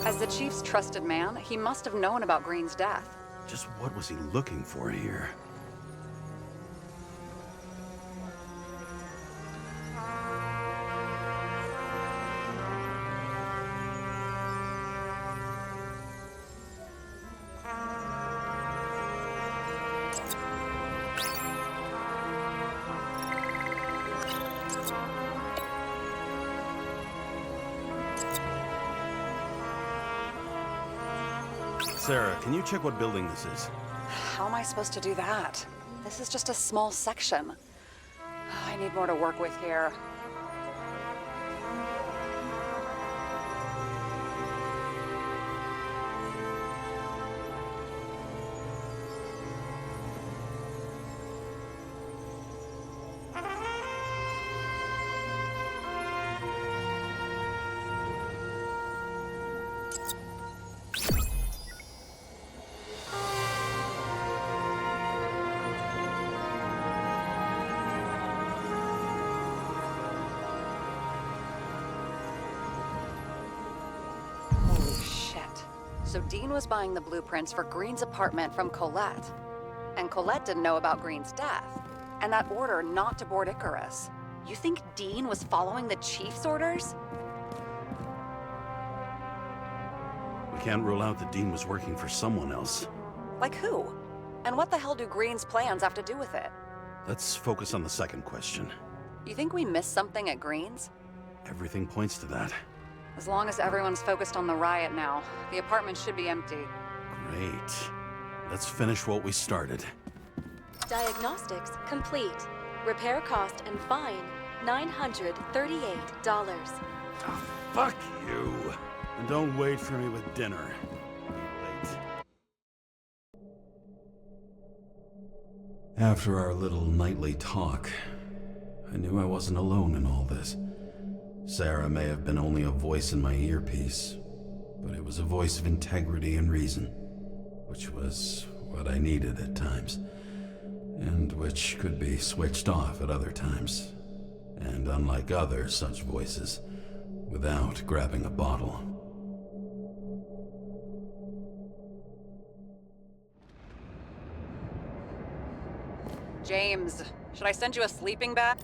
[SPEAKER 6] As the Chief's trusted man, he must have known about Green's death.
[SPEAKER 3] Just what was he looking for here? Sarah, can you check what building this is?
[SPEAKER 6] How am I supposed to do that? This is just a small section. I need more to work with here. So Dean was buying the blueprints for Green's apartment from Colette. And Colette didn't know about Green's death. And that order not to board Icarus. You think Dean was following the Chief's orders?
[SPEAKER 3] We can't rule out that Dean was working for someone else.
[SPEAKER 6] Like who? And what the hell do Green's plans have to do with it?
[SPEAKER 3] Let's focus on the second question.
[SPEAKER 6] You think we missed something at Green's?
[SPEAKER 3] Everything points to that.
[SPEAKER 6] As long as everyone's focused on the riot now, the apartment should be empty.
[SPEAKER 3] Great. Let's finish what we started.
[SPEAKER 1] Diagnostics complete. Repair cost and fine, $938.
[SPEAKER 3] Oh, fuck you. And don't wait for me with dinner. Late. After our little nightly talk, I knew I wasn't alone in all this. Sarah may have been only a voice in my earpiece, but it was a voice of integrity and reason, which was what I needed at times, and which could be switched off at other times, and unlike other such voices, without grabbing a bottle.
[SPEAKER 6] James, should I send you a sleeping bag?